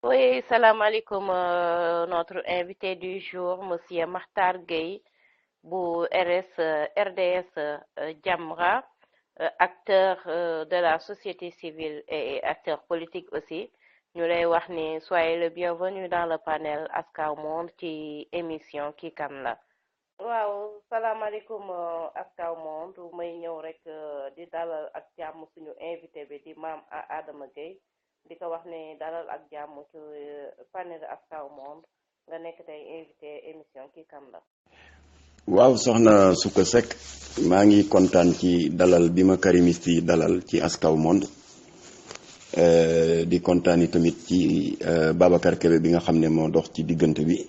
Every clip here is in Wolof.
Oui, salam alaikum. Notre invité du jour, Monsieur Makhtar Gueye, bu RDS Jamra, acteur de la société civile et acteur politique aussi. Ñu lay wax ni soyez le bienvenu dans le panel Aska Monde ci émission Kii Kan La. waaw salaamaaleykum Aska Monde may ñëw rek di dalal ak jàmm suñu invité bi di maam Adama Gueye di ko wax ne dalal ak jàmm ci panel Aska Monde nga nekk tey invité émission Kii Kan La. waaw soxna Souka Seck maa ngi kontaan ci dalal bi ma karimiste yi dalal ci Askaw Monde di kontaan tamit ci Babacar Kébé bi nga xam ne moo dox ci diggante bi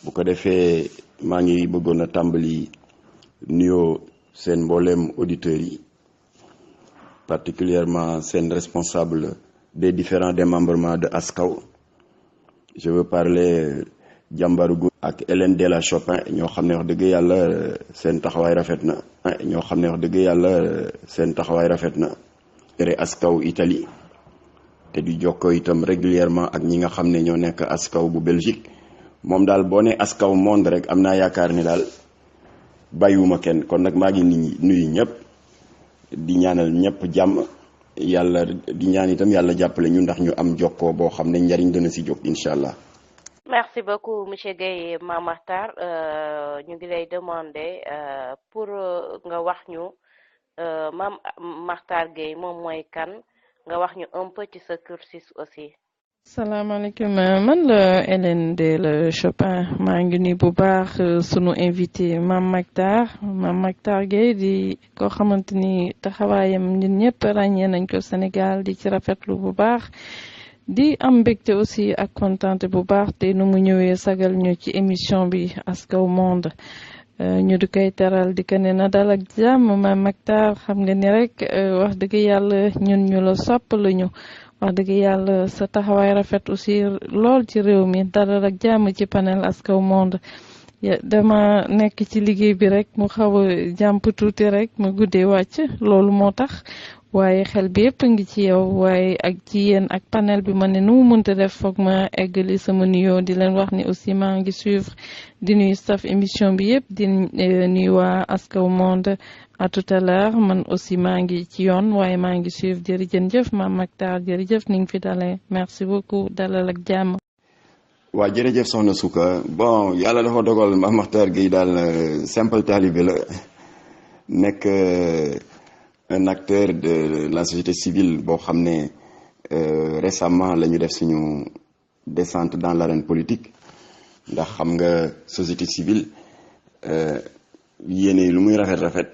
bu ko defee maa ngi bëggoon a tàmbali nuyoo seen mbooleem auditeurs yi particulièrement seen responsable des différents démembrements de Askaw. Je veux parler jàmbaru gu ak Hélène de la Chopin ñoo xam ne wax dëgg yàlla seen taxawaay rafet na ñoo xam ne wax dëgg yàlla seen taxawaay rafet na tere Askaw Italie te di jokkoo itam régulièrement ak ñi nga xam ne ñoo nekk Askaw bu Belgique moom daal boo ne Askaw Monde rek am naa yaakaar ni daal bàyyiwuma kenn kon nag maa ngi nuyu ñëpp di ñaanal ñëpp jàmm yàlla di ñaan itam yàlla jàppale ñu ndax ñu am jokkoo boo xam ne njariñ dana si jóg incha allah. Merci beaucoup monsieur Gueye Mame Makhtar ñu ngi lay demander pour nga wax ñu Mame Makhtar Gueye moom mooy kan nga wax ñu un peu ci sa cursus aussi. salaamaaleykum man la Hélène de la Chopin maa ngi nuyu bu baax sunu invité Mame Makhtar Gueye di ko xamante ni taxawaayam ñun ñëpp ràññee nañ ko Sénégal di ci rafetlu bu baax. di am mbégte aussi ak kontaante bu baax te nu mu ñëwee sagal ñu ci émission bi Askaw Monde ñu di koy teral di ko ne na dal ak jàmm Mame Makhtar xam nga ni rek wax dëgg yàlla ñun ñu la sopp lañu wax dëgg yàlla sa taxawaay rafet aussi lool ci réew mi dalal ak jàmm ci panel Askaw Monde dama nekk ci liggéey bi rek mu xaw a jàmp tuuti rek mu guddee wàcc loolu moo tax waaye xel bi yëpp ngi ci yow waaye ak ci yéen ak panel bi ma ne nu mu mënta def foog ma eggali sama nuyoo di leen wax ni aussi maa ngi suivre di nuyu staff émission bi yëpp di nuyu waa Askaw Monde à tout à l'heure man aussi maa ngi ci yoon waaye maa ngi suivre jërëjëf Mame Makhtar jërëjëf ni nga fi dalee merci beaucoup dalal ak jàmm. waa jërëjëf soxna Souka bon yàlla dafa dogal Mame Makhtar Gueye daal simple talibé la nekk un acteur de la société civile boo xam ne récemment la ñu def suñu descente dans l'arène politique ndax xam nga société civile yéene lu muy rafet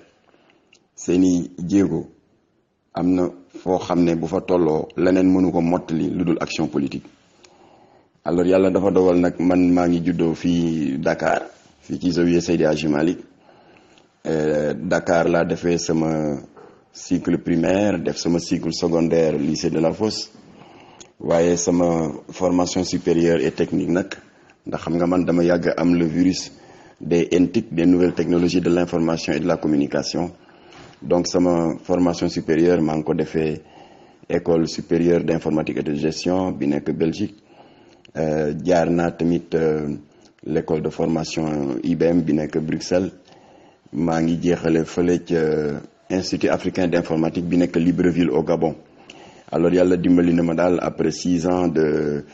seeni jéego am na foo xam ne bu fa tolloo leneen mënu ko mottali lu dul action politique. alors yàlla dafa dogal nag man maa ngi juddoo fii Dakar fii ci Zawiya Seydi Hadji Malick Dakar laa defee sama cycle primaire def sama cycle secondaire lycée de la Fosse waaye sama formation supérieure et technique nag ndax xam nga man dama yàgg am le virus des NTIC des nouvelles technologies de l'information et de la communication donc sama formation supérieure maa ngi ko defee école supérieure d'informatique et de gestion bi nekk Belgique jaar naa tamit l'école de formation IBM bi nekk Bruxelles maa ngi jeexale fële ca Institut africain d'informatique bi nekk Libreville au Gabon alors yàlla dimbali na ma daal après 6 ans de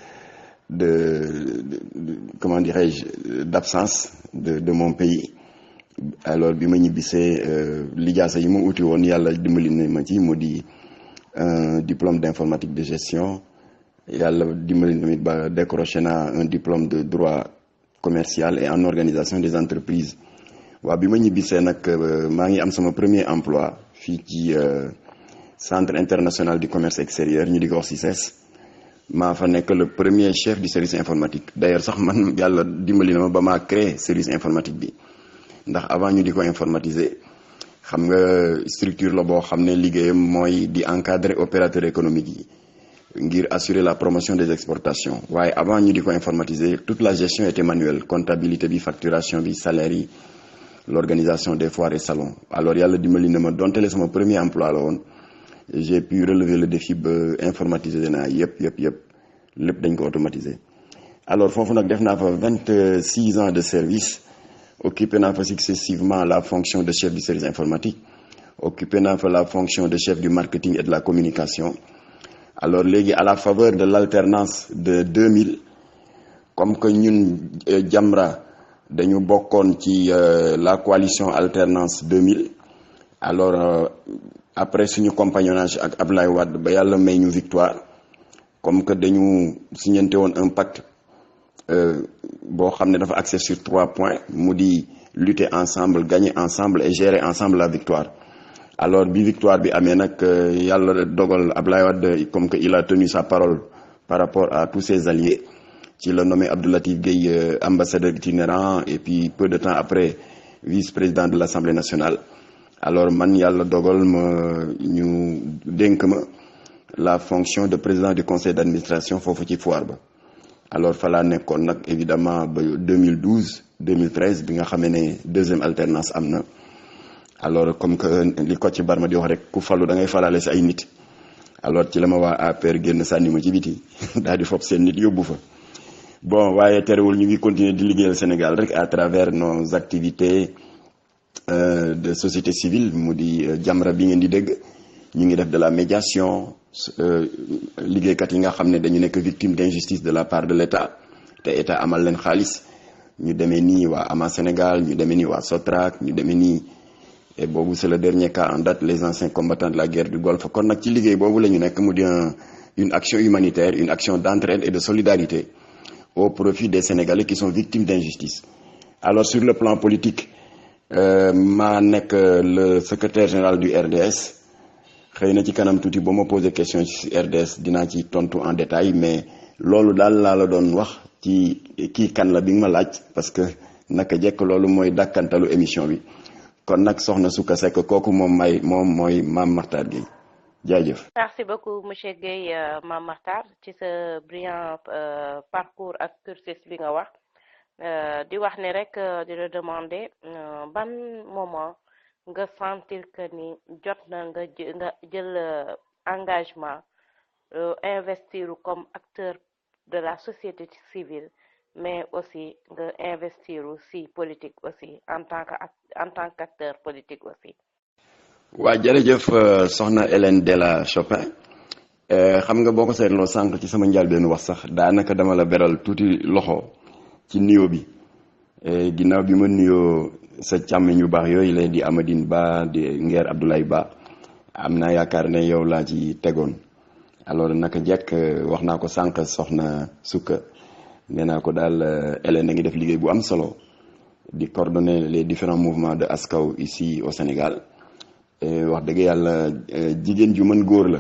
comment dirais-je d'absence de mon pays alors bi ma ñibbisee lijaasa yi ma uti woon yàlla dimbali na ma ci mu di un diplôme d'informatique de gestion yàlla dimbali tamit ba décroché naa un diplôme de droit commercial et en organisation des entreprises waaw bi ma ñibbisee nag maa ngi am sama premier emploi fii ci centre international du commerce extérieur ñu di ko wax CICES maa fa nekk le premier chef du service informatique d'ailleurs sax man yàlla dimbali na ma ba maa créé service informatique bi ndax avant ñu di ko informatiser xam nga structure la boo xam ne liggéeyam mooy di encadrer opérateurs économiques yi ngir assurer la promotion des exportations waaye avant ñu di ko informatiser toute la gestion était manuelle comptabilité bi facturation bi salaire yi l'organisation des foires et salons alors yàlla dimbali na ma donte sama premier emploi la woon j'ai pu relever le défi ba informatiser naa yëpp lépp dañ ko automatiser. Alors foofu nag def naa fa 26 ans de service, occupé naa fa successivement la fonction de chef du service informatique, occupé naa fa la fonction de chef du marketing et de la communication. Alors léegi à la faveur de l'alternance de 2000, comme que ñun Jamra dañu bokkoon ci la coalition alternance 2000, alors après suñu compagnonnage ak Abdoulaye Wade ba yàlla may ñu victoire, comme que dañu signante woon un pacte boo xam ne dafa axé sur 3 points, mu di lutter ensemble, gagner ensemble et gérer ensemble la victoire. Alors bi victoire bi amee nag yàlla dogal Abdoulaye Wade comme que il a tenu sa parole par rapport à tous ses alliés, ci la nommé Abdou Latif Gueye ambassadeur itinérant et puis peu de temps après vice-président de l'Assemblée nationale. Alors man yàlla dogal ma ñu dénk ma la fonction de président du conseil d'administration foofu ci foire ba. Alors fa laa nekkoon nag évidemment ba 2012 2013 bi nga xamee ne deuxième alternance am na. Alors comme que li ko ci Barma di wax rek ku falu da ngay falaale si ay nit, alors ci la ma waa APR génn sànni ma ci biti daal di fopp seen nit yóbbu fa. Bon waaye terewul ñu ngi continuer di liggéeyal Sénégal rek à travers nos activités de société civile, mu di Jamra bi ngeen di dégg. ñu ngi def de la médiation, liggéeykat yi nga xam ne dañu nekk victime d'injustice de la part de l'État te État amal leen xaalis, ñu demee nii waa Ama Sénégal, ñu demee nii waa Sotrac, ñu demee nii, et boobu c'est le dernier cas en date, les anciens combattants de la guerre du Golfe. Kon nag ci liggéey boobu la ñu nekk, mu di une action humanitaire, une action d'entraide et de solidarité au profit des Sénégalais qui sont victimes d'injustice. Alors sur le plan politique, maa nekk le secrétaire général du RDS. xëy na ci kanam tuuti ba ma posé question ci RDS dinaa ci tontu en détail, mais loolu daal laa la doon wax ci kii kan la bi nga ma laaj, parce que naka jekk loolu mooy dàkkantalu émission bi. Kon nag soxna Souka Seck kooku moom mooy Mame Mactar Gueye. jaajëf. Merci beaucoup monsieur Gueye, Mame Mactar, ci sa brillant parcours ak cursus bi nga wax. Di wax ni rek di la demander ban moment nga sentir que ni jot na nga jël engagement investir comme acteur de la société civile, mais aussi nga investir si politique aussi en tant qu'acteur politique aussi. waa jërëjëf soxna Hélène Della Chopin, xam nga boo ko seetloo sànq ci sama njëlbéenu wax sax daanaka dama la beral tuuti loxo ci nuyoo bi. Ginnaaw bi ma nuyoo sa càmmiñ yu baax yooyu la di Amadine Ba di Nguer Abdoulaye Ba, am naa yaakaar ne yow laa ci tegoon. Alors naka jekk wax naa ko sànq soxna Souka, nee naa ko daal Hélène a ngi def liggéey bu am solo di coordonner les différents mouvements de Askaw ici au Sénégal. Wax dëgg yàlla jigéen ju mën góor la,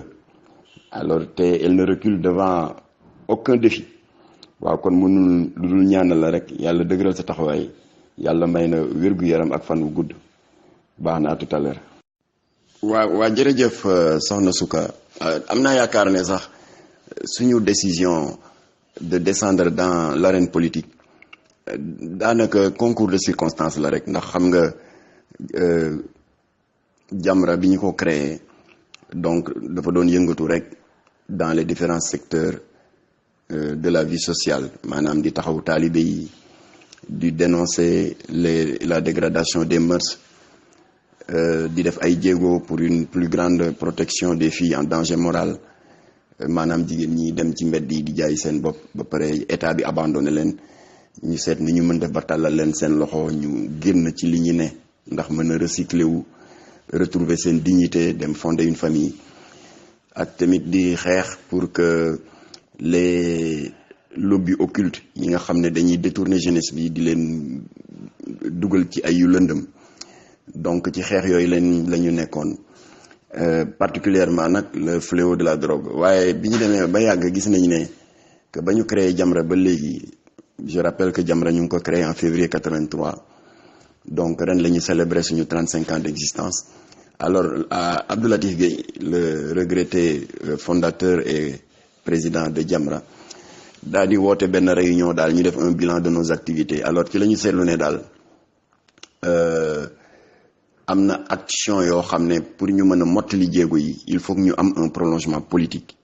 alors te elle ne recule devant aucun défi. waaw kon mënul lu dul ñaanal la rek yàlla dëgëral sa taxawaay, yàlla may na wér-gu-yaram ak fan wu gudd. baax na à tout à l'heure. waa jërëjëf soxna Souka, am naa yaakaar ne sax suñu décision de descendre dans l'arène politique daanaka concours de circonstances la rek, ndax xam nga Jamra bi ñu ko créé donc dafa doon yëngatu rek dans les différents secteurs de la vie sociale, maanaam di taxaw taalibe yi, di dénoncer la dégradation des mœurs, di def ay jéego pour une plus grande protection des filles en danger moral, maanaam jigéen ñi dem ci mbedd yi di jaay seen bopp ba pare état bi abandonné leen, ñu seet ni ñu mën def ba tàllal leen seen loxo ñu génn ci li ñu ne ndax mën a recycler wu, retrouver seen dignité, dem fonder une famille. Ak tamit di xeex pour que les lobbies occultes yi nga xam ne dañuy détourner jeunesse bi di leen dugal ci ay yu lëndëm, donc ci xeex yooyu la ñu nekkoon, particulièrement nag le fléau de la drogue. waaye bi ñu demee ba yàgg gis nañu ne que ba ñu créé Jamra ba léegi, je rappelle que Jamra ñu ngi ko créé en février 83, donc ren la ñu célébrer suñu 35 ans d'existence. Alors Abdou Latif Gueye, le regretté fondateur et président de Jamra, daal di woote benn réunion daal ñu def un bilan de nos activités. Alors ci la ñu seetlu ne daal am na action yoo xam ne pour ñu mën a mottali jéego yi il faut que ñu am un prolongement politique,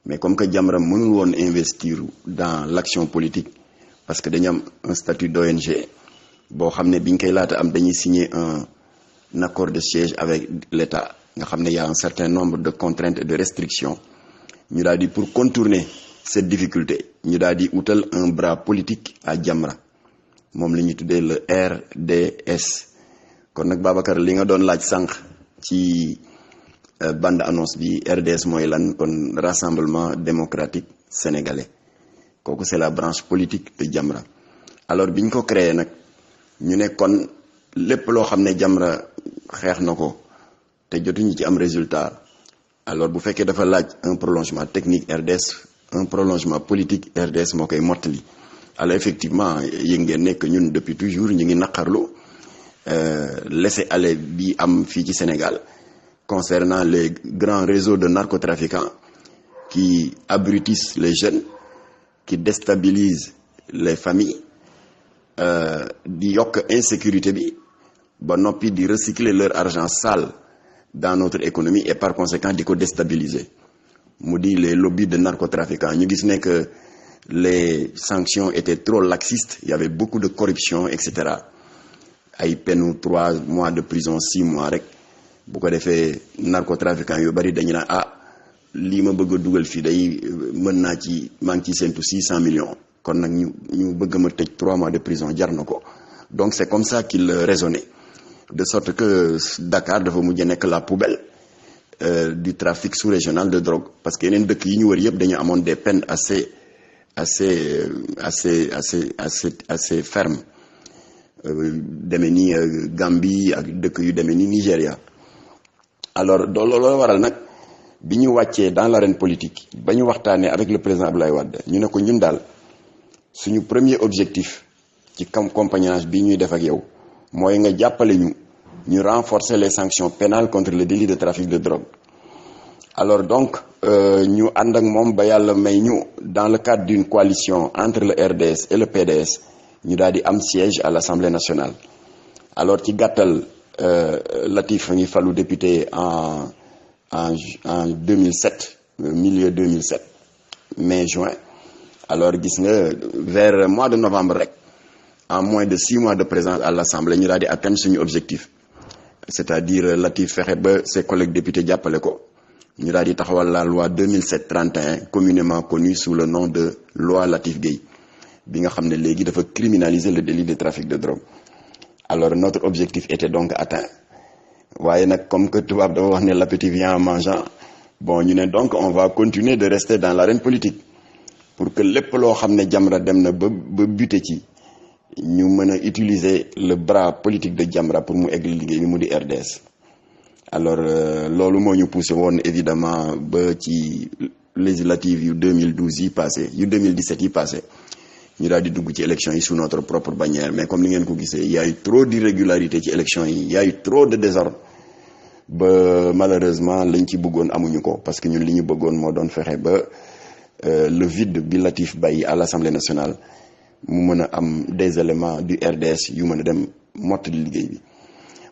mais comme que Jamra mënul woon investir dans l'action politique parce que dañu am un statut d'ONG boo xam ne biñ koy laata am dañuy signer un accord de siège avec l'État nga xam ne y a un certain nombre de contraintes et de restrictions ñu daal di pour contourner cette difficulté ñu daal di utal un bras politique à Jamra moom la ñuy tuddee le RDS. kon nag Babacar li nga doon laaj sànq ci bande annonce bi RDS mooy lan kon Rassemblement démocratique sénégalais kooku c'est la branche politique de Jamra. alors biñ ko créé nag ñu ne kon lépp loo xam ne Jamra xeex na ko te jotuñu ci am résultat alors bu fekkee dafa laaj un prolongement technique RDS un prolongement politique RDS moo koy mottali. alors effectivement yëg ngeen nekk ñun depuis toujours ñu ngi naqarlu laisser-aller bi am fii ci Sénégal concernant les grands réseaux de narcotrafiquants qui abrutissent les jeunes qui déstabilisent les familles di yokk insécurité bi ba noppi di recycler leur argent sale dans notre économie et par conséquent di ko déstabiliser mu di les lobbies de narcotrafiquants ñu gis ne que les sanctions étaient trop laxistes il y avait beaucoup de corruption et cetera ay peine 3 mois de prison 6 mois rek bu ko defee narcotrafiquants yu bari dañu naan lii ma bëgg a dugal fii day mën naa ci maa ngi ciy séntu 600 millions kon nag ñu bëgg ma tëj 3 mois de prison jar na ko donc c'est comme ça qu'il raisonnait de sorte que Dakar dafa mujj nekk la poubelle du trafic sous-régional de drogue parce que yeneen dëkk yi ñu wër yëpp dañu amoon des peines assez fermes demee ni Gambie ak dëkk yu demee ni Nigéria. alors loolu waral nag bi ñu wàccee dans l'arène politique ba ñu waxtaanee avec le président Abdoulaye Wade ñu ne ko ñun daal suñu premier objectif ci compagnonnage bi ñuy def ak yow mooy nga jàppale ñu renforcer les sanctions pénales contre le délit de trafic de drogue. alors donc ñu ànd ak moom ba yàlla may ñu dans le cadre d'une coalition entre le RDS et le PDS ñu daal di am siège à l'Assemblée nationale. alors ci gàttal Latif ngi falu député en 2007 milieu 2007 mai juin. alors gis nga vers mois de novembre rek en moins de 6 mois de présence à l'Assemblée ñu daal di atteindre suñu objectif c'est-à-dire Latif fexe ba ses collègues députés jàppale ko ñu daal di taxawal la loi 2007-31 communément connue sous le nom de loi Latif Gueye bi nga xam ne léegi dafa criminaliser le délit de trafic de drogue. alors notre objectif était donc atteint waaye nag comme que tubaab dafa wax ne l'appétit vient en mangeant bon ñu ne donc on va continuer de rester dans l'arène politique pour que lépp loo xam ne Jamra dem na ba buté ci ñu mën a utiliser le bras politique de Jamra pour mu egg liggéey bi mu di RDS. alors loolu moo ñu poussé woon évidemment ba ci législative yu 2012 yi passé yu 2017 yi passé ñu daal di dugg ci élection yi sous notre propre bannière mais comme ni ngeen ko gisee y a eu trop d'irrégularité ci élection yi y a eu trop de désordre ba malheureusement lañ ci bëggoon amuñu ko parce que ñun li ñu bëggoon moo doon fexe ba le vide bi Latif bàyyi à l'Assemblée nationale mu mën a am des éléments du RDS yu mën a dem mottali liggéey bi.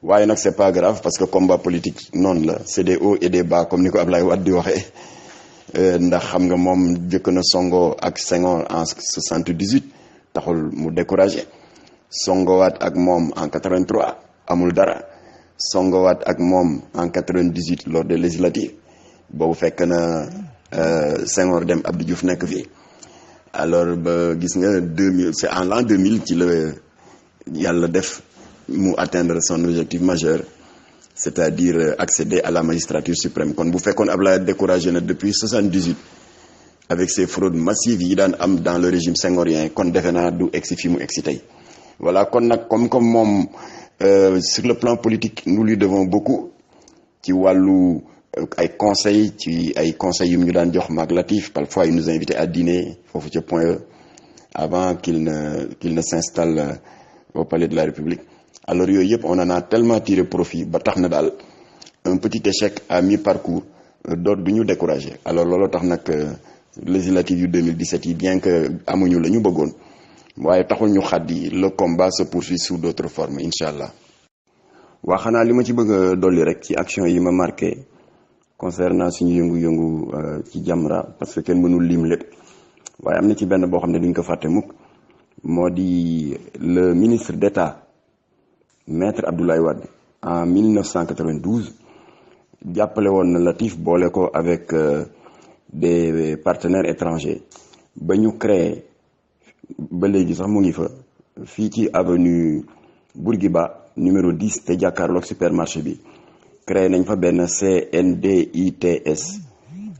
waaye nag c'est pas grave parce que combat politique noonu la c'est des hauts et des bas comme ni ko Ablaye Wade di waxee ndax xam nga moom jëkk na songo ak Senghor en 78 taxul mu découragé songowaat ak moom en 83 amul dara songowaat ak moom en 98 lors des législatives boobu fekk na Senghor dem Abdou Diouf nekk fii. alors ba gis nga 2000 c'est en l'an 2000 ci la yàlla def mu atteindre son objectif majeur c'est-à-dire accéder à la magistrature suprême kon bu fekkoon Ablaye découragé na depuis 78 avec ces fraudes massives yi daan am dans le régime senghorien kon defe naa du egsi fi mu egsi tey. voilà kon nag comme moom sur le plan politique nous lui devons beaucoup ci wàllu ay conseils yu ñu daan jox maag Latif parfois il nous invitait à dîner foofu ca Point E avant qu'il ne s'installe au palais de la République. alors yooyu yëpp on en a tellement tiré profit ba tax na daal un petit échec à mi-parcours doot du ñu découragé. alors loolu tax nag législative yu 2017 yi bien que amuñu la ñu bëggoon waaye taxul ñu xaddi le combat se poursuit sous d'autres formes incha allah. waa xanaa li ma ci bëgg a dolli rek ci action yi ma marqué concernant suñu yëngu-yëngu ci Jamra parce que kenn mënul lim lépp waaye am na ci benn boo xam ne duñ ko fàtte mukk moo di le ministre d'État maître Abdoulaye Wade en 1992 jàppale woon na Latif boole ko avec des partenaires étrangers ba ñu créé ba léegi sax mu ngi fa fii ci avenue Bourguiba numéro 10 te jàkkaarloog supermarché bi créé nañ fa benn CNDITS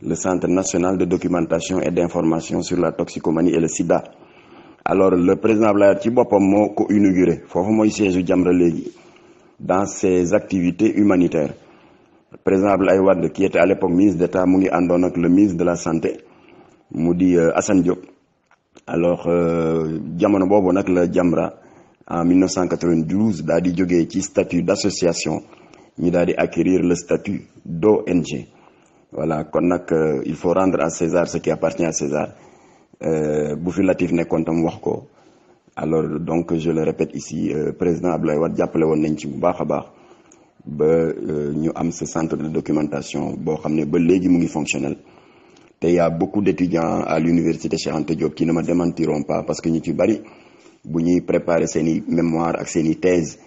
le Centre national de documentation et d'information sur la toxicomanie et le sida. Alors le président Abdoulaye ci boppam moo ko inauguré foofu mooy siège u Jamra léegi dans ses activités humanitaires. Le président Abdoulaye Wade qui était à l'époque ministre d'État mu ngi àndoon ak le ministre de la santé mu di Assane Diop. Alors jamono boobu nag la Jamra en 1992 daal di jógee ci statut d'association ñu daal di acquérir le statut d'ONG. Voilà kon nag il faut rendre à César ce qui appartient à César bu fi Latif nekkoon tam wax ko. Alors donc je le répète ici président Abdoulaye Wade jàppale woon nañ ci bu baax a baax ba ñu am ce centre de documentation boo xam ne ba léegi mu ngi fonctionnel te y a beaucoup d'étudiants à l'université Cheikh Anta Diop qui ne me démentiront pas parce que ñu ci bari bu ñuy préparer seen i mémoire ak seen i thèse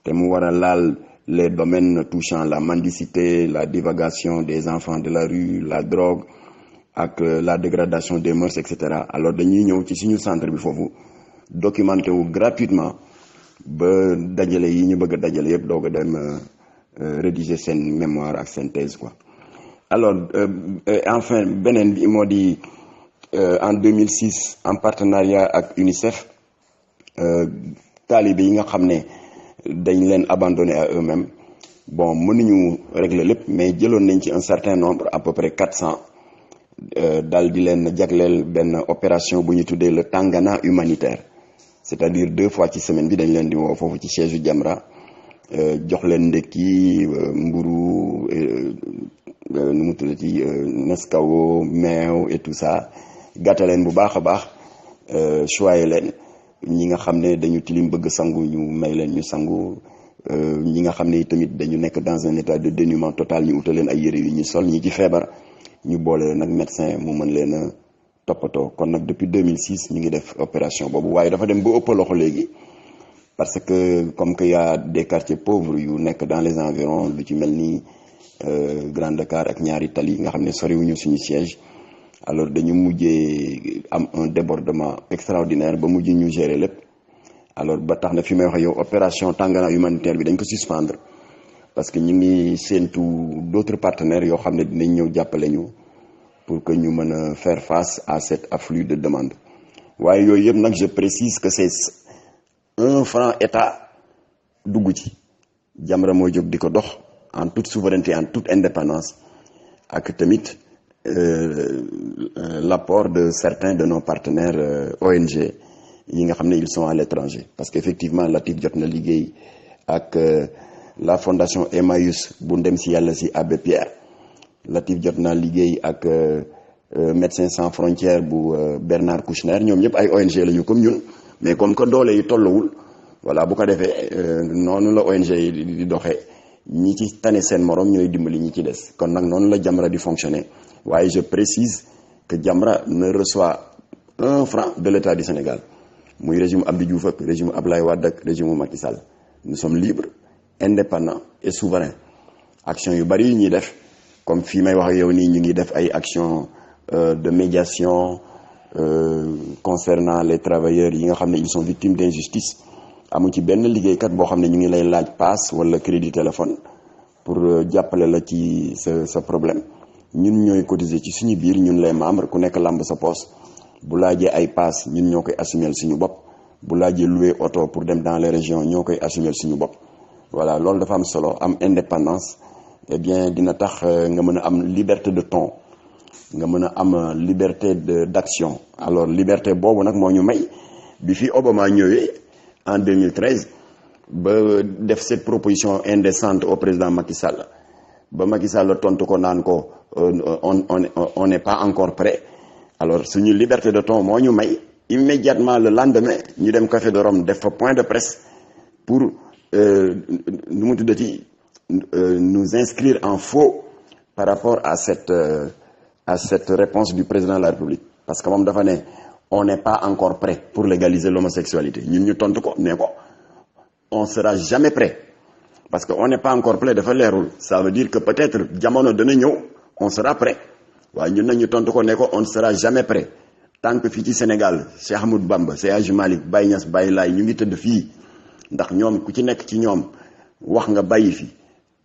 te mu war a laal les domaines touchant la mendicité, la divagation des enfants de la rue, la drogue ak la dégradation des mœurs etc. Alors dañuy ñëw ci suñu centre bi foofu documenté wu gratuitement ba dajale yi ñu bëgg a dajale yëpp doog a dem rédiger seen mémoire ak seen thèse quoi. Alors enfin beneen bi moo di en 2006 en partenariat ak UNICEF taalibe yi nga xam ne dañ leen abandonné à eux-mêmes bon mënuñu régler lépp mais jëloon nañ ci un certain nombre à peu près 400 daal di leen jagleel benn opération bu ñu tuddee le Tangana humanitaire c'est-à-dire 2 fois ci semaine bi dañ leen di woo foofu ci siège u Jamra jox leen ndekki mburu nu mu tuddati Nescafé meew et tout ça gàtta leen bu baax a baax choyé leen ñi nga xam ne dañu tilim bëgg sangu ñu may leen ñu sangu ñi nga xam ne tamit dañu nekk dans un état de dénuement total ñu utal leen ay yére yu ñu sol ñi ci feebar ñu boole nag médecin mu mën leen a toppatoo kon nag depuis 2006 ñu ngi def opération boobu waaye dafa dem ba ëpp loxo léegi parce que comme que y a des quartiers pauvres yu nekk dans les environs lu ci mel ni Grand Dakar ak ñaari tali nga xam ne soriwuñu suñu siège alors dañu mujjee am un débordement extraordinaire ba mujj ñu gérer lépp alors ba tax na fi may wax yow opération Tangana humanitaire bi dañ ko suspendre parce que ñu ngi séentu d'autres partenaires yoo xam ne dinañ ñëw jàppale ñu pour que ñu mën a faire face à cet afflux de demande waaye yooyu yëpp nag je précise que c'est 1 franc état dugg ci Jamra mooy jóg di ko dox en toute souveraineté en toute indépendance ak tamit l'apport de certains de nos partenaires ONG yi nga xam ne ils sont à l'étranger parce qu'effectivement Latif jot na liggéey ak la fondation Emmaüs bu ndem si yàlla si Abbé Pierre Latif jot na liggéey ak Médecins sans frontières bu Bernard Kouchner ñoom ñëpp ay ONG lañu comme ñun mais comme que doole yi tollawul voilà bu ko defee noonu la ONG yi di doxee ñi ci tane seen morom ñooy dimbali ñi ci des kon nag noonu la Jamra di fonctionner waaye je précise que Jamra ne reçoit 1 franc de l'État du Sénégal muy régime Abdou Diouf ak régime Abdoulaye Wade ak régime Macky Sall nous sommes libres indépendants et souverains action yu bari yi ñuy def comme fii may wax ak yow nii ñu ngi def ay action de médiation concernant les travailleurs yi nga xam ne ils sont victimes d'injustice amu ci benn liggéeykat boo xam ne ñu ngi lay laaj paas wala crédit téléphone pour jàppale la ci sa problème ñun ñooy cotiser ci suñu biir ñun les membres ku nekk lamb sa poche bu laajee ay paas ñun ñoo koy assumer suñu bopp bu laajee louer oto pour dem dans les régions ñoo koy assumer suñu bopp voilà loolu dafa am solo am indépendance eh bien dina tax nga mën a am liberté de ton nga mën a am liberté d'action alors liberté boobu nag moo ñu may bi fi Obama ñëwee en 2013 ba def cette proposition indécente au président Macky Sall ba Macky Sall tontu ko naan ko on n'est pas encore prêt alors suñu liberté de ton moo ñu may immédiatement le lendemain ñu dem Café de Rome def fa point de presse pour nu mu tuddati nous inscrire en faux par rapport à cette réponse du président de la République parce que moom dafa ne on n'est pas encore prêt pour légaliser l'homosexualité ñun ñu tontu ko ne ko on sera jamais prêt parce que on n'est pas encore prêt dafa leerul ça veut dire que peut-être jamono dana ñëw on sera prêt waaye ñun nag ñu tontu ko ne ko on ne sera jamais prêt tant que fii ci Sénégal Cheikh Ahmadou Bamba Seydi Hadji Malick Baye Niass Baye Laye ñu ngi tëdd fii ndax ñoom ku ci nekk ci ñoom wax nga bàyyi fi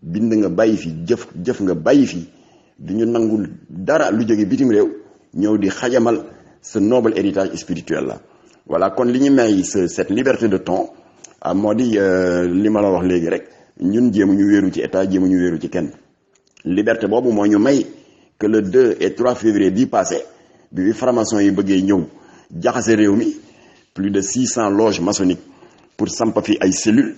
bind nga bàyyi fi jëf nga bàyyi fi du ñu nangul dara lu jóge bitim réew ñëw di xajamal ce noble héritage spirituel là voilà kon li ñu may cette liberté de ton moo di li ma la wax léegi rek ñun jéemu ñu wéeru ci état jéemu ñu wéeru ci kenn liberté boobu moo ñu may que le 2 et 3 février bii passé bi franc-maçon yi bëggee ñëw jaxase réew mi plus de 600 loges maçonniques pour samp fi ay cellules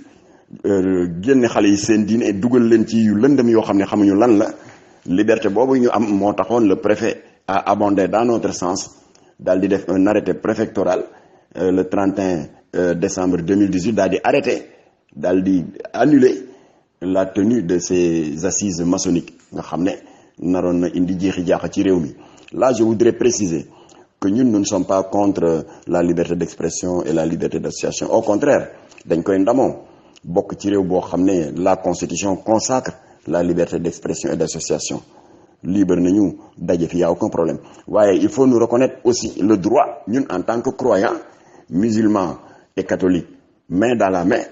génne xale yi seen diine dugal leen ci yu lëndëm yoo xam ne xamuñu lan la liberté boobu ñu am moo taxoon le préfet a abondé dans notre sens daal di def un arrêté préfectoral le 31 décembre 2018 daal di arrêté daal di annuler la tenue de ces assises maçonniques nga xam ne naroon na indi jeexi jaaxa ci réew mi. Là je voudrais préciser que ñun nous ne sommes pas contre la liberté d'expression et la liberté d'association au contraire dañ koy ndamoo bokk ci réew boo xam ne la constitution consacre la liberté d'expression et d'association libre nañu daje fi y a aucun problème waaye il faut nous reconnaître aussi le droit ñun en tant que croyants musulmans et catholiques main dans la main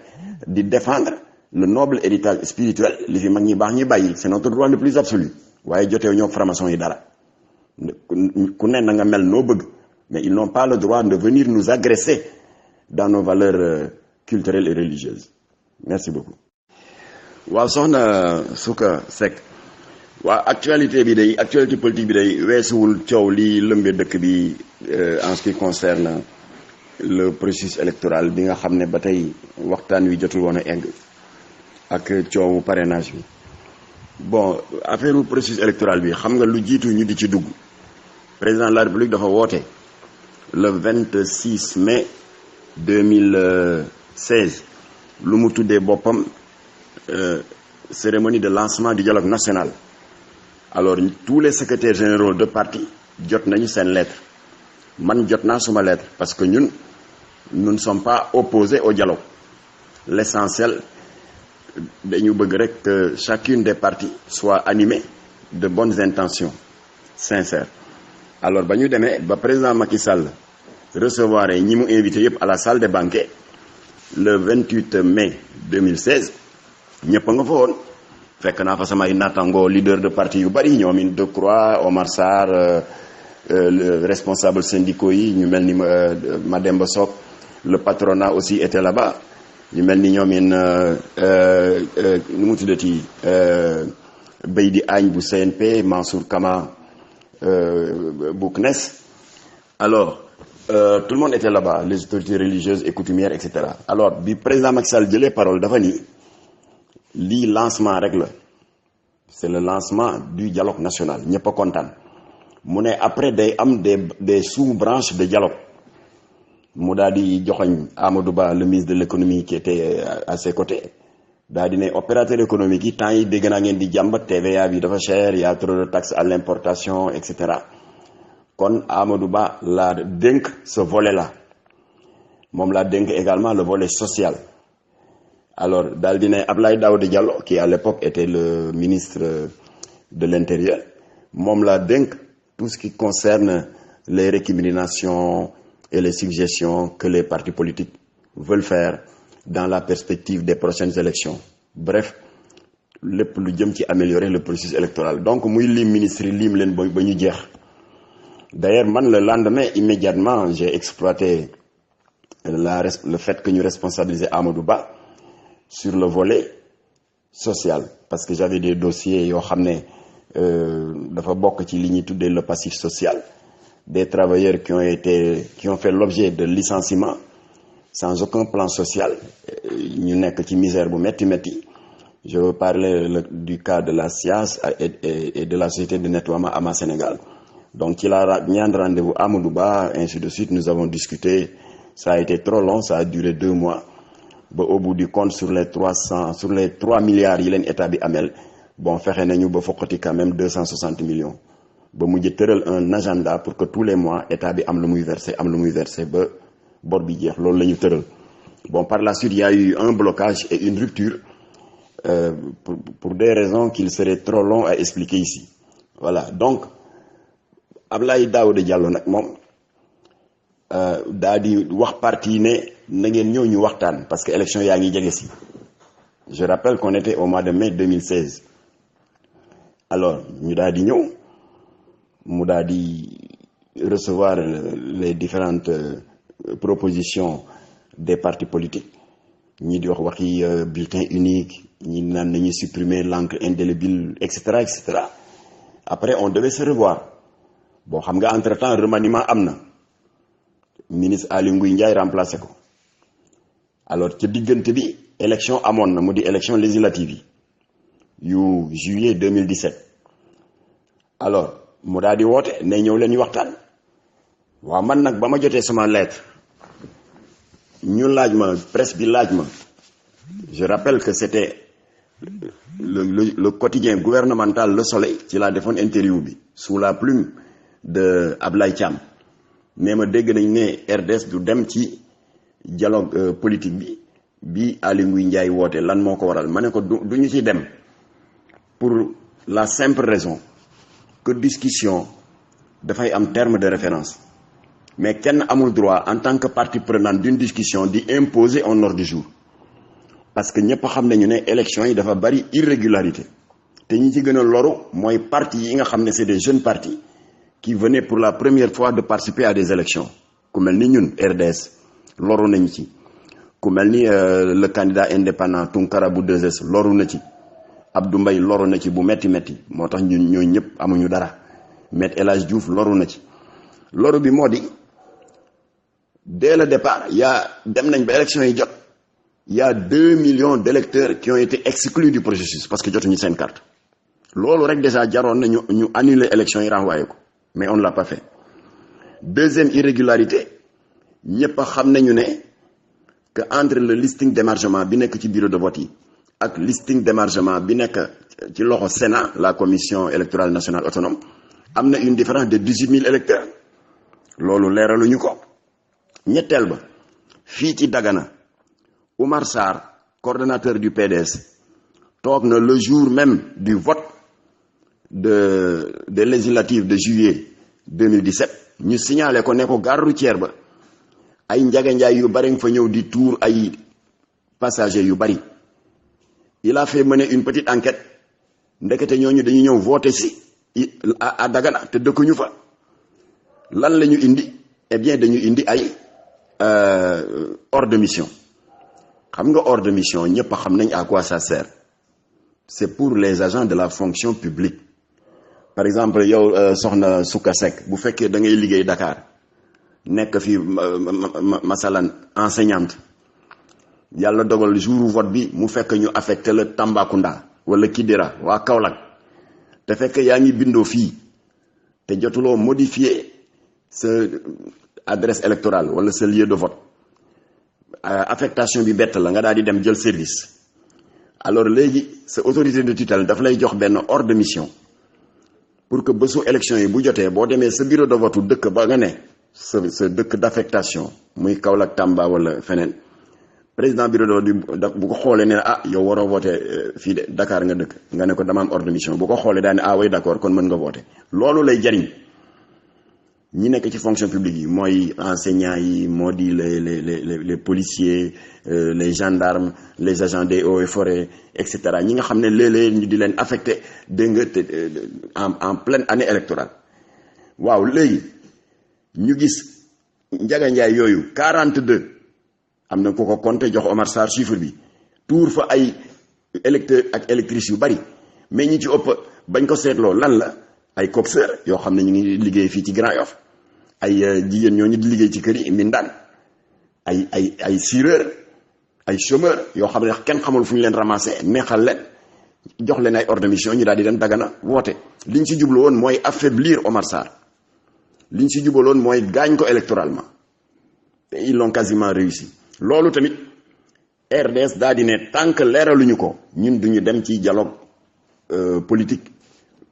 di défendre le noble héritage spirituel li fi mag ñi baax ñi bàyyi c'est notre droit le plus absolu waaye joteew ñoo franc-maçon yi dara ku ne na nga mel noo bëgg mais ils n'ont pas le droit de venir nous agresser dans nos valeurs culturelles et religieuses merci beaucoup. waaw soxna Souka Seck waaw actualité politique bi day weesuwul coow li lëmbee dëkk bi en ce qui concerne le processus électoral bi nga xam ne ba tey waxtaan wi jotul woon a egg ak coowu parrainage bi bon affaire processus électoral bi xam nga lu jiitu ñu di ci dugg président de la République dafa woote le 26 mai 2016 lu mu tuddee boppam cérémonie de lancement du dialogue national alors tous les secrétaires généraux de parti jot nañu seen lettre man jot naa suma lettre parce que ñun nous ne sommes pas opposés au dialogue l'essentiel dañu bëgg rek que chacune des parties soit animée de bonnes intentions sincères alors ba ñu demee ba président Macky Sall recevoir ñi mu invité yëpp à la salle des banquets le 28 mai 2016 ñëpp a nga fa woon fekk naa fa samay naataango leader de parti yu bari ñoom Decroix Omar Sarr le responsable syndicaux yi ñu mel ni Mademba Sock le patronat aussi était là-bas ñu mel ni ñoom nu mu tuddati Beydi Agne bu CNP Mansour Kama bu CNES alors tout le monde était là-bas les autorités religieuses et coutumières et cetera alors bi président Macky Sall jëlee parole dafa ni lii lancement rek la c'est le lancement du dialogue national ñëpp a kontaan mu ne après day am des sous-branches de dialogue mu daal di joxoñ Amadou Ba le ministre de l'économie qui était à ses côtés daal di ne opérateur économique yi temps yi dégg naa ngeen di jàmbat TVA bi dafa cher y a trop de taxes à l'importation et cetera kon Amadou Ba la dénk ce volet là moom la dénk également le volet social alors daal di ne Abdoulaye Daouda Diallo qui à l'époque était le ministre de l'intérieur moom la dénk tout ce qui concerne les récriminations et les suggestions que les partis politiques veulent faire dans la perspective des prochaines élections bref lépp lu jëm ci améliorer le processus électoral donc muy lim ministre yi lim leen ba ñu jeex d'ailleurs man le lendemain immédiatement j'ai exploité le fait que ñu responsabiliser Amadou Ba sur le volet social parce que j'avais des dossiers yoo xam ne dafa bokk ci li ñuy tuddee le passif social des travailleurs qui ont fait l'objet de licenciement sans aucun plan social ñu nekk ci misère bu métti je veux parler du cas de la SIAS et de la société de nettoiement Ama Sénégal donc ci la ñaan rendez-vous Amadou Ba ainsi de suite nous avons discuté ça a été trop long ça a duré 2 mois ba au bout du compte sur les 3 milliards yi leen état bi amel bon fexe nañu ba foqati quand même 260 millions ba mujj tëral un agenda pour que tous les mois état bi am lu muy versé ba bor bi jeex loolu la ñu tëral. Bon, par la suite il y a eu un blocage et une rupture pour des raisons qu'il serait trop long à expliquer ici. Voilà, donc Abdoulaye Daouda Diallo nag moom daa di wax parti yi ne na ngeen ñëw ñu waxtaan parce que élection yaa ngi jege si. Je rappelle qu'on était au mois de mai 2016 alors ñu daal di ñëw mu daal di recevoir les différentes propositions des partis politiques ñi di wax waxi bulletin unique ñi naan nañuy supprimer l'encre indélébile et cetera et cetera. Après on devait se revoir bon xam nga entre temps remaniement am na ministre Aly Ngouille Ndiaye remplacé ko alors ca diggante bi élection amoon na mu di élection législative yi yu juillet 2017 alors mu daal di woote ne ñëw leen ñu waxtaan waaw man nag ba ma jotee sama lettre ñu laaj ma presse bi laaj ma je rappelle que c'était le quotidien gouvernemental Le Soleil ci laa defoon interview bi sous la plume de Ablaye Thiam mais ma dégg nañ ne RDS du dem ci dialogue politique bi Aly Ngouille Ndiaye woote lan moo ko waral ma ne ko du ñu ci dem pour la simple raison que discussion dafay am terme de référence mais kenn amul droit en tant que partie prenante d'une discussion di imposer un ordre du jour parce que ñëpp xam nañu ne élection yi dafa bari irrégularité te ñi ci gën a loru mooy parti yi nga xam ne c'est des jeunes partis qui venaient pour la première fois de participer à des élections ku mel ni ñun RDS loru nañu ci ku mel ni le candidat indépendant Tunkara bu 2S loru na ci Abdou Mbaye loru na ci bu metti moo tax ñun ñooñu ñëpp amuñu dara Me El Hadji Diouf loru na ci loru bi moo di dès le départ dem nañ ba élection yi jot y a 2 millions d'électeurs qui ont été exclus du processus parce que jotuñu seen carte loolu rek déjà jaroon na ñu annuler élection yi renvoyé ko mais on ne l'a pas fait. Deuxième irrégularité ñëpp xam nañu ne que entre le listing d'émargement bi nekk ci bureau de vote yi ak listing d'émargement bi nekk ci loxo Sénat la commission électorale nationale autonome am na une différence de 18 000 électeurs loolu leeraluñu ko. ñetteel ba fii ci Dagana Oumar Sarr coordonnateur du PDS toog na le jour même du vote des législatives de juillet 2017 ñu signalé ko ne ko gare routière ba ay njaganjaay yu bari nga fa ñëw di tuur ay passagers yu bari il a fait mener une petite enquête ndekete ñooñu dañu ñëw voter si à Dagana te dëkkuñu fa lan la ñu indi eh bien dañu indi ay hors de mission xam nga hors de mission ñëpp xam nañ à quoi ça sert c'est pour les agents de la fonction publique par exemple yow soxna Souka Seck bu fekkee da ngay liggéey Dakar nekk fi masalan enseignante yàlla dogal jour vote bi mu fekk ñu affecté la Tambacounda wala Kidira waa Kaolack te fekk yaa ngi bindoo fii te jotuloo modifier sa adresse électorale wala sa lieu de vote affectation bi bett la nga daal di dem jël service alors léegi sa autorité de tutelle daf lay jox benn ordre de mission pour que bésu élection yi bu jotee boo demee sa bureau de vote dëkk ba nga ne sa dëkk d'affectation muy Kaolack Tamba wala feneen président bureau de vote bu ko xoolee ne ah yow waroo voté fii de Dakar nga dëkk nga ne ko dama am ordre de mission bu ko xoolee daal ne ah oui d'accord kon mën nga voté loolu lay jariñ ñi nekk ci fonction publique yi mooy enseignants yi moo di les policiers les gendarmes les agents des eaux et forêts et cetera ñi nga xam ne léeg-léeg ñu di leen affecté dégg nga en pleine année électorale waaw léegi ñu gis njaganjaay yooyu 42 am na ku ko compté jox Omar Sarr chiffre bi tuur fa ay électeurs ak électrices yu bari mais ñi ci ëpp bañ ko seetloo lan la ay coxeurs yoo xam ne ñu ngi liggéey fii ci Grand Yoff ay jigéen ñooñu di liggéey ci kër yi mindaan ay sireur ay chômeur yoo xam ne kenn xamul fu ñu leen ramasser neexal leen jox leen ay ordre de mission ñu daal di dem Dagana woote liñ ci jublu woon mooy affaiblir Omar Sarr liñ ci jublu woon mooy gaañ ko électoralement te ils l'ont quasiment réussi loolu tamit RDS daal di ne tant que leeraluñu ko ñun duñu dem ci dialogue politique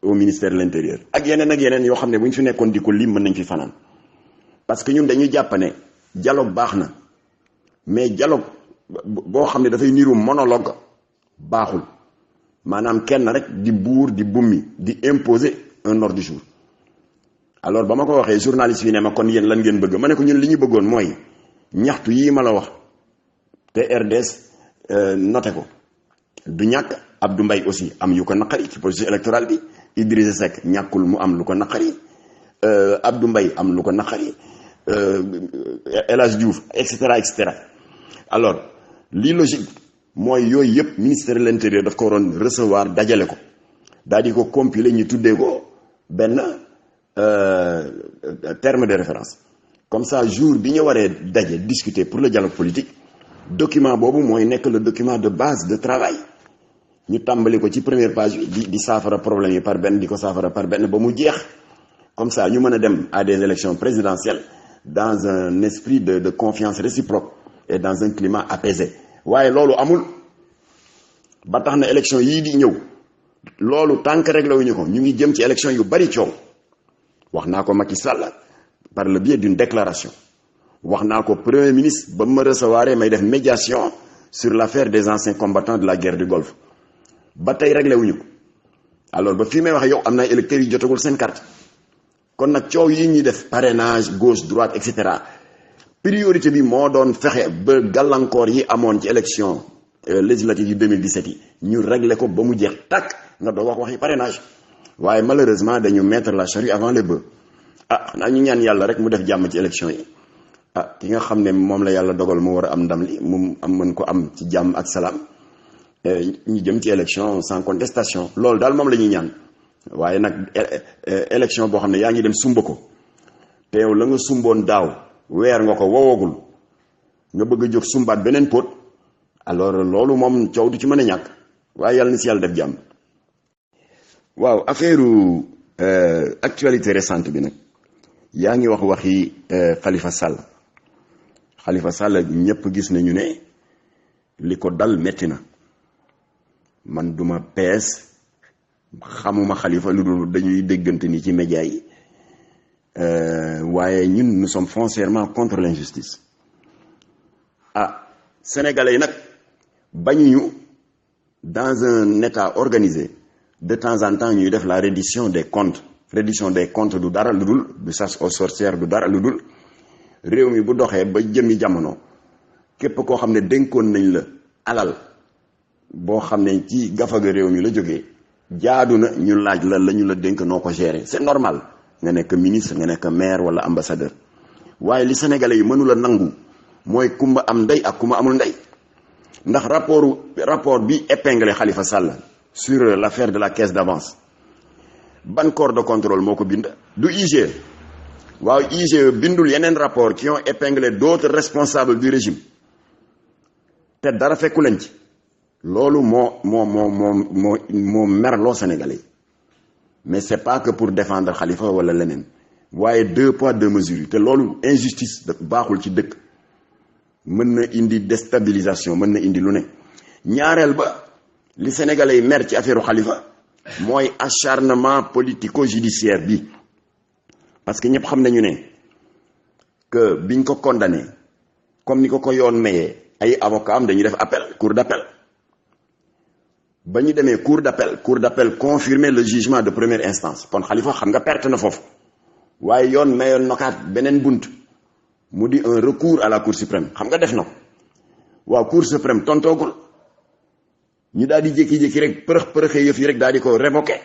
au ministère de l'intérieur ak yeneen yoo xam ne bu ñu fi nekkoon di ko lim mën nañ fi fanaan parce que ñun dañuy jàpp ne dialogue baax na mais dialogue boo xam ne dafay niru monologue baaxul maanaam kenn rek di buur di bummi di imposer un ordre du jour. alors ba ma ko waxee journaliste yi ne ma kon yéen lan ngeen bëgg ma ne ko ñun li ñu bëggoon mooy ñaxtu yii ma la wax te RDS noté ko du ñàkk Abdou Mbaye aussi am yu ko naqari ci processus électoral bi Idrissa Seck ñàkkul mu am lu ko naqari Abdou Mbaye am lu ko naqari El Hadj Diouf et cetera et cetera alors lii logique mooy yooyu yëpp ministère de l'intérieur daf ko waroon recevoir dajale ko daal di ko compiler ñu tuddee ko benn terme de référence comme ça jour bi ñu waree daje discuter pour le dialogue politique document boobu mooy nekk le document de base de travail ñu tàmbali ko ci première page bi di saafara problème yi par benn di ko saafara par benn ba mu jeex comme ça ñu mën a dem à des élections présidentielles dans un esprit de confiance réciproque et dans un climat apaisé waaye loolu amul ba tax na élection yii di ñëw loolu tant que réglé wuñu ko ñu ngi jëm ci élection yu bari coow wax naa ko Macky Sall par le biais d'une déclaration wax naa ko premier ministre ba ma recevoir may def médiation sur l'affaire des anciens combattants de la guerre du Golfe ba tey réglé wuñu ko alors ba fii may wax yow am na ay électeurs yu jotagul seen carte kon nag coow yi ñuy def parrainage gauche droite et cetera priorité bi moo doon fexe ba gàllankoor yi amoon ci élection législative yu 2017 yi ñu réglé ko ba mu jeex tàkk nga doon wax waxi parrainage waaye malheureusement dañu mettre la charrue avant les bœufs xanaa ñu ñaan yàlla rek mu def jàmm ci élection yi ki nga xam ne moom la yàlla dogal mu war a am ndam li mu am mën ko am ci jàmm ak salaam ñu jëm ci élection sans contestation loolu daal moom la ñuy ñaan waaye nag élection boo xam ne yaa ngi dem sumba ko te yow la nga sumboon daaw weer nga ko wowagul nga bëgg a jóg sumbaat beneen póot alors loolu moom coow du ci mën a ñàkk waaye yàlla na si yàlla def jàmm. waaw affaire actualité récente bi nag yaa ngi wax waxi Khalifa Sall Khalifa Sall ñëpp gis nañu ne li ko dal metti na man duma pees xamuma Khalifa lu dul dañuy déggante ni ci média yi waaye ñun nous sommes foncièrement contre l'injustice sénégalais yi nag bañuñu dans un état organisé de temps en temps ñuy def la reddition des comptes du dara lu dul du chasse aux sorcières du dara lu dul réew mi bu doxee ba jëmi jamono képp koo xam ne dénkoon nañ la alal boo xam ne ci gafaga réew mi la jógee jaadu na ñu laaj la ñu la dénk noo ko gérer c'est normal nga nekk ministre nga nekk maire wala ambassadeur waaye li sénégalais yi mënula nangu mooy kumba am ndey ak kumba amul ndey ndax rapport bi épinglé Khalifa Sall sur l'affaire de la caisse d'avance ban corps de contrôle moo ko bind du IGE waaw IGE bindul yeneen rapport qui ont épinglé d'autres responsables du régime te dara fekku leen ci loolu moo merloo sénégalais mais c'est pas que pour défendre Khalifa wala leneen waaye 2 poids 2 mesures yi te loolu injustice baaxul ci dëkk mën na indi déstabilisation mën na indi lu ne ñaareel ba li sénégalais yi mer ci affaire Khalifa mooy acharnement politico-judiciaire bi parce que ñëpp xam nañu ne que biñ ko condamné comme ni ko yoon mayee ay avocat am dañuy def appel cour d'appel ba ñu demee cour d'appel confirmer le jugement de première instance kon Khalifa xam nga perte na foofu waaye yoon mayoon nokaat beneen bunt mu di un recours à la cour suprême xam nga def na ko waaw cour suprême tontoogul ñu daal di jékki-jékki rek përëxee yëf yi rek daal di ko révoqué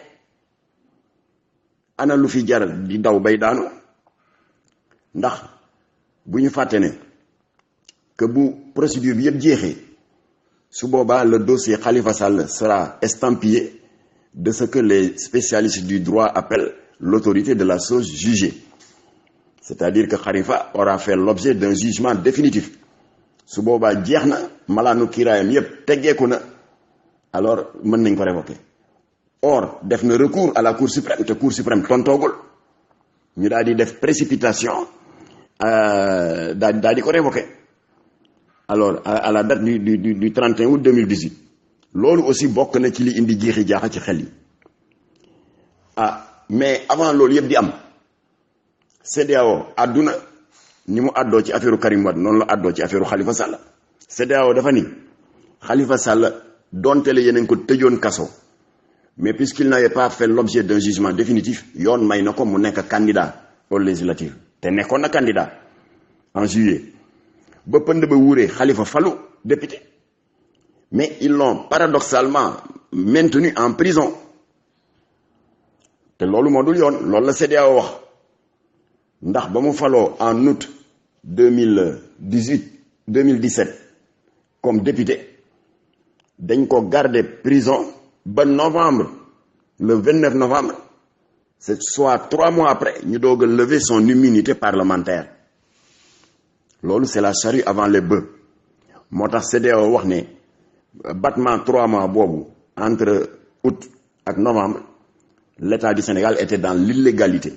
ana lu fi jaral di daw bay daanu ndax bu ñu fàtte ne que bu procédure bi yëpp jeexee su boobaa le dossier Khalifa Sall sera estampillé de ce que les spécialistes du droit appellent l'autorité de la chose jugée c'est-à-dire que Khalifa aura fait l'objet d'un jugement définitif su boobaa jeex na malaanu kiiraayam yëpp teggeeku na alors mën nañ ko révoquer or def na recours à la cour suprême te cour suprême tontoogul ñu daal di def précipitation daal di ko révoquer alors à la date du 31 août 2018 loolu aussi bokk na ci li indi jeexi jaaxa ci xel yi. Mais avant loolu yëpp di am CEDEAO àdduna ni mu àddoo ci affaire Karim Wade noonu la àddoo ci affaire Khalifa Sall. CEDEAO dafa ni Khalifa Sall donte la yeneen ko tëjoon kaso mais puisqu'il n'avait pas fait l'objet d'un jugement définitif yoon may na ko mu nekk candidat aux législatives te nekkoon na candidat en juillet ba pënd ba wuuree Khalifa falu député mais ils l'ont paradoxalement maintenu en prison te loolu moo dul yoon loolu la CEDEAO wax ndax ba mu faloo en août 2017 comme député dañ ko garder prison ba novembre le 29 novembre c'est soit 3 mois après ñu doog a lever son immunité parlementaire loolu c'est la charrue avant les bœufs moo tax CEDEAO wax ne battement 3 mois boobu entre août ak novembre l'État du Sénégal était dans l'illégalité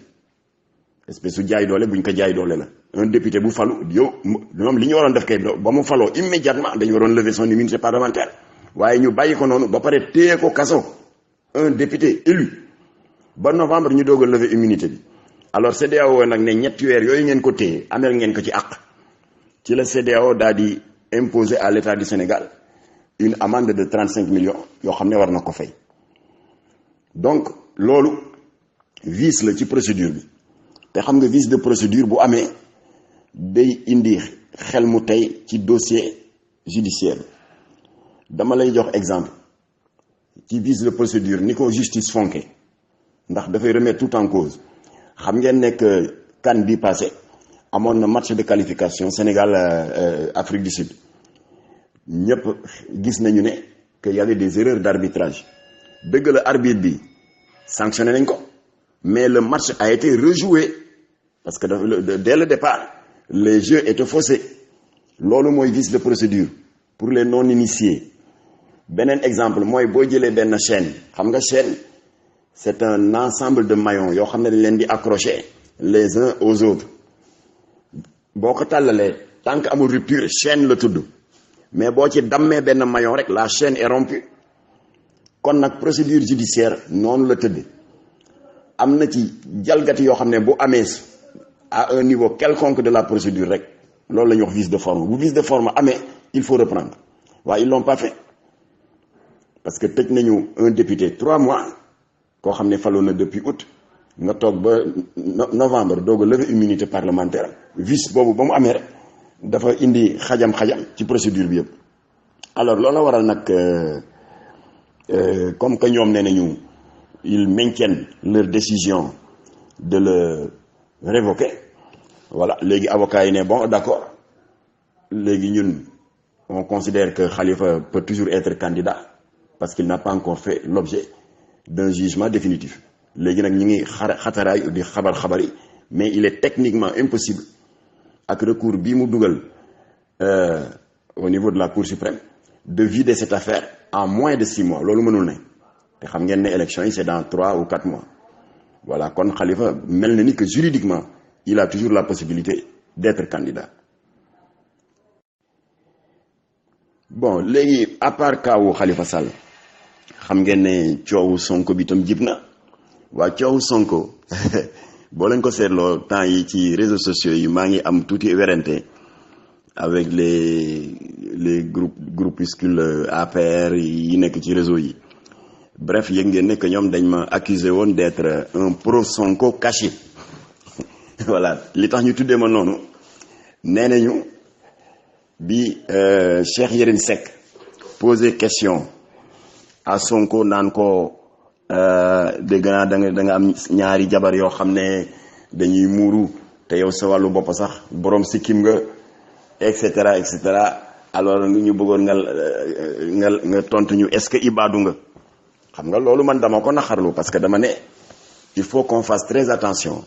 espèce su jaay doole bu ñu ko jaay doole la un député bu falu yow ñoom li ñu waroon def kay ba mu faloo immédiatement dañu waroon lever son immunité parlementaire waaye ñu bàyyi ko noonu ba pare téye ko kaso un député élu ba novembre ñu doog a lever immunité bi alors CEDEAO nag ne ñetti weer yooyu ngeen ko téye amel ngeen ko ci àq ci la CEDEAO daal di imposer à l'État du Sénégal une amende de 35 millions yoo xam ne war na ko fay donc loolu vice la ci procédure bi te xam nga vice de procédure bu amee day indi xel mu tey ci dossier judiciaire dama lay jox exemple ci vice de procédure ni ko justice fonke ndax dafay remettre tout en cause xam ngeen nekk CAN bi passé amoon na match de qualification Sénégal Afrique du Sud ñëpp gis nañu ne que y avait des erreurs d'arbitrage dëgg la arbitre bi sanctionné nañ ko mais le match a été rejoué parce que dès le départ les jeux étaient faussés loolu mooy vice de procédure pour les non initiés beneen exemple mooy boo jëlee benn chaîne xam nga chaîne c'est un ensemble de maillons yoo xam ne dañ leen di accrocher les uns aux autres boo ko tàllalee tant que amul rupture chaîne la tudd mais boo ci dammee benn maillon rek la chaîne est rompue kon nag procédure judiciaire noonu la tëdd am na ci jalgati yoo xam ne bu amee à un niveau quelconque de la procédure rek loolu la ñuy wax vice de forme bu vice de forme amee il faut reprendre waaye ils l'ont pas fait parce que tëj nañu un député 3 mois koo xam ne faloon na depuis août nga toog ba novembre doog a lever immunité parlementaire vice boobu ba mu amee rek dafa indi xajam-xajam ci procédure bi yëpp alors loolu la waral nag comme que ñoom nee nañu ils maintiennent leur décision de le révoquer voilà léegi avocat yi ne bon d'accord léegi ñun on considère que Khalifa peut toujours être candidat parce qu'il n'a pas encore fait l'objet d'un jugement définitif léegi nag ñu ngi xataraay di xabar yi mais il est techniquement impossible ak recours bii mu dugal au niveau de la Cour suprême de vider cette affaire en moins de 6 mois loolu mënul ne te xam ngeen ne élection yi c'est dans 3 ou 4 mois voilà kon Khalifa mel na ni que juridiquement il a toujours la possibilité d'être candidat. Bon léegi à part kaawu Khalifa Sall xam ngeen ne coowu Sonko bi tam jib na waa coowu Sonko boo leen ko seetloo temps yi ci réseaux sociaux yi maa ngi am tuuti werante avec les groupuscules APR yi nekk ci réseau yi bref yëg ngeen ne que ñoom dañ ma accusé woon d'être un pro Sonko caché voilà li tax ñu tuddee ma noonu nee nañu bi Cheikh Yérim Seck posé question à Sonko naan ko dégg naa da nga am ñaari jabar yoo xam ne dañuy muuru te yow sa wàllu bopp sax borom sikkim nga et cetera alors ñu bëggoon nga tontu ñu est-ce que ibaadu nga xam nga loolu man dama ko naxarlu parce que dama ne il faut qu'on fasse très attention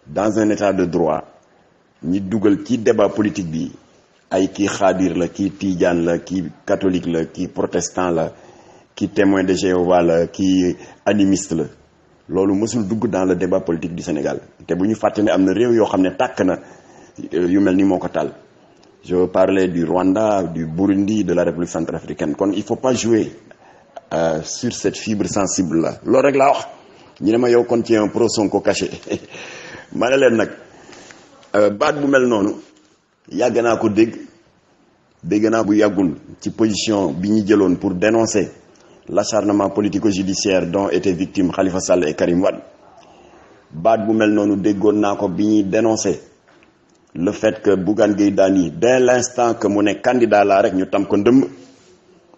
dans un état de droit ñi dugal ci débat politique bi ay kii xaadir la kii tijaan la kii catholique la kii protestant la kii témoin de Jéhovah la kii animiste la loolu mësul dugg dans le débat politique du Sénégal te bu ñu fàtte ne am na réew yoo xam ne tàkk na yu mel ni moo ko taal je parlais du Rwanda, du Burundi, de la République centrafricaine. Kon il faut pas jouer sur cette fibre sensible là loolu rek laa wax ñu ne ma yow kon ci un pro Sonko caché ma ne leen nag baat bu mel noonu yàgg naa ko dégg naa bu yàggul ci position bi ñu jëloon pour dénoncer l'acharnement politico-judiciaire dont étaient victimes Khalifa Sall et Karim Wade. baat bu mel noonu déggoon naa ko bi ñuy dénoncer le fait que Bougane Gueye Dany dès l'instant que mu ne candidat laa rek ñu tam ko ndëmb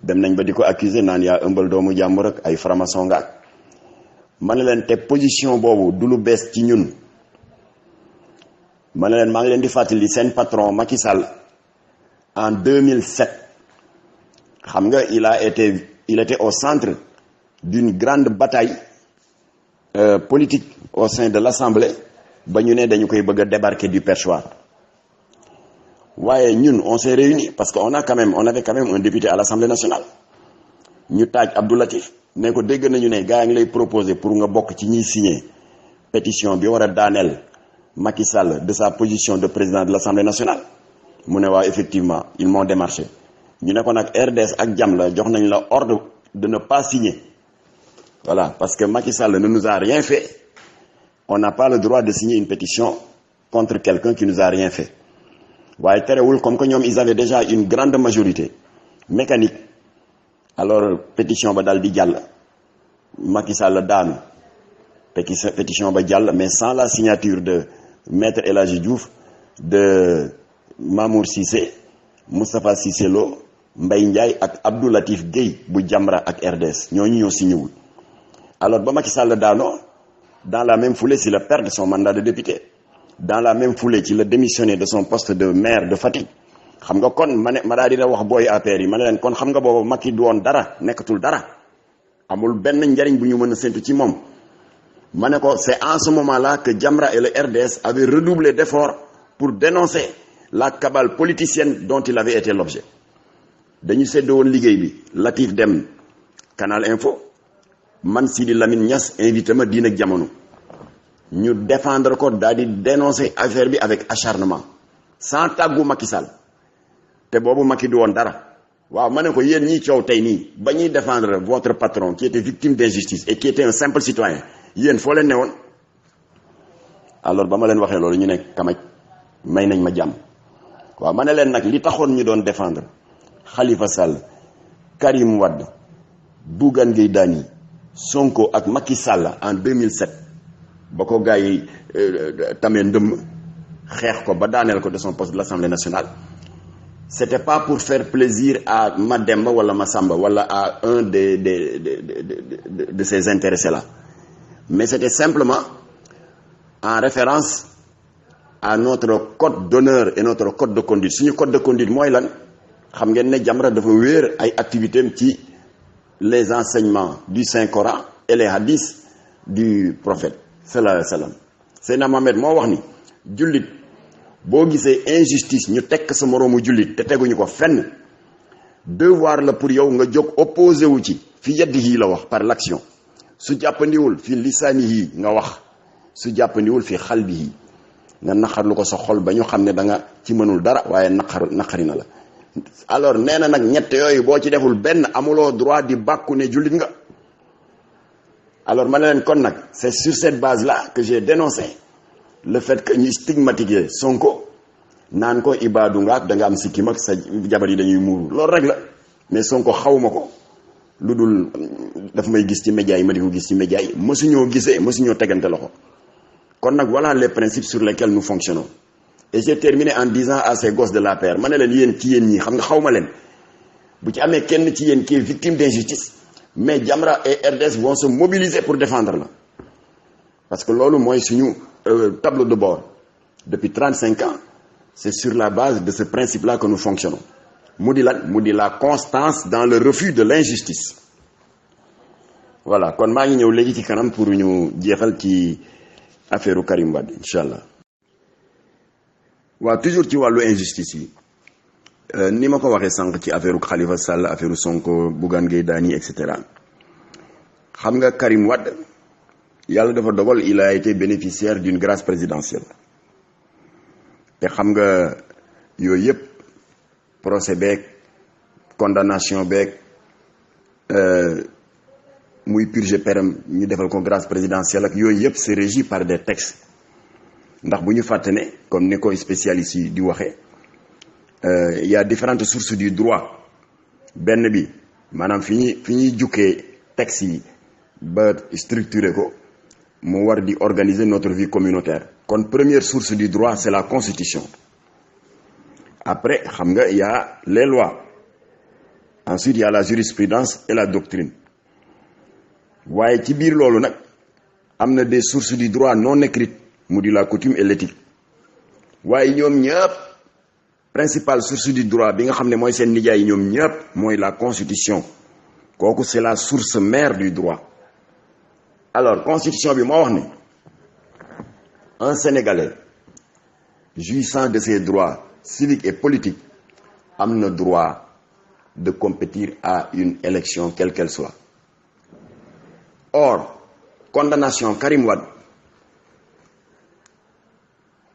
dem nañ ba di ko accuser naan yaa ëmbal doomu jàmbur ak ay franc-maçon nga ma ne leen te position boobu du lu bees ci ñun ma ne leen maa ngi leen di fàttali seen patron Macky Sall en 2007 xam nga il était au centre d'une grande bataille politique au sein de l'Assemblée ba ñu ne dañu koy bëgg a débarquer du perchoir waaye ñun on s'est réunis parce que on avait quand même un député à l'Assemblée nationale ñu taaj Abdou Latif ne ko dégg nañu ne gars yi ngi lay proposer pour nga bokk ci ñiy signer pétition bi war a daaneel Macky Sall de sa position de président de l'Assemblée nationale mu ne waaw effectivement ils m'ont démarché ñu ne ko nag RDS ak jàmm la jox nañ la ordre de ne pas signer voilà parce que Macky Sall ne nous a rien fait on n'a pas le droit de signer une pétition contre quelqu'un qui nous a rien fait waaye terewul comme que ñoom ils avaient déjà une grande majorité mécanique alors pétition ba daal di jàll Macky Sall daanu pétition ba jàll mais sans la signature de Maître El Hadji Diouf de Mamour Cissé Moustapha Cissé Lo Mbaye Ndiaye ak Abdou Latif Gueye bu Jamra ak RDS ñooñu ñoo signéwul alors ba Macky Sall daanoo dans la même foulée s'il a perdu son mandat de député dans la même foulée ci la démissionné de son poste de maire de Fatick xam nga kon ma daal dina wax booy APR yi ma ne leen kon xam nga boobu Macky du woon dara nekkatul dara amul benn njariñ bu ñu mën a séntu ci moom ma ne ko c'est en ce moment-là que Jamra et le RDS avaient redoublé d'efforts pour dénoncer la cabale politicienne dont il avait été l'objet dañu séddoo woon liggéey bi Latif dem Canal Info man Sidi Lamine Niass invité ma Diine ak Jamono ñu défendre ko daal di dénoncer affaire bi avec acharnement sans tàggu Macky Sall te boobu Macky du woon dara waaw ma ne ko yéen ñiy coow tey nii ba ñuy défendre votre patron qui était victime d'injustice et qui était un simple citoyen yéen foo leen ne woon alors ba ma leen waxee loolu ñu ne kamaj may nañ ma jàmm waaw ma ne leen nag li taxoon ñu doon défendre Khalifa Sall Karim Wade Bougane Gueye Dany Sonko ak Macky Sall en 2007 ba ko gars yi tamee ndëmm xeex ko ba daaneel ko de son poste de l'Assemblée nationale c'était pas pour faire plaisir à Mademba wala Massamba wala à un de ces intéressés là mais c'était simplement en référence à notre code d'honneur et notre code de conduite suñu code de conduite mooy lan xam ngeen ne Jamra dafa wéer ay activités am ci les enseignements du Saint-Coran et les hadiths du prophète sallallahu alayhi wa sallam Seydina Mohamed moo wax ni jullit boo gisee injustice ñu tekk sa moroomu jullit te teguñu ko fenn devoir la pour yow nga jóg opposé wu ci fi yadihi la wax par l'action su jàppandiwul fi lisaanihi nga wax su jàppandiwul fi xalbihi nga naqarlu ko sa xol ba ñu xam ne da nga ci mënul dara waaye naqari na la alors nee na nag ñett yooyu boo ci deful benn amuloo droit di bàkku ne jullit nga alors ma ne leen kon nag c'est sur cette base là que j'ai dénoncé le fait que ñuy stigmatiser Sonko naan ko ibaadu nga da nga am sikkim ak sa jabar yi dañuy muuru loolu rek la mais Sonko xawma ko lu dul daf may gis ci média yi ma di ko gis ci média yi mësuñoo gisee mësuñoo tegante loxo kon nag voilà les principes sur lesquels nous fonctionnons et j'ai terminé en disant à ces gosses de l'APR ma ne leen yéen ci yéen ñi xam nga xawma leen bu ci amee kenn ci yéen qui est victime d'injustice mais Jamra et RDS vont se mobiliser pour défendre la parce que loolu mooy suñu tableau de bord depuis 35 ans c'est sur la base de ce principe-là que nous fonctionnons mu di lan mu di la constance dans le refus de l'injustice voilà kon maa ngi ñëw léegi ci kanam pour ñu jeexal ci affaire Karim Wade incha allah waaw toujours ci wàllu injustice yi ni ma ko waxee sànq ci affaire Khalifa Sall affaire Sonko Bougane Gueye Dany et cetera xam nga Karim Wade yàlla dafa dogal il a été bénéficiaire d'une grâce présidentielle te xam nga yooyu yëpp procès beeg condamnation beeg muy purger peram ñu defal ko grâce présidentielle ak yooyu yëpp c'est régi par des textes ndax bu ñu fàtte ne comme ni koy spécialistes yi di waxee il y a différentes sources du droit benn bi maanaam fi ñuy jukkee textes yi ba structurer ko mu war di organiser notre vie communautaire. kon première source du droit c'est la constitution. Après xam nga il y a les lois, ensuite il y a la jurisprudence et la doctrine. waaye ci biir loolu nag am na des sources du droit non écrites mu di la coutume et l'éthique. waaye ñoom ñëpp principale source du droit bi nga xam ne mooy seen nijaay ñoom ñëpp mooy la constitution. kooku c'est la source mère du droit. alors constitution bi moo wax ne un Sénégalais jouissant de ses droits civiques et politiques am na droit de compétir à une élection quelle qu'elle soit. Or condamnation Karim Wade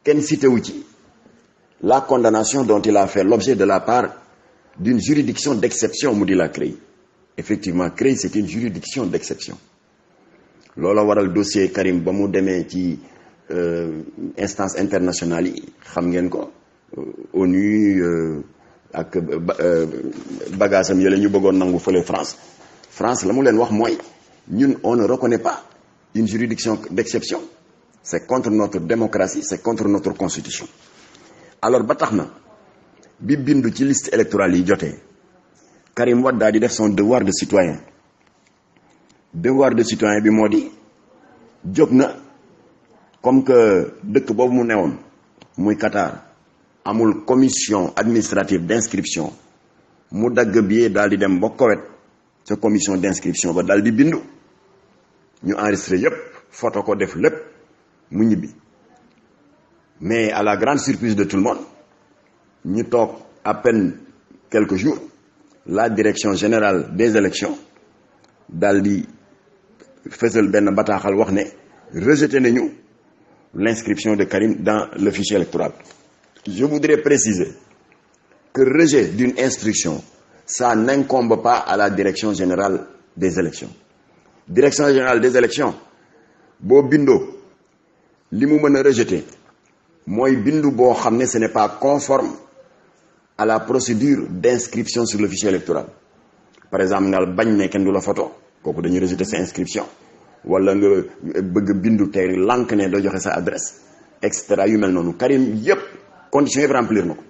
kenn cité wu ci la condamnation dont il a fait l'objet de la part d'une juridiction d'exception mu di la CREI. Effectivement CREI c'est une juridiction d'exception. loola waral dossier Karim ba mu demee ci instance internationale yi xam ngeen ko ONU ak bagaasam yële ñu bëggoon nangu fële France la mu leen wax mooy ñun on ne reconnaît pas une juridiction d'exception. C'est contre notre démocratie, c'est contre notre constitution. alors ba tax na bi bindu ci liste électorale yi jotee Karim Wade daal di def son devoir de citoyen. devoir de citoyen bi moo di jóg na comme que dëkk boobu mu newoon muy Qatar amul commission administrative d'inscription mu dagg billet daal di dem ba Koweït ca commission d'inscription ba daal di bindu ñu enregistré yépp photo ko def lépp mu ñibbi. mais à la grande surprise de tout le monde ñu toog à peine quelques jours la direction générale des élections daal di fësal benn bataaxal wax ne rejeté nañu l'inscription de Karim dans le fichier électoral. Je voudrais préciser que rejet d'une instruction ça n'incombe pas à la direction générale des élections. Direction générale des élections boo bindoo li mu mën a rejeter mooy bindu boo xam ne ce n'est pas conforme à la procédure d'inscription sur le fichier électoral. Par exemple nga bañ ne kenn du la photo kooku dañuy rejeter sa inscription wala nga bëgg bindu te lànk ne doo joxe sa adresse et cetera yu mel noonu. Karim yépp conditions yëpp remplir na ko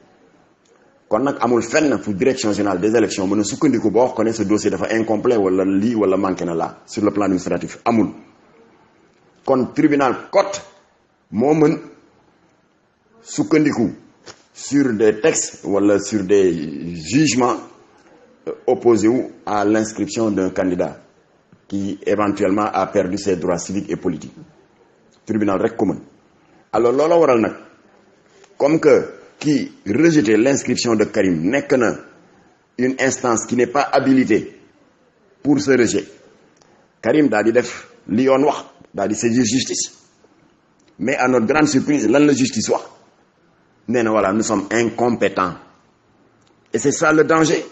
kon nag amul fenn fu direction générale des élections mën a sukkandiku ba wax ko ne ce dossier dafa incomplet wala lii wala manqué na là sur le plan administratif amul. kon tribunal cote moo mën sukkandiku sur des textes wala sur des jugements opposés wu à l'inscription d'un candidat qui éventuellement a perdu ses droits civiques et politiques. Tribunal rek ko mën. alors loola waral nag comme que qui rejetait l'inscription de Karim nekk na une instance qui n'est pas habilitée pour ce rejet, Karim daal di def li yoon wax daal di saisir justice. mais à notre grande surprise lan la justice wax nee na voilà nous sommes incompétents. et c'est ça le danger.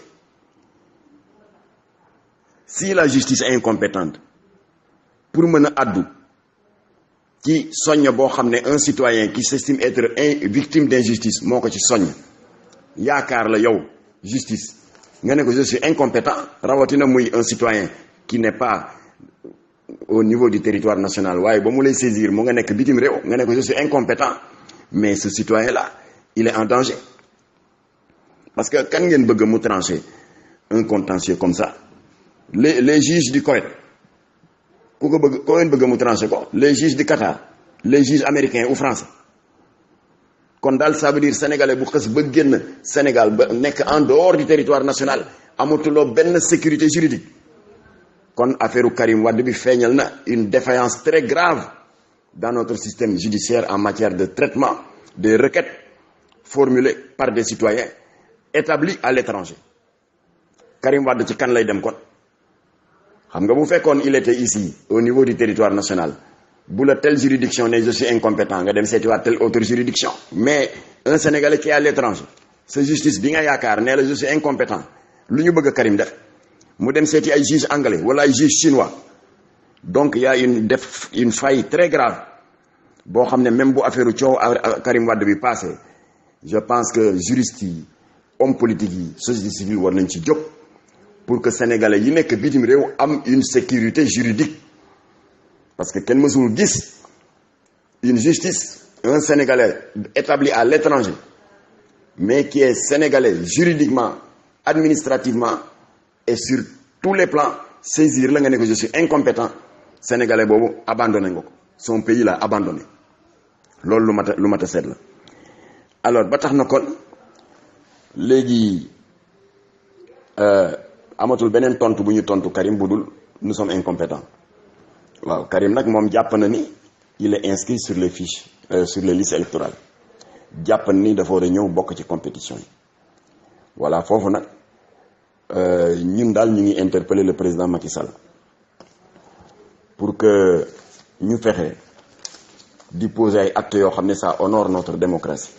si la justice est incompétente pour mën a addu ci soññ boo xam ne un citoyen qui s'estime être victime d'injustice moo ko ci soññ yaakaar la yow justice nga ne ko je suis incompétent rawatina muy un citoyen qui n'est pas au niveau du territoire national waaye ba mu lay saisir mu nga nekk bitim réew nga ne ko je suis incompétent mais ce citoyen là il est en danger. parce que kan ngeen bëgg mu trancher un contentieux comme ça les juges du Koweït ku ko bëgg koo leen bëgg mu trancher ko les juges du Qatar les juges américains ou français. kon daal ça veut dire sénégalais bu xës ba génn Sénégal ba nekk en dehors du territoire national amatuloo benn sécurité juridique. kon affaire Karim Wade bi feeñal na une défaillance très grave dans notre système judiciaire en matière de traitement des requêtes formulées par des citoyens établis à l'étranger. Karim Wade ci kan lay dem kon xam nga bu fekkoon il était ici au niveau du territoire national bu la telle juridiction ne je suis incompétent nga dem seetiwaat telle autre juridiction. mais un Sénégalais qui est à l'étranger sa justice bi nga yaakaar nee la je suis incompétent lu ñu bëgg Karim def mu dem seeti ay juge anglais wala ay juge chinois. Donc il y a une faille très grave boo xam ne même bu affaire coow Karim Wade bi passé je pense que juristes yi hommes politiques yi société civile war nañ ci jóg pour que sénégalais yi nekk bitim réew am une sécurité juridique parce que kenn mësul gis une justice un sénégalais établi à l'étranger mais qui est sénégalais juridiquement administrativement et sur tous les plans saisir la nga ne ko je suis incompétent sénégalais boobu abandonné nga ko son pays l'a abandonné loolu lu mat a seet la alors ba tax na kon léegi amatul beneen tontu bu ñu tontu Karim bu dul nous sommes incompétents waaw Karim nag moom jàpp na ni il est inscrit sur les fiches sur les listes électorales jàpp na ni dafa war a ñëw bokk ci compétition yi voilà foofu nag ñun daal ñu ngi interpeller le président Macky Sall pour que ñu fexe di poser ay actes yoo xam ne ça honore notre démocratie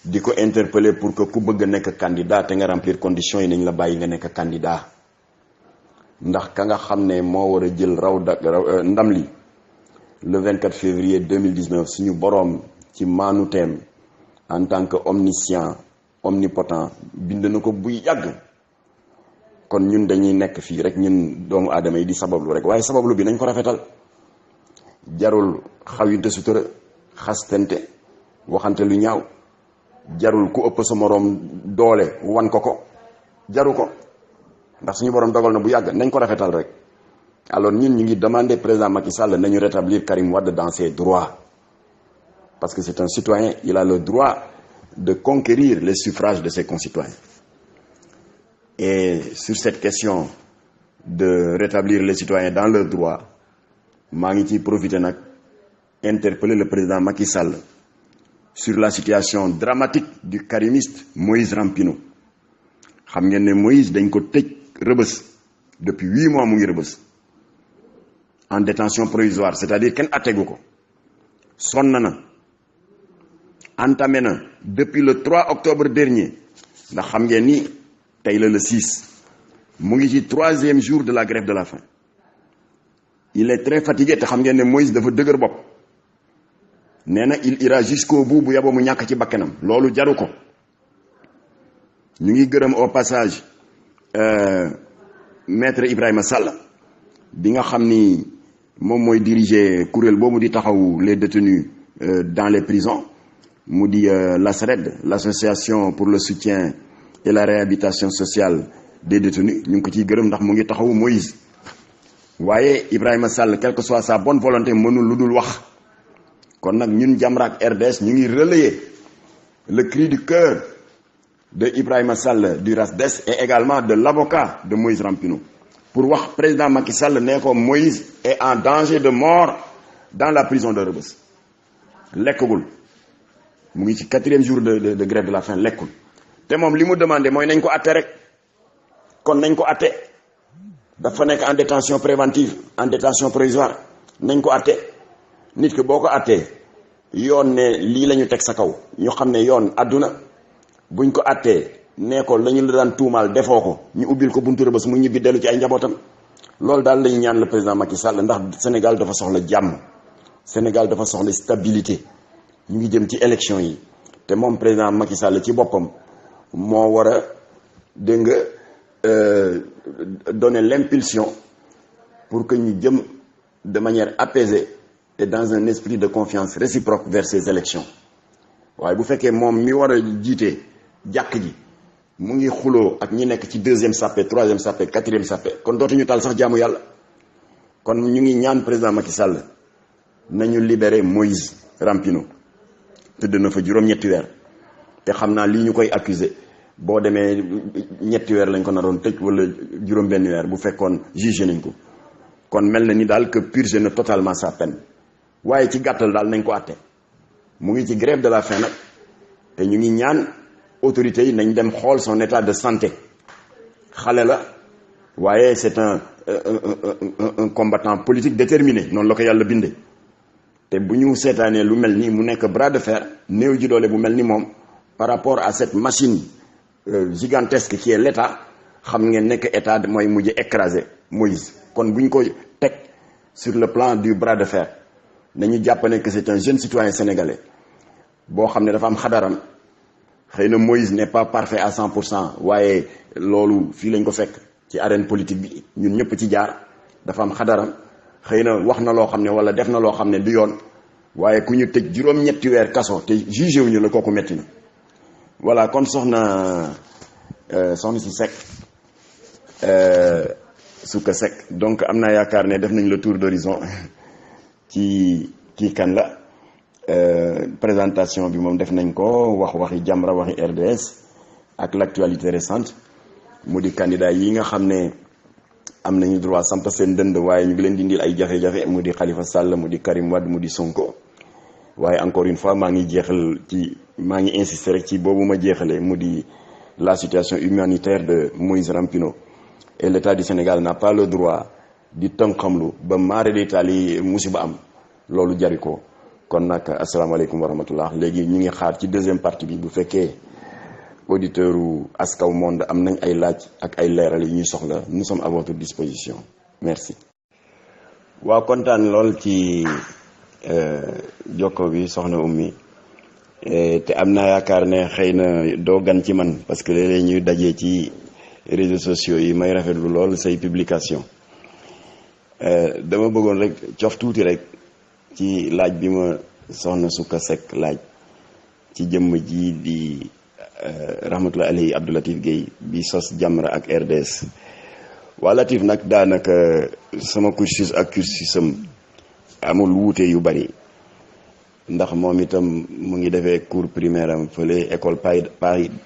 di ko interpeller pour que ku bëgg a nekk candidat te nga remplir conditions yi nañ la bàyyi nga nekk candidat ndax ka nga xam ne moo war a jël ndam li le 24 février 2019 suñu boroom ci maanu teem en tant que omniscient omnipotent bind na ko buy yàgg kon ñun dañuy nekk fii rek ñun doomu aadama yi di sabablu rek waaye sabablu bi nañ ko rafetal jarul xawinte sutura xastante waxante lu ñaaw jarul ku ëpp sa moroom doole wan ko jaru ko ndax suñu borom dogal na bu yàgg nañ ko rafetal rek alors ñun ñu ngi demander président Macky Sall nañu rétablir Karim Wade dans ses droits parce que c'est un citoyen il a le droit de conquérir les suffrages de ses concitoyens et sur cette question de rétablir les citoyens dans leurs droits maa ngi ciy profiter nag interpeller le président Macky Sall sur la situation dramatique du karimiste Moïse Rampino xam ngeen ne Moïse dañ ko tëj Rebeuss depuis 8 mois mu ngi Rebeuss en détention provisoire c'est-à-dire kenn attegu ko sonn na entamé na depuis le 3 octobre dernier ndax xam ngeen ni tey la le 6 mu ngi ci 3e jour de la grève de la faim il est très fatigué te xam ngeen ne Moïse dafa dëgër bopp nee na il ira jusqu'au bout bu yaboo mu ñàkk ci bakkanam loolu jaru ko ñu ngi gërëm au passage maître Ibrahima Sall bi nga xam ni moom mooy diriger kuréel boobu di taxaw les détenus dans les prisons mu di l'ASRED l'association pour le soutien et la réhabilitation sociale des détenus ñu ngi ko ciy gërëm ndax mu ngi taxawu Moïse waaye Ibrahima Sall quelle que soit sa bonne volonté mënul lu dul wax kon nag ñun Jamra ak RDS ñu ngi relayer le cri du cœur de Ibrahima Sall du RASDES et également de l'avocat de Moïse Rampino pour wax président Macky Sall ne ko Moïse est en danger de mort dans la prison de Rebeuss lekkagul mu ngi ci 4e jour de grève de la faim lekkul te moom li mu demandé mooy nañ ko atte rek kon nañ ko atte dafa nekk en détention préventive en détention provisoire nañ ko atte nit ki boo ko attee yoon ne lii la ñu teg sa kaw ñu xam ne yoon àdduna buñ ko attee nee ko la ñu la daan tuumaal defoo ko ñu ubbil ko buntu Rebeuss mu ñibbi dellu ci ay njabootam loolu daal lañu ñaan le président Macky Sall ndax Sénégal dafa soxla jàmm Sénégal dafa soxla stabilité ñu ngi jëm ci élection yi te moom président Macky Sall ci boppam moo war a dégg nga donner l'impulsion pour que ñu jëm de manière apaisée et dans un esprit de confiance réciproque vers ces élections waaye bu fekkee moom mi war a jiite jàkk ji mu ngi xuloo ak ñi nekk ci 2e sàppe 3e sàppe 4e sàppe kon dootuñu tal sax jaamu yàlla kon ñu ngi ñaan président Macky Sall nañu libérer Moïse Rampino tëdd na fa juróom-ñetti weer te xam naa lii ñu koy accuser boo demee ñetti weer lañ ko naroon tëj wala juróom-benn weer bu fekkoon jugé nañ ko kon mel na ni daal que purgé na totalement sa peine waaye ci gàttal daal nañ ko àtte mu ngi ci grève de la faim nag te ñu ngi ñaan autorités yi nañ dem xool son état de santé xale la waaye c'est un combattant politique déterminé noonu la ko yàlla bindee te bu ñu seetaanee lu mel ni mu nekk bras de fer néew ji doole bu mel ni moom par rapport à cette machine gigantesque qui est l'État xam ngeen nekk État mooy mujj écraser Moïse kon bu ñu ko teg sur le plan du bras de fer nañu jàpp ne que c'est un jeune citoyen sénégalais boo xam ne dafa am xadaram xëy na Moïse n'est pas parfait à 100% waaye loolu fii lañ ko fekk ci arène politique bi ñun ñëpp ci jaar dafa am xadaram xëy na wax na loo xam ne wala def na loo xam ne du yoon waaye ku ñu tëj juróom-ñetti weer kaso te jugé wuñu la kooku metti na voilà kon soxna si Seck Souka Seck donc am naa yaakaar ne def nañ le tour d'horizon ci kii kan la présentation bi moom def nañ ko waxi Jamra waxi RDS ak l'actualité récente mu di candidat yi nga xam ne am nañu droit samp seen dënd waaye ñu ngi leen di indil ay jafe-jafe mu di Khalifa Sall mu di Karim Wade mu di Sonko waaye encore une fois maa ngi insister rek ci boobu ma jeexalee mu di la situation humanitaire de Moïse Rampino et l'État du Sénégal n'a pas le droit di tënkamlu ba maare d'Italie musiba am loolu jari ko kon nag asalaamaaleykum wa rahmatullah léegi ñu ngi xaar ci deuxième partie bi bu fekkee auditeur u Askaw Monde am nañ ay laaj ak ay leeral yi ñuy soxla nous sommes à votre disposition merci. waaw kontaan lool ci jokko bi soxna Oumy te am naa yaakaar ne xëy na doo gan ci man parce que léeg-léeg ñuy dajee ci réseaux sociaux yi may rafetlu lool say publication dama bëggoon rek cof tuuti rek ci laaj bi ma soxna Souka Seck laaj ci jëmm ji di rahmatullahi alayhi Abdou Latif Guèye bi sos Jamra ak RDS waa Latif nag daanaka sama cursus ak cursusam amul wuute yu bari ndax moom itam mu ngi defee cours primaire am fële école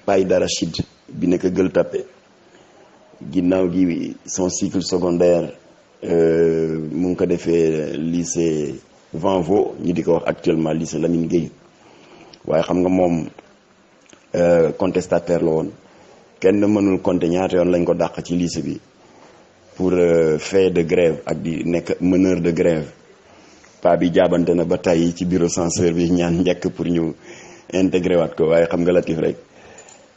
Paye d'Arachide bi nekk Gueule Tapée ginnaaw gi son cycle secondaire mu ngi ko defee lycée Vanvo ñu di ko wax actuellement lycée Lamine Gueye waaye xam nga moom contestataire la woon kenn mënul compter ñaata yoon lañ ko dàq ci lycée bi pour fait de grève ak di nekk meneur de grève pa bi jaabante na ba tey ci bureau censeur bi ñaan njëkk pour ñu intégré waat ko waaye xam nga Latif rek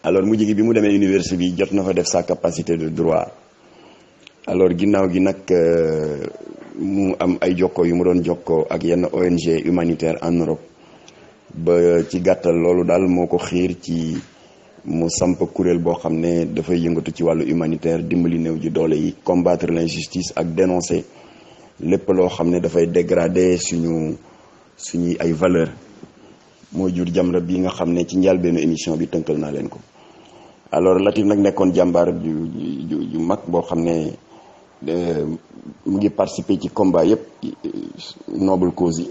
alors mujj gi bi mu demee université bi jot na fa def sa capacité de droit alors ginnaaw gi nag mu am ay jokkoo yu mu doon jokkoo ak yenn ONG humanitaire en Europe ba ci gàttal loolu daal moo ko xiir ci mu samp kuréel boo xam ne dafay yëngatu ci wàllu humanitaire dimbali néew ji doole yi combattre l'injustice ak dénoncer lépp loo xam ne dafay dégrader suñuy ay valeur moo jur Jamra bi nga xam ne ci njëlbéenu émission bi tënkal naa leen ko alors Latif nag nekkoon jàmbaar ju mag boo xam ne mu ngi participer ci combat yëpp noble cause yi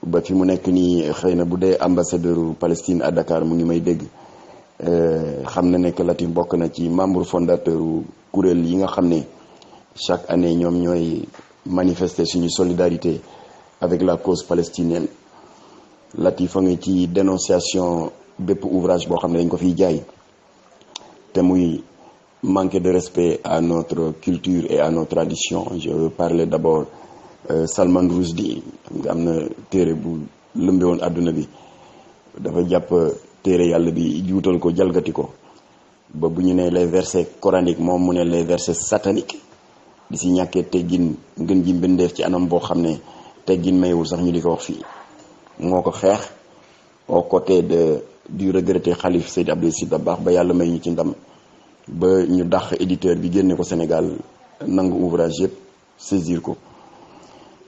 ba fi mu nekk nii xëy na bu dee ambassadeur Palestine à Dakar mu ngi may dégg xam na nekk Latif bokk na ci membre fondateur kuréel yi nga xam ne chaque année ñoom ñooy manifester suñu solidarité avec la cause palestinienne Latif a ngi ci dénonciation bépp ouvrage boo xam ne dañ ko fiy jaay te muy manquer de respect à notre culture et à nos traditions. Je veux parler d'abord Salman Rushdie nga am na téere bu lëmbe woon àdduna bi dafa jàpp téere yàlla bi juutal ko jalgati ko ba bu ñu ne les versets coraniques moom mu ne les versets sataniques di si ñàkkee teggin ngën ji mbindeef ci anam boo xam ne teggin mayewul sax ñu di ko wax fii moo ko xeex aux côtés du regretté xalif Seydi Abdou Aziz Sy Dabakh ba yàlla may ñu ci ndam ba ñu dàq éditeur bi génne ko Sénégal nangu ouvrage yëpp saisir ko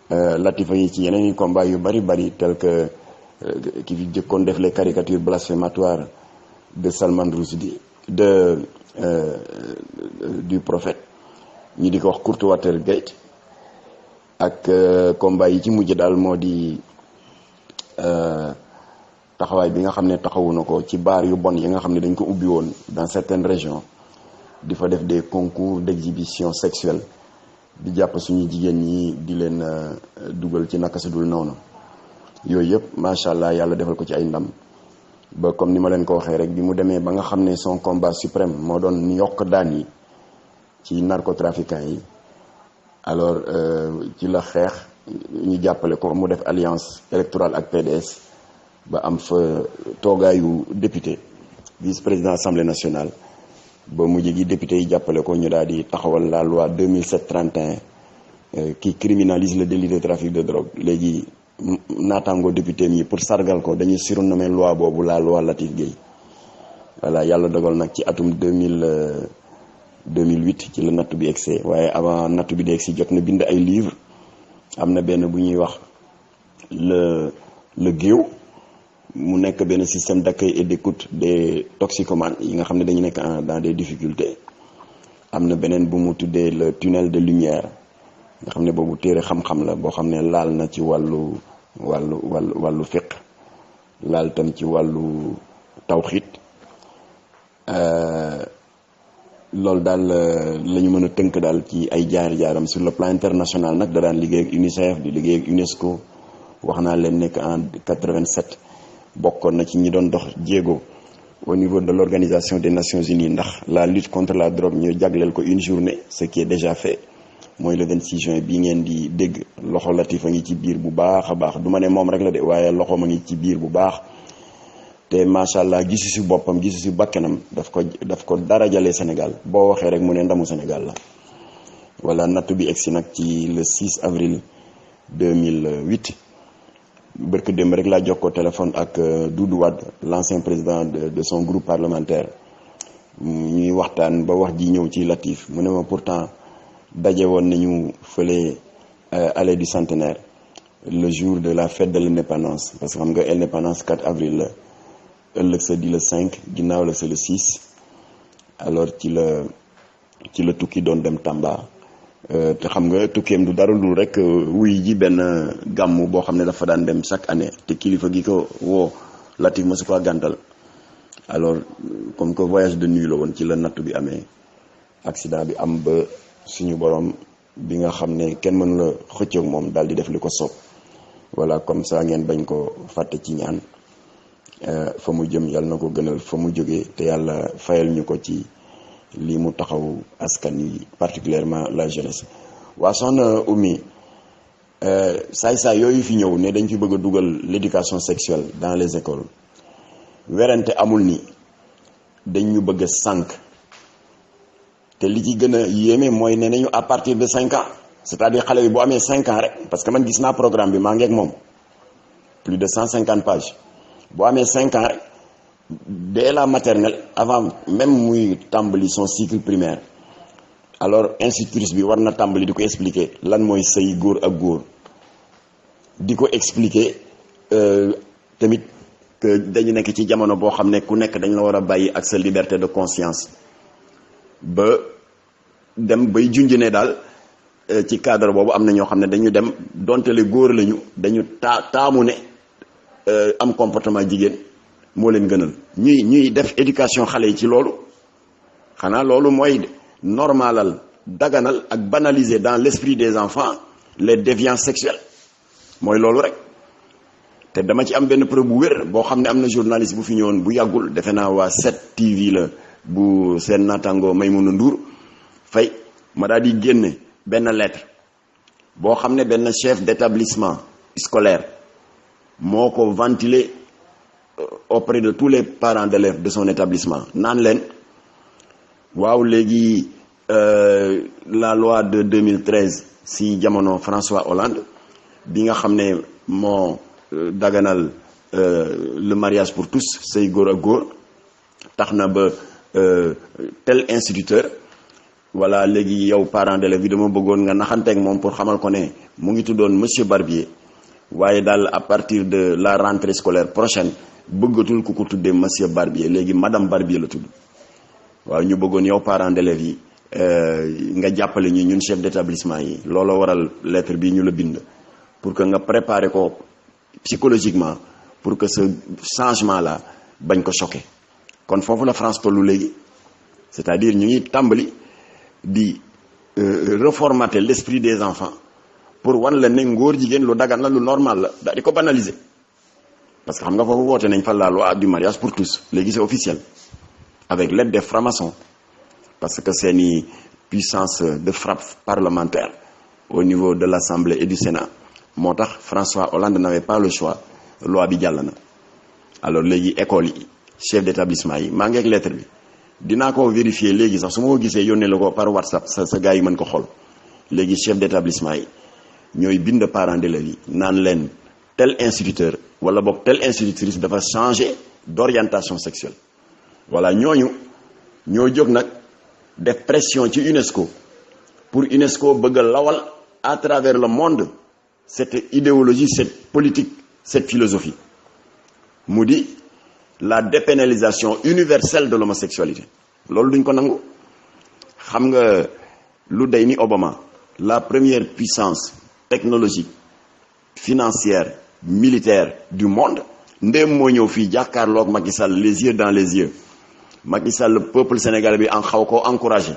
Latif yi ci yeneen i combat yu bari tel que ki fi jëkkoon def les caricatures blasphématoires de Salman Rushdie du prophète ñu di ko wax Kurt Watergate ak combat yi ci mujj daal moo di taxawaay bi nga xam ne taxawu na ko ci baar yu bon yi nga xam ne dañ ko ubbi woon dans certaines régions di fa def des concours d'exhibition sexuelle di jàpp suñu jigéen ñi di leen dugal ci naka su dul noonu yooyu yëpp macha allah yàlla defal ko ci ay ndam ba comme ni ma leen ko waxee rek bi mu demee ba nga xam ne son combat suprême moo doon yokk daan yi ci narcotrafiquants yi alors ci la xeex ñu jàppale ko mu def alliance électorale ak PDS ba am fa toogaayu député vice-président assemblée nationale ba mujj gi député yi jàppale ko ñu daal di taxawal la loi 2007-31 qui criminalise le délit de trafic de drogue. léegi naataango député mi pour sargal ko dañuy surnommer loi boobu la loi Latif Gueye. voilà yàlla dogal nag ci atum 2008 ci la nattu bi egsee waaye avant nattu bi di egsi jot na bind ay livre am na benn bu ñuy wax le géew mu nekk benn système d'accueil et d'écoute des toxicomanes yi nga xam ne dañu nekk dans des difficultés. am na beneen bu mu tuddee le tunnel de lumière nga xam ne boobu téere xam-xam la boo xam ne laal na ci wàllu fiqh laal tam ci wàllu tawxiit. loolu daal la ñu mën a tënk daal ci ay jaar-jaaram sur le plan international nag da daan liggéey ak UNICEF di liggéey ak UNESCO. wax naa leen nekk en 87 bokkoon na ci ñi doon dox jéego au niveau de l'Organisation des Nations Unies ndax la lutte contre la drogue ñu jagleel ko une journée ce qui est déjà fait mooy le 26 juin bii ngeen di dégg loxo Latif a ngi ci biir bu baax a baax du ma ne moom rek la de waaye loxo ma ngi ci biir bu baax te macha allah gisu si boppam gisu si bakkanam daf ko darajalee Sénégal boo waxee rek mu ne ndamu Sénégal la. voilà nattu bi egsi nag ci le 6 avril 2008 bërk démb rek laa jokkoo téléphone ak Doudou Wade l'ancien président de son groupe parlementaire ñuy waxtaan ba wax ji ñëw ci Latif mu ne ma pourtant daje woon nañu fële allée du centenaire le jour de la fête de l'indépendance parce que xam nga indépendance 4 avril la ëllëg sa di le 5 ginnaaw la sa le 6 alors ci la tukki doon dem Tamba. te xam nga tukkeem du dara lu rek wuy ji benn gàmmu boo xam ne dafa daan dem chaque année te kilifa gi ko woo Latif ma su ko gàntal alors comme que voyage de nuit la woon ci la natt bi amee accident bi am ba suñu borom bi nga xam ne kenn mënu la xëccoog moom daal di def li ko soob. voilà comme ça ngeen bañ ko fàtte ci ñaan fa mu jëm yàlla na ko gënal fa mu jógee te yàlla fayal ñu ko ci lii mu taxaw askan yi particulièrement la jeunesse. waa soxna Oumy saay-saay yooyu fi ñëw ne dañ fi bëgg a dugal l'éducation sexuelle dans les écoles werante amul ni dañ ñu bëgg a sànq te li ci gën a yéeme mooy ne nañu à partir de 5 ans c'est-à-dire xale bi boo amee 5 ans rek parce que man gis naa programme bi maa ngi ak moom plus de 150 pages boo amee 5 ans rek dès la maternelle avant même muy tàmbali son cycle primaire alors institutrice bi war na tàmbali di ko expliquer lan mooy sëy góor ak góor di ko expliquer tamit que dañu nekk ci jamono boo xam ne ku nekk dañ la war a bàyyi ak sa liberté de conscience ba dem bay junj ne daal ci cadre boobu am na ñoo xam ne dañu dem donte le góor lañu dañu taamu ne am comportement jigéen moo leen gënal ñuy def éducation xale yi ci loolu xanaa loolu mooy normalal daganal ak banaliser dans l'esprit des enfants les déviances sexuelles mooy loolu rek. te dama ci am benn preuve bu wér boo xam ne am na journaliste bu fi ñëwoon bu yàggul defe naa waa 7TV la bu seen naataango Maymouna Ndour Faye ma daal di génne benn lettre boo xam ne benn chef d'établissement scolaire moo ko ventilé auprès de tous les parents d'élèves de son établissement naan leen waaw léegi la loi de 2013 si jamono François Hollande bi nga xam ne moo daganal le mariage pour tous say góor ak góor tax na ba tel instituteur voilà léegi yow parent d'élève bi dama bëggoon nga naxanteeg moom pour xamal ko ne mu ngi tuddoon monsieur Barbier waaye daal à partir de la rentrée scolaire prochaine bëggatul ku ko tuddee monsieur Barbier léegi madame Barbier la tudd waaw ñu bëggoon yow parent d'élève yi nga jàppale ñu ñun chef d'établissement yi looloo waral lettre bi ñu la bind pour que nga préparer ko psychologiquement pour que ce changement là bañ ko choquer kon foofu la France tollu léegi c'est-à-dire ñu ngi tàmbali di reformater l'esprit des enfants pour wan la ne ngóor jigéen lu dagan la lu normal la daal di ko banaliser parce que xam nga foofu woote nañ fa la loi du mariage pour tous léegi c'est officiel avec l'aide des francs-maçons parce que seeni puissance de frappe parlementaire au niveau de l'Assemblée et du Sénat moo tax François Hollande n'avait pas le choix loi bi jàll na alors léegi école yi chef d'établissement yi maa ngi ak lettre bi dinaa ko vérifier léegi sax su ma ko gisee yónnee la ko par WhatsApp sa gars yi mën ko xool léegi chef d'établissement yi ñooy bind parents d'élèves yi naan leen tel instituteur wala boog telle institutrice dafa changer d'orientation sexuelle. voilà ñooñu ñoo jóg nag def pression ci UNESCO pour UNESCO bëgg a lawal à travers le monde cette idéologie, cette politique, cette philosophie mu di la dépénalisation universelle de l'homosexualité. loolu duñ ko nangu. xam nga lu day ni Obama, la première puissance technologique, financière, militaire du monde, ndéem moo ñëw fii jàkkaarloog Macky Sall les yeux dans les yeux. Macky Sall le peuple sénégalais bi xaw ko encouragé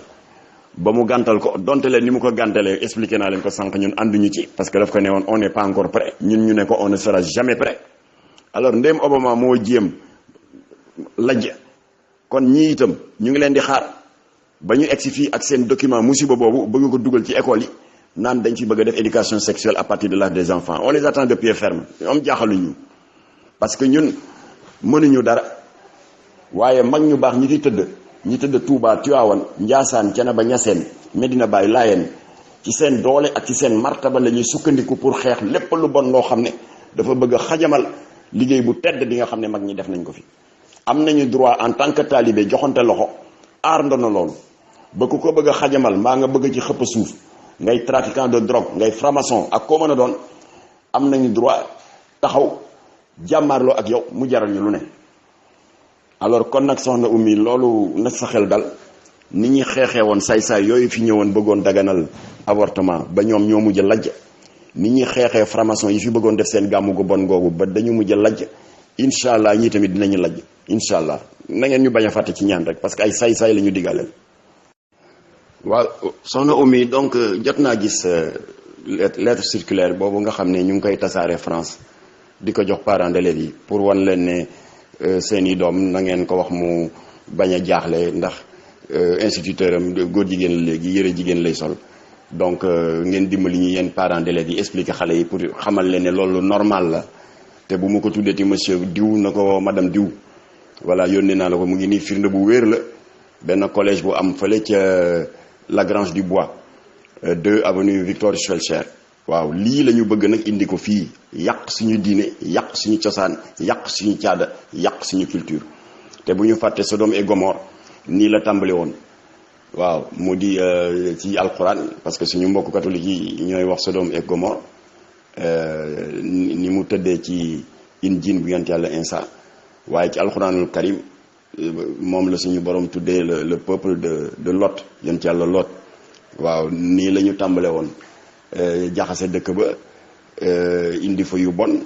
ba mu gàntal ko donte leen ni mu ko gàntalee expliqué naa leen ko sànq ñun ànduñu ci parce que daf ko ne woon on n'est pas encore prêt ñun ñu ne ko on ne sera jamais prêt. alors ndéem Obama moo jéem lajj kon ñii itam ñu ngi leen di xaar ba ñu egsi fii ak seen document musiba boobu bëgg ko dugal ci école yi naan dañ ci bëgg a def éducation sexuelle à partir de l'âge des enfants. On les attend de pied ferme ñoom jaaxaluñu parce que ñun mënuñu dara waaye mag ñu baax ñi tëdd Touba Tivaouane Ndiassane Thiénaba Niassène Medina Baye Layène ci seen doole ak ci seen martaba la ñuy sukkandiku pour xeex lépp lu bon loo xam ne dafa bëgg a xajamal liggéey bu tedd bi nga xam ne mag ñi def nañ ko fi. am nañu droit en tant que talibé joxante loxo aar ndono loolu ba ku ko bëgg a xajamal mbaa nga bëgg ci xëpp suuf ngay trafiquant de drogue ngay franc-maçon ak koo mën a doon am nañu droit taxaw jàmmaarloo ak yow mu jaral ñu lu ne. alors kon nag soxna Oumy loolu nag sa xel dal ni ñuy xeexee woon saay-saay yooyu fi ñëwoon bëggoon daganal avortement ba ñoom ñoo mujj lajj ni ñuy xeexee franc-maçon yi fi bëggoon def seen gàmmu gu bon googu ba dañu mujj lajj incha allah ñii tamit dinañu lajj incha allah na ngeen ñu bañ a fàtte ci ñaan rek parce que ay saay-saay la ñu diggaleel. waaw soxna Oumy donc jot naa gis lettre circulaire boobu nga xam ne ñu ngi koy tasaare France di ko jox parents d'élèves yi pour wan leen ne seeni doom na ngeen ko wax mu bañ a jaaxle ndax instituteur am góor jigéen la léegi yëre jigéen lay sol donc ngeen dimbali ñu yéen parents d'élèves yi expliquer xale yi pour xamal leen ne loolu normal la te bu ma ko tuddee monsieur diw na ko madame diw voilà yónnee naa la ko mu ngi nii firnde bu wéer la benn collège bu am fële ca Lagrange du Bois 2 avenue Victor Schœlcher waaw lii la ñu bëgg nag indi ko fii yàq suñu diine yàq suñu cosaan yàq suñu caada yàq suñu culture te bu ñu fàtte Sodome et Gomorrhe nii la tàmbali woon waaw mu di ci alquran parce que suñu mbokk catholique yi ñooy wax Sodome et Gomorrhe ni mu tëddee ci injiil bu yonent yàlla Insa waaye ci alquranul karim moom la suñu borom tuddee le peuple de Lot yonent yàlla Lot waaw nii la ñu tàmbale woon jaxase dëkk ba indi fa yu bon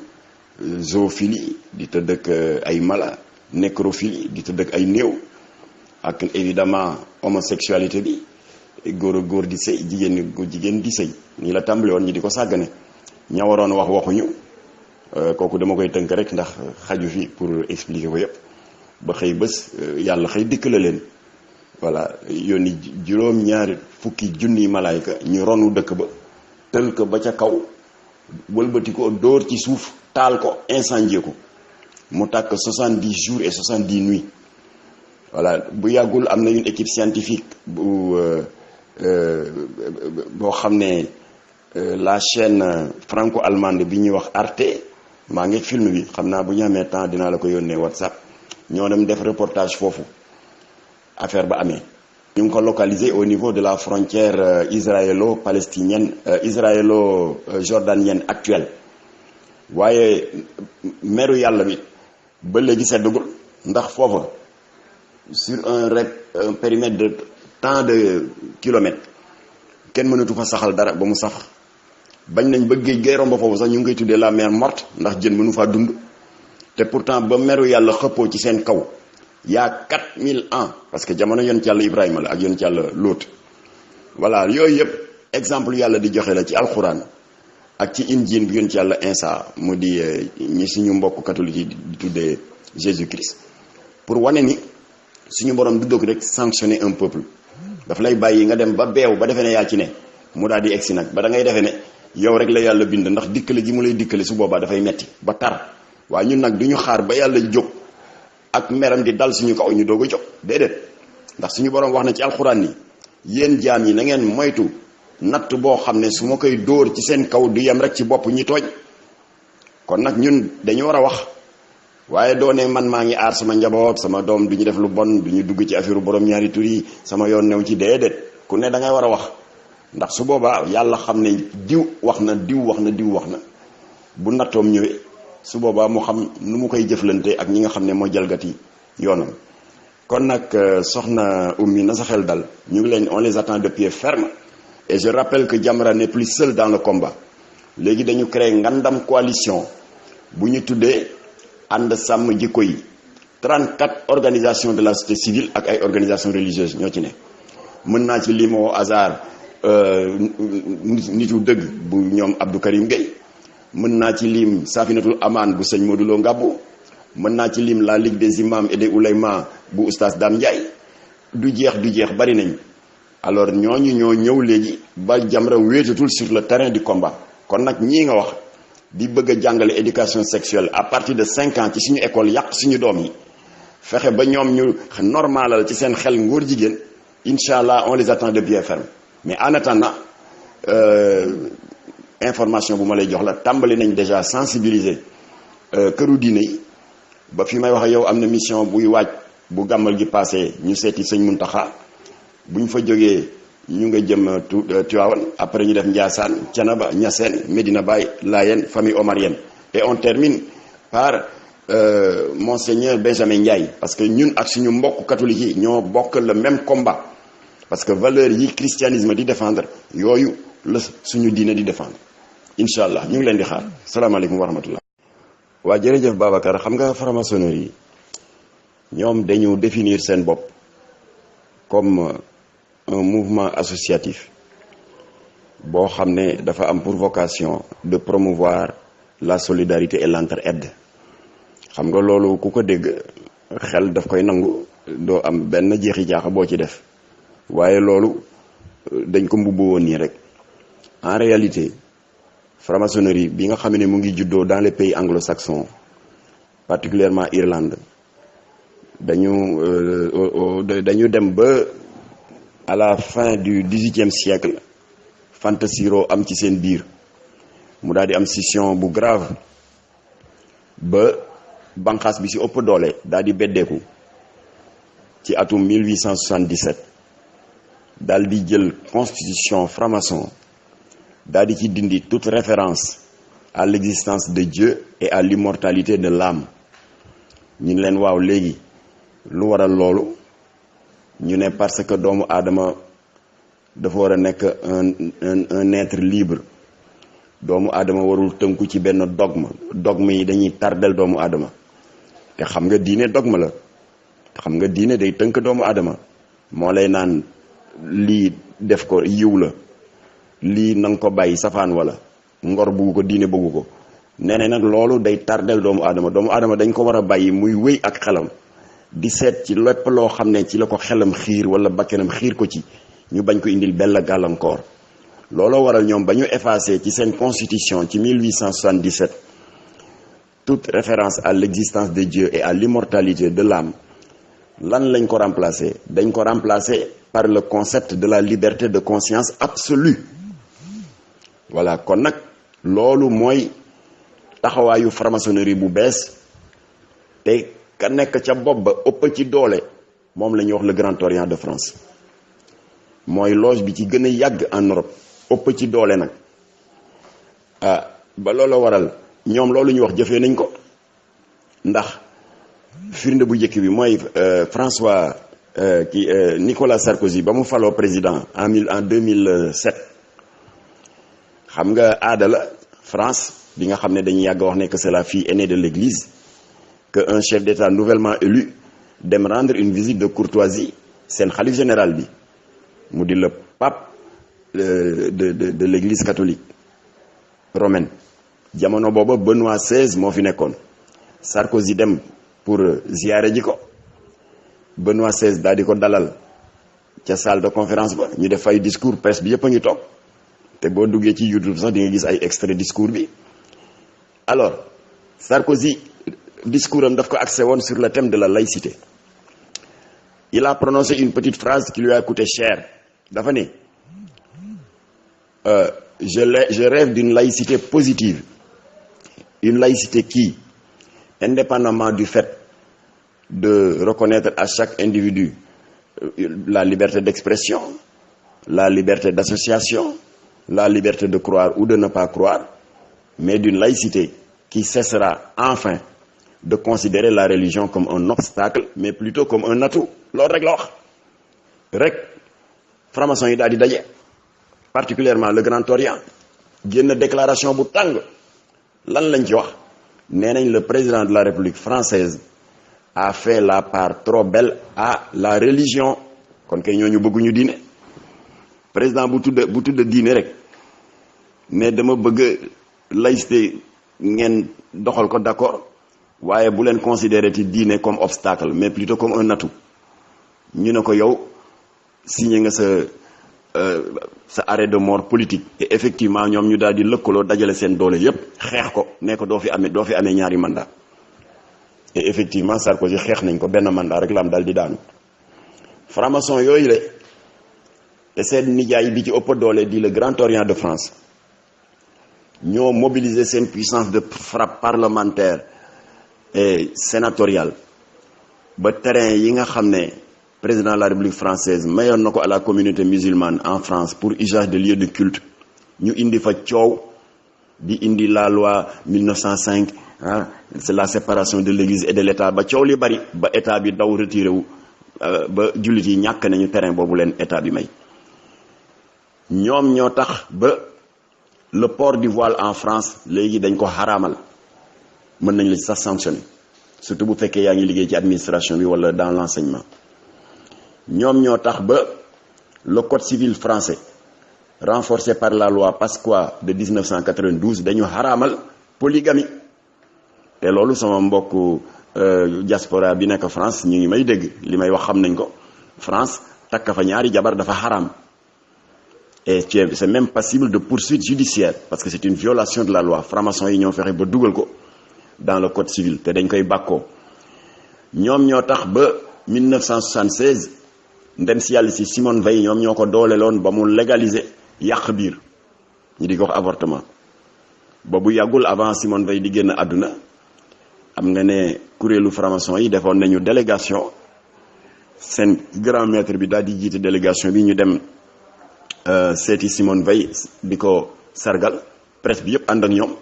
zoophilie di tëdd ak ay mala nécrophilie di tëdd ak ay néew ak évidemment homosexualité bi góor a góor di sëy jigéen di sëy nii la tàmbale woon ñi di ko sàggane ña waroon wax waxuñu kooku dama koy tënk rek ndax xaju fi pour expliquer ko yépp ba xëy bés yàlla xëy dikk la leen voilà yónni juróom-ñaari fukki junniy malaayka ñu ronu dëkk ba tël ko ba ca kaw wëlbati ko dóor ci suuf taal ko incendier ko mu tàkk 70 jours et 70 nuits voilà bu yàggul am na une équipe scientifique boo xam ne la chaîne franco-allemande bi ñuy wax Arte maa ngi film bi xam naa bu ñu amee temps dinaa la ko yónnee WhatsApp ñoo dem def reportage foofu affaire ba amee. ñu ngi ko localisé au niveau de la frontière israélo-palestinienne israélo-jordanienne actuelle waaye meru yàlla bi ba léegi seddugul ndax foofa sur un périmètre de tant de kilomètres kenn mënatu fa saxal dara ba mu sax bañ nañ ba géej gay romb foofu sax ñu ngi koy tuddee la mer morte ndax jën mënu faa dund te pourtant ba meru yàlla xëppoo ci seen kaw y'a 4000 ans parce que jamono yonent yàlla Ibrahima la ak yonent yàlla Lóot voilà yooyu yëpp exemple yàlla di joxe la ci alxuraan ak ci injiil bi yonent yàlla Insa mu di ñi suñu mbokk catholique yi di tuddee Jésus Christ pour wane ni suñu borom du dog rek sanctionner un peuple daf lay bàyyi nga dem ba beew ba defee ne yaa ci ne mu daal di egsi nag ba da ngay defee ne yow rek la yàlla bind ndax dikkale gi mu lay dikkale su boobaa dafay metti ba tar waaye ñun nag du ñu xaar ba yàlla jóg ak meram di dal suñu kaw ñu doog a jóg déedéet ndax suñu borom wax na ci alxuraan ni yéen jaam yi na ngeen moytu natt boo xam ne su ma koy dóor ci seen kaw du yem rek ci bopp ñi tooñ kon nag ñun dañu war a wax waaye doo ne man maa ngi aar sama njaboot sama doom du ñu def lu bon du ñu dugg ci affaire borom ñaari tur yi sama yoon new ci déedéet ku ne da ngay war a wax ndax su boobaa yàlla xam ne diw wax na diw wax na diw wax na bu nattoom ñëwee su boobaa mu xam nu mu koy jëflante ak ñi nga xam ne moo jalgati yoonam kon nag soxna Oumy na sa xel dal ñu ngi leen on les attend de pied ferme et je rappelle que Jamra n'est plus seul dans le combat léegi dañu créé ngandam coalition bu ñu tuddee ànd sàmm jikko yi 34 organisations de la société civile ak ay organisations religieuses ñoo ci ne mën naa ci lim au hasard nitu dëgg bu ñoom Abdou Karim Gueye mën naa ci lim Safinatul Aman bu sëñ Modou Lo Ngabou mën naa ci lim la Ligue des imams et des oulémas bu oustaz Dame Ndiaye du jeex bari nañ alors ñooñu ñoo ñëw léegi ba Jamra wéetatul sur le terrain du combat kon nag ñii nga wax di bëgg a jàngale éducation sexuelle à partir de 5 ans ci suñu école yàq suñu doom yi fexe ba ñoom ñu normalal ci seen xel ngóor jigéen incha allah on les attend de pied ferme mais en attendant information bu ma lay jox la tàmbali nañ déjà sensibiliser këru diine yi ba fi may wax yow am na mission buy waaj bu gàmmal gi passé ñu seeti sëñ Muntaxa bu ñu fa jógee ñu nga jëm Tivaouane après ñu def Ndiassane Thiénaba Niassène Medina Baye Layène famille omarienne et on termine par monseigneur Benjamin Ndiaye parce que ñun ak suñu mbokk catholique yi ñoo bokk le même combat parce que valeur yi christianisme di défendre yooyu la suñu diine di défendre incha allah ñu ngi leen di xaar salaamaaleykum wa rahmatullah waa jërëjëf Babacar xam nga franc-maçonnerie yi ñoom dañu définir seen bopp comme un mouvement associatif boo xam ne dafa am pour vocation de promouvoir la solidarité et l'entraide xam nga loolu ku ko dégg xel daf koy nangu doo am benn jeexi jaaxa boo ci def waaye loolu dañ ko mbubboo woon nii rek en réalité franc-maçonnerie bi nga xam ne mu ngi juddoo dans les pays anglo-saxons particulièrement Irlande dañu dem ba à la fin du XVIIIe siècle fantasiro am ci seen biir mu daal di am scission bu grave ba banqaas bi ci ëpp doole daal di beddeeku ci atum 1877 daal di jël constitution franc-maçon daal di ci dindi toute référence à l'existence de Dieu et à l'immortalité de l'âme ñu leen waaw léegi lu waral loolu ñu ne parce que doomu aadama dafa war a nekk un être libre doomu aadama warul tënku ci benn dogme yi dañuy tardel doomu aadama te xam nga diine dogme la xam nga diine day tënk doomu aadama moo lay naan lii def ko yiw la lii nanga ko bàyyi safaan wala ngor buggu ko diine bëggu ko nee na nag loolu day tardel doomu aadama dañ ko war a bàyyi muy wéy ak xelam di seet ci lépp loo xam ne ci la ko xelam xiir wala bakkanam xiir ko ci ñu bañ ko indil benn gàllankoor looloo waral ñoom ba ñu effacé ci seen constitution ci 1877 toute référence à l'existence de Dieu et à l'immortalité de l'âme lan lañ ko remplacer dañ ko remplacer par le concept de la liberté de conscience absolue voilà kon nag loolu mooy taxawaayu franc-maçonnerie bu bees te ka nekk ca bopp ba ëpp ci doole moom la ñuy wax le Grand Orient de France mooy loge bi ci gën a yàgg en Europe ëpp ci doole nag ba loolu waral ñoom loolu ñu wax jëfee nañ ko ndax firnde bu njëkk bi mooy François Nicolas Sarkozy ba mu faloo président en 2007 xam nga aada la France bi nga xam ne dañuy yàgg wax ne que c'est la fille aînée de l'église que un chef d'État nouvellement élu dem rendre une visite de courtoisie seen xalif général bi mu di le pape de l'église catholique romaine jamono booba Benoît XVI moo fi nekkoon Sarkozy dem pour ziyaare ji ko Benoît XVI daal di ko dalal ca salle de conférence ba ñu def ay discours presse bi yëpp a ngi toog te boo duggee ci YouTube sax di nga gis ay extrait discours bi alors Sarkozy discours am daf ko axé woon sur le thème de la laïcité. Il a prononcé une petite phrase qui lui a coûté cher dafa ne je rêve d'une laïcité positive, une laïcité qui, indépendamment du fait de reconnaître à chaque individu la liberté d'expression, la liberté d'association, la liberté de croire ou de ne pas croire, mais d'une laïcité qui cessera enfin de considérer la religion comme un obstacle, mais plutôt comme un atout. Loolu rek la wax rek franc-maçon yi daal di daje, particulièrement le Grand Orient, génn déclaration bu tàng. Lan lañ ci wax? Nee nañ le président de la République française a fait la part trop belle à la religion. Kon kay ñooñu bëgguñu diine. Président bu tudd diine rek ne dama bëgg laïcité ngeen doxal ko, d'accord, waaye bu leen considérer ci diine comme obstacle, mais plutôt comme un atout. ñu ne ko yow signé nga sa arrêt de mort politique. Et effectivement ñoom ñu daal di lëkkaloo dajale seen doole yépp xeex ko, ne ko doo fi amee ñaari mandat. Et effectivement Sarkozy xeex nañ ko, benn mandat rek la am daal di daanu. Franc-maçon yooyu la te seen nijaay bi ci ëpp doole di le Grand Orient de France ñoo mobiliser seen puissance de frappe parlementaire et sénatoriale ba terrain yi nga xam ne président de la République française mayoon na ko à la communauté musulmane en France pour usage de lieux de culte, ñu indi fa coow di indi la loi 1905 c'est la séparation de l'église et de l'état, ba coow li bari ba état bi daw retiré wu ba jullit yi ñàkk nañu terrain boobu leen état bi may. ñoom ñoo tax ba le port du voile en France léegi dañ ko xaraamal, mën nañ la ci sax sanctionner, surtout bu fekkee yaa ngi liggéey ci administration bi wala dans l'enseignement. ñoom ñoo tax ba le code civil français renforcé par la loi Pasqua de 1992 dañu xaraamal polygamie. te loolu sama mbokk diaspora bi nekk France ñu ngi may dégg, li may wax xam nañ ko. France takk fa ñaari jabar dafa xaraam, et c'est même passible de poursuite judiciaire parce que c'est une violation de la loi. Franc-maçon yi ñoo fexe ba dugal ko dans le code civil te dañ koy bàkkoo. ñoom ñoo tax ba 1976 ndem si yàlla si Simone Veil ñoom ñoo ko dooleeloon ba mu légaliser yàq biir, ñu di ko wax avortement. ba bu yàggul avant Simone Veil di génn àdduna am nga ne kuréelu franc-maçon yi defoon nañu délégation, seen grand maître bi daal di jiite délégation bi, ñu dem seeti Simone Veil di ko sargal, presse bi yëpp ànd ak ñoom,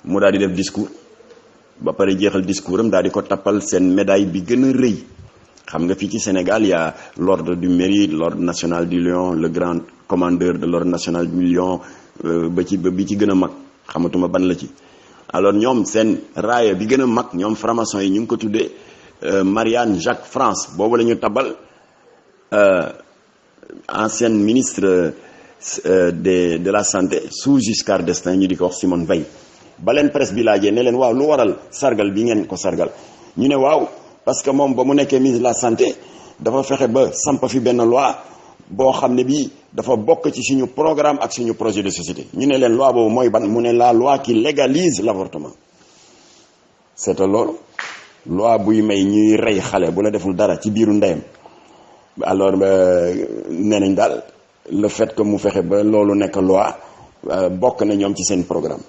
mu daal di def discours ba pare jeexal discours am daal di ko tappal seen médaille bi gën a rëy. xam nga fii ci Sénégal y a l'ordre du mérite, l'ordre national du lion, le grand commandeur de l'ordre national du lion, ba bi ci gën a mag xamatuma ban la ci. alors ñoom seen raaya bi gën a mag ñoom franc-maçon yi ñu ngi ko tuddee Marianne Jacques France, boobu la ñu tabal ancienne ministre de la santé sous Giscard d'Estaing, ñu di ko wax Simone Veil. ba leen presse bi laajee ne leen waaw lu waral sargal bi ngeen ko sargal, ñu ne waaw parce que moom ba mu nekkee ministre de la santé dafa fexe ba samp fi benn loi boo xam ne bii dafa bokk ci suñu programme ak suñu projet de société. ñu ne leen loi boobu mooy ban, mu ne la loi qui légalise l'avortement. c'est loolu loi buy may ñuy rey xale bu la deful dara ci biiru ndeyam. alors nee nañ daal le fait que mu fexe ba loolu nekk loi bokk na ñoom ci seen programme.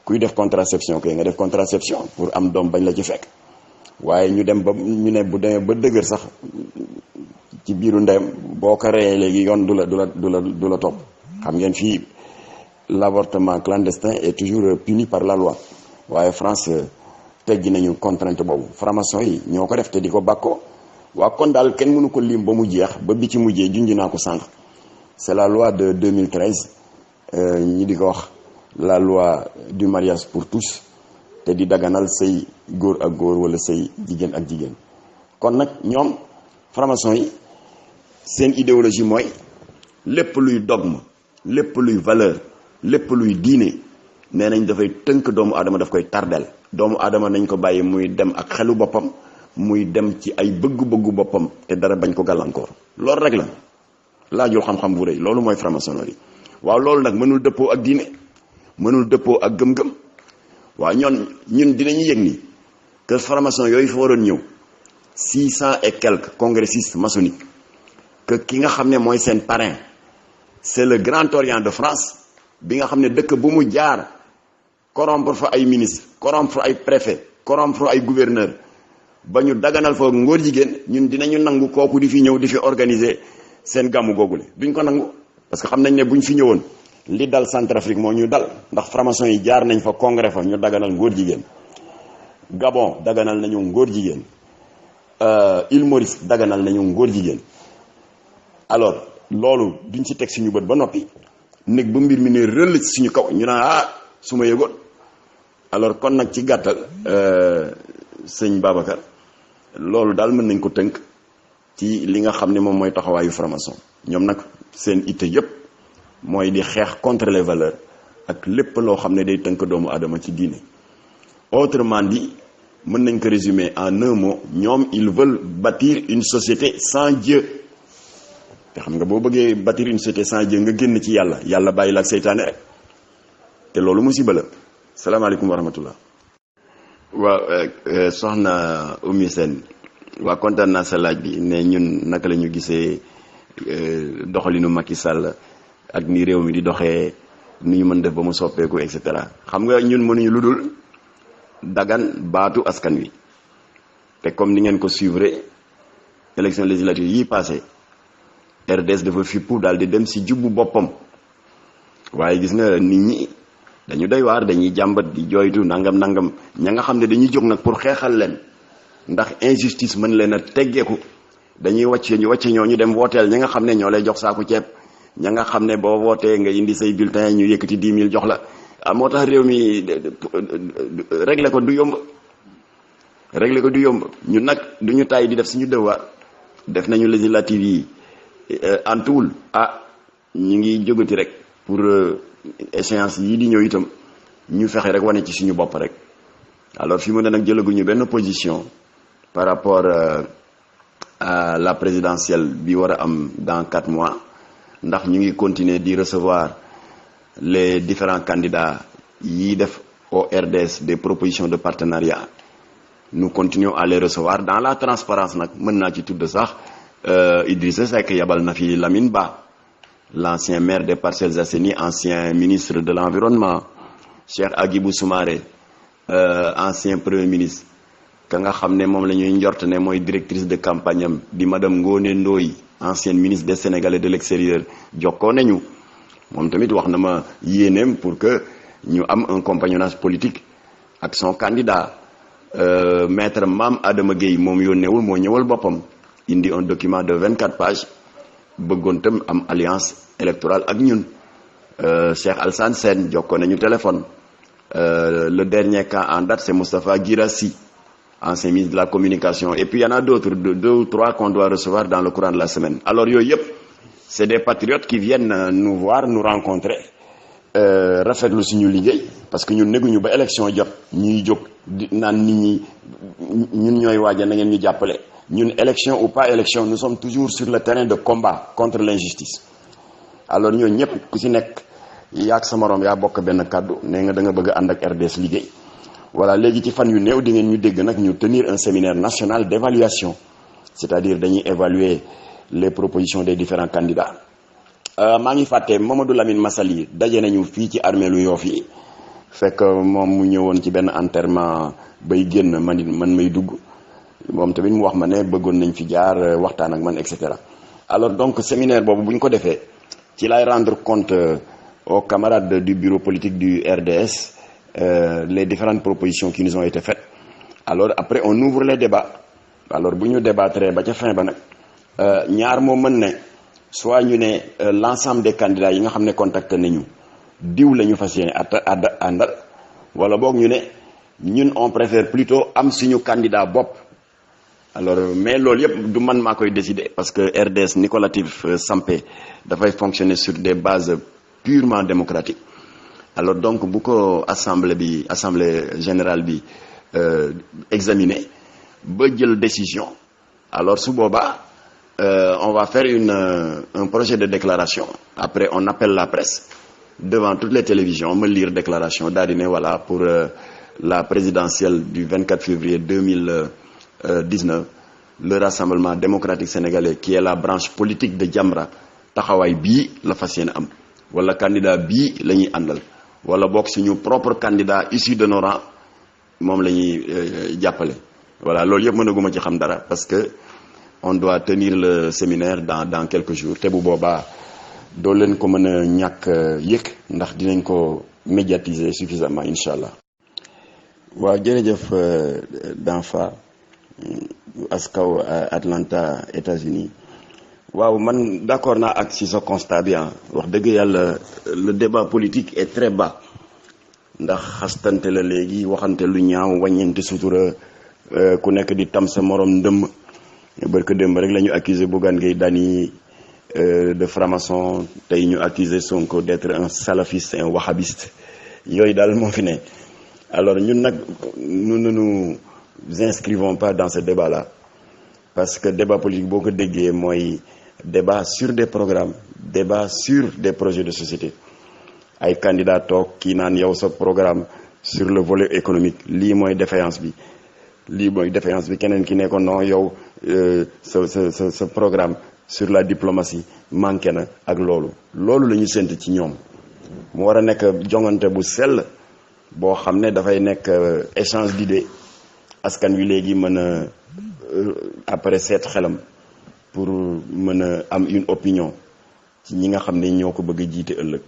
kuy def contraception kay nga def contraception pour am doom bañ la ci fekk, waaye ñu dem ba ñu ne bu demee ba dëgër sax ci biiru ndeyam boo ko reyee léegi yoon du la topp. xam ngeen fii l'avortement clandestin est toujours puni par la loi, waaye France teggi nañu contrainte boobu. franc-maçon yi ñoo ko def te di ko bàkkoo. waa kon daal kenn mënu ko lim ba mu jeex, ba bi ci mujjee junj naa ko sànq, c'est la loi de 2013 ñi di ko wax la loi du mariage pour tous, te di daganal sëy góor ak góor wala sëy jigéen ak jigéen. kon nag ñoom franc-maçon yi seen idéologie mooy lépp luy dogme, lépp luy valeur, lépp luy diine, nee nañ dafay tënk doomu aadama, daf koy tardel. doomu aadama nañ ko bàyyi muy dem ak xelu boppam, muy dem ci ay bëgg-bëggu boppam te dara bañ ko gàllankoor. loolu rek la laajul xam-xam bu rëy, loolu mooy franc-maçonnerie. waaw loolu nag mënul dëppoo ak diine, mënul dëppoo ak gëm-gëm. waaw ñun dinañu yëg ni que franc-maçon yooyu fa waroon ñëw 600 et quelques congressistes maçonniques que ki nga xam ne mooy seen parrain c'est le Grand Orient de France bi nga xam ne dëkk bu mu jaar corrompre fa ay ministre corrompre fa ay préfet corrompre fa ay gouverneur ba ñu daganal fa ngóor jigéen ñun dinañu nangu kooku di fi ñëw di fi organiser seen gàmmu googule duñ ko nangu parce que xam nañ ne buñ fi ñëwoon li dal Centrafrique moo ñu dal ndax franc-maçon yi jaar nañ fa congrès fa ñu daganal ngóor jigéen Gabon daganal nañu ngóor jigéen Île Maurice daganal nañu ngóor jigéen alors loolu duñ ci teg suñu bët ba noppi nekk ba mbir mi ne rëll ci suñu kaw ñu naan su ma yëgoon alors kon nag ci gàttal sëñ Babacar loolu daal mën nañ ko tënk ci li nga xam ne moom mooy taxawaayu franc-maçon ñoom nag seen itte yépp mooy di xeex contre les valeurs ak lépp loo xam ne day tënk doomu aadama ci diine autrement dit mën nañ ko résumer en un mot ñoom ils veulent bâtir une société sans Dieu te xam nga boo bëggee bâtir une société sans Dieu nga génn ci yàlla bàyyi la ak seytaane rek te loolu musiba la salaamaaleykum wa rahmatullah waaw soxna Oumy Sène waa kontaan naa sa laaj bi ne ñun naka la ñu gisee doxalinu Macky Sall ak ni réew mi di doxee ni ñu mën def ba mu soppeeku et cetera xam nga ñun mënuñu lu dul dagan baatu askan wi te comme ni ngeen ko suivre élection législative yi passé RDS dafa fippu daal di dem si jubbu boppam waaye gis nga nit ñi dañu doy waar dañuy jàmbat di jooytu nangam ña nga xam ne dañuy jóg nag pour xeexal leen ndax injustice mën leen a teggeeku dañuy wàcce ñoo ñu dem wooteel ña nga xam ne ñoo lay jox saaku ceeb ña nga xam ne boo wootee nga indi say bulletin ñu yëkkati 10 000 jox la moo tax réew mi régler ko du yomb ñun nag duñu tàyyi di def suñu devoir def nañu législative yi antuwul ñu ngi jógati rek pour échéance yii di ñëw itam ñu fexe rek wane ci suñu bopp rek alors fi mu ne nag jëlaguñu benn position par rapport à la présidentielle bi war a am dans 4 mois ndax ñu ngi continuer di recevoir les différents candidats yi def au RDS des propositions de partenariat nous continuons à les recevoir dans la transparence nag mën naa ci tudd sax Idrissa Seck yabal na fi Lamine Ba l'ancien maire des Parcelles Assainies ancien ministre de l'environnement Cheikh Agibou Soumaré ancien premier ministre ka nga xam ne moom la ñuy njort ne mooy directrice de campagne am di madame Ngone Ndoye ancienne ministre des Sénégalais de l'extérieur jokkoo nañu moom tamit wax na ma yéeneem pour que ñu am un compagnonnage politique ak son candidat maître Mame Adama Gueye moom yónneewul moo ñëwal boppam indi un document de 24 pages bëggoon tam am alliance électorale ak ñun Cheikh Alassane Sène jokkoo nañu téléphone le dernier cas en date c'est Moustapha Guirassy ancien ministre de la communication et puis il y en a d'autres 2 ou 3 qu'on doit recevoir dans le courant de la semaine alors yooyu yëpp c'est des patriotes qui viennent nous voir nous rencontrer rafetlu suñu liggéey parce que ñun néguñu ba élection jot ñuy jóg naan nit ñi ñun ñooy waaja na ngeen ñu jàppale ñun élection ou pas élection nous sommes toujours sur le terrain de combat contre l'injustice alors ñooñu ñëpp ku ci nekk yaak sa morom yaa bokk benn kàddu nee nga da nga bëgg a ànd ak RDS liggéey voilà léegi ci fan yu néew di ngeen ñu dégg nag ñu tenir un séminaire national d'évaluation c'est-à-dire dañuy évaluer les propositions des différents candidats maa ngi fàtte Mamadou Lamine Massaly daje nañu fii ci armée lu Yoff yi fekk moom mu ñëwoon ci benn enterrement bay génn man may dugg moom tamit mu wax ma ne bëggoon nañ fi jaar waxtaan ak man et cetera alors donc séminaire boobu bu ñu ko defee ci lay rendre compte aux camarades du bureau politique du RDS les différentes propositions qui nous ont été faites alors après on ouvre les débats alors bu ñu débattre ba ca fin ba nag ñaar moo mën ne soit ñu ne l'ensemble des candidats yi nga xam ne contacté nañu diw la ñu fas yéene àndal wala boog ñu ne ñun on préfère plutôt am suñu candidat bopp alors mais loolu yëpp du man maa koy décider parce que RDS ni ko Latif sampé dafay fonctionner sur des bases purement démocratiques alors donc bu ko assemblée générale bi examiner ba jël décision alors su boobaa on va faire un projet de déclaration après on appelle la presse devant toutes les télévisions ma lire déclaration daal di ne voilà pour la présidentielle du 24 février 2019 le Rassemblement démocratique sénégalais qui est la branche politique de Jamra taxawaay bii la fas yéene am wala candidat bii la ñuy àndal wala bokk suñu propre candidat issu de nos rangs moom la ñuy jàppale. voilà loolu yëpp mënaguma ci xam dara parce que on doit tenir le séminaire dans quelques jours te bu boobaa doo leen ko mën a ñàkk yëg ndax dinañ ko médiatiser suffisamment incha allah. waaw jërëjëf Danfa askaw Atlanta États-Unis waaw man d'accord naa ak si sa constat bi wax dëgg yàlla le débat politique est très bas ndax xastante la léegi waxante lu ñaaw wàññeente sutura ku nekk di tam sa morom ndëmm barke démb rek la ñu accusé Bougane Gueye Dany de franc-maçon tey ñu accusé Sonko d'être un salafiste un wahhabiste yooyu daal moo fi ne. alors ñun nag nous ne nous inscrivons pas dans ce débat là parce que débat politique boo ko déggee mooy débat sur des programmes débat sur des projets de société ay candidats toog kii naan yow sa programme sur le volet économique lii mooy défaillance bi keneen ki ne ko non yow sa programme sur la diplomatie manqué na ak loolu la ñu sént ci ñoom mu war a nekk jongante bu sell boo xam ne dafay nekk échange d'idées askan wi léegi mën a après seet xelam pour mën a am une opinion ci ñi nga xam ne ñoo ko bëgg a jiite ëllëg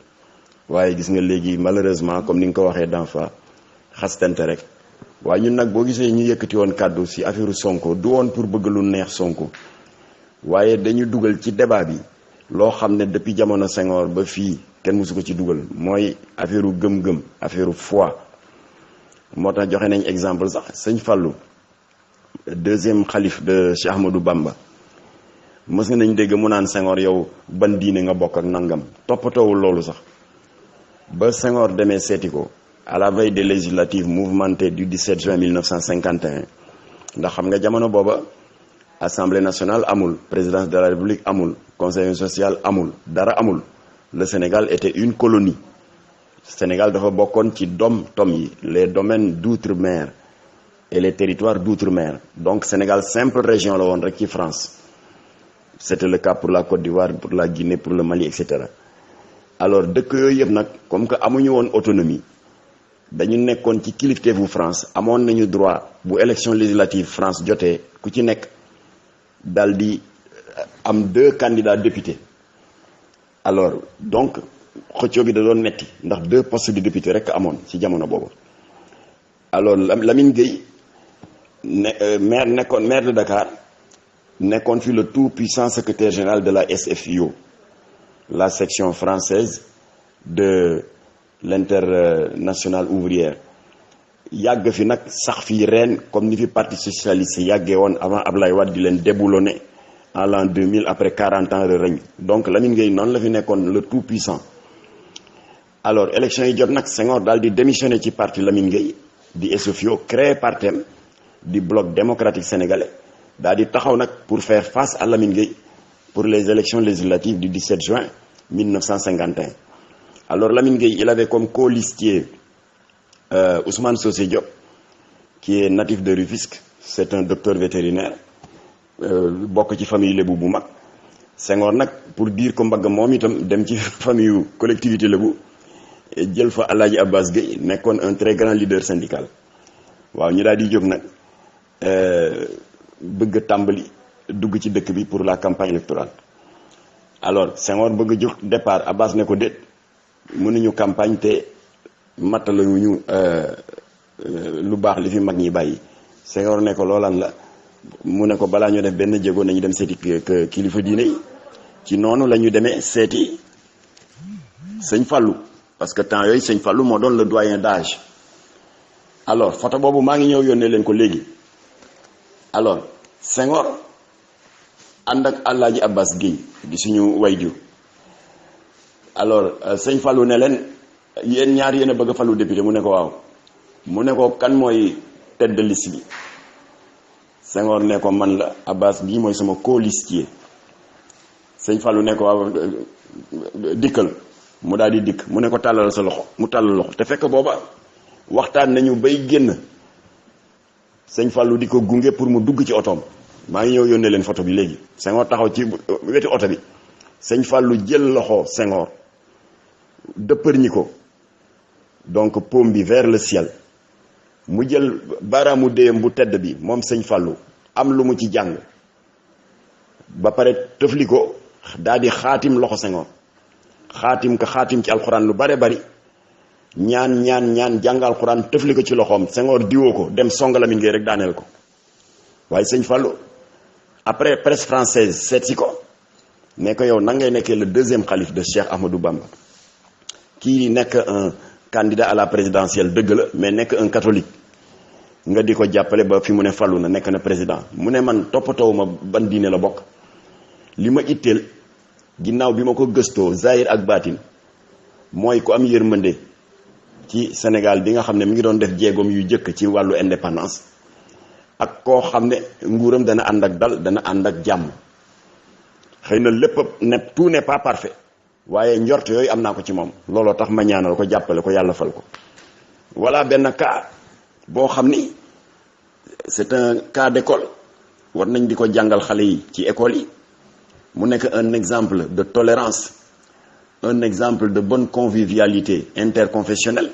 waaye gis nga léegi malheureusement comme ni nga ko waxee d'enfant xastante rek waaye ñun nag boo gisee ñu yëkkati woon kàddu ci affaire Sonko du woon pour bëgg lu neex Sonko waaye dañu dugal ci débat bi loo xam ne depuis jamono Senghor ba fii kenn mësu ko ci dugal mooy affaire gëm-gëm affaire foi moo tax joxe nañ exemple sax sëñ Fallou deuxième xalif de Cheikh Ahmadou Bamba mës nañ dégg mu naan Senghor yow ban diine nga bokk ak nangam toppatoowul loolu sax ba Senghor demee seeti ko à la veille des législatives mouvementées du 17 juin 1951 ndax xam nga jamono booba Assemblée nationale amul présidence de la République amul conseil social amul dara amul le Sénégal était une colonie Sénégal dafa bokkoon ci tom yi les domaines d'outre-mer et les territoires d'outre-mer donc Sénégal simple région la woon rek ci France c'était le cas pour la Côte d'Ivoire pour la Guinée pour le Mali etc. alors dëkk yooyu yëpp nag comme que amuñu woon autonomie dañu nekkoon ci kilifteefu France amoon nañu droit bu élection législative France jotee ku ci nekk dal di am 2 candidats députés alors donc xëccoo bi da doon metti ndax 2 postes de député rek amoon ci jamono boobu alors Lamine Gueye maire de Dakar nekkoon fi le tout puissant secrétaire général de la SFIO la section française de l'internationale ouvrière yàgg fi nag sax fii ren comme ni fi parti socialiste yàggee woon avant Ablaye Wade di leen déboulonné en l'an 2000 après 40 ans de règne donc Lamine Gueye noonu la fi nekkoon le tout puissant alors élection yi jot nag Senghor daal di démissionné ci parti Lamine Gueye di SFIO créé partem di bloc démocratique sénégalais daal di taxaw nag pour faire face à Lamine Gueye pour les élections législatives du 17 juin 1951 alors Lamine Gueye il avait comme colistier Ousmane Socé Diop qui est natif de Rufisque c'est un docteur vétérinaire bokk ci famille lébu bu mag Senghor nag pour dire ko mbagg moom itam dem ci famille collectivité lébu jël fa Alaaji Abbas Gueye nekkoon un très grand leader syndical waaw ñu daal di jóg nag bëgg a tàmbali dugg ci dëkk bi pour la campagne électorale alors Senghor bëgg a jóg départ Abbas ne ko déet mënuñu campagne te mattaluñu lu baax li fi mag ñi bàyyi Senghor ne ko loolan la mu ne ko balaa ñu def benn jéego nañu dem seeti kilifa diine yi ci noonu la ñu demee seeti sëñ Fallou parce que temps yooyu sëñ Fallou moo doon le doyen d'âge alors photo boobu maa ngi ñëw yónnee leen ko léegi alors Senghor ànd ak Alaaji Abbas Gueye di suñu wayjur alors sëñ Fallou ne leen yéen ñaar yéen a bëgg a falu député mu ne ko waaw mu ne ko kan mooy tête de liste bi Senghor ne ko man la Abbas bii mooy sama colistier sëñ Fallou ne ko waaw dikkal mu daal di dikk mu ne ko tàllal sa loxo mu tàllal loxo te fekk booba waxtaan nañu bay génn sëñ Fallou di ko gunge pour mu dugg ci otoom maa ngi ñëw yónnee leen photo bi léegi Senghor taxaw ci wetu oto bi sëñ Fallou jël loxo Senghor dëppër ñi ko donc paume bi vers le ciel mu jël baaraamu déyam bu tedd bi moom sëñ Fallou am lu mu ci jàng ba pare tëfli ko daal di xaatim loxo Senghor xaatim ci alxuraan lu bare bari ñaan jàng alxuraan tëfli ko ci loxoom Senghor diwoo ko dem songa Lamine Gueye rek daaneel ko waaye sëñ Fallou après presse française seet si ko ne ko yow nan ngay nekkee le deuxième khalife de Cheikh Ahmadou Bamba kii nekk un candidat à la présidentielle dëgg la mais nekk un catholique nga di ko jàppale ba fi mu ne Fallou na nekk na président mu ne man toppatoowuma ban diine la bokk li ma itteel ginnaaw bi ma ko gëstoo zahir ak baatin mooy ku am yërmande ci Sénégal bi nga xam ne mi ngi doon def jéegoom yu jëkk ci wàllu indépendance ak koo xam ne nguuram dana ànd ak dal dana ànd ak jàmm xëy na lépp ne tout n'est pas parfait waaye njort yooyu am naa ko ci moom looloo tax ma ñaanal ko jàppale ko yàlla fal ko voilà benn cas boo xam ni c'est un cas d'école war nañ di ko jàngal xale yi ci école yi mu nekk un exemple de tolérance un exemple de bonne convivialité interconfessionnelle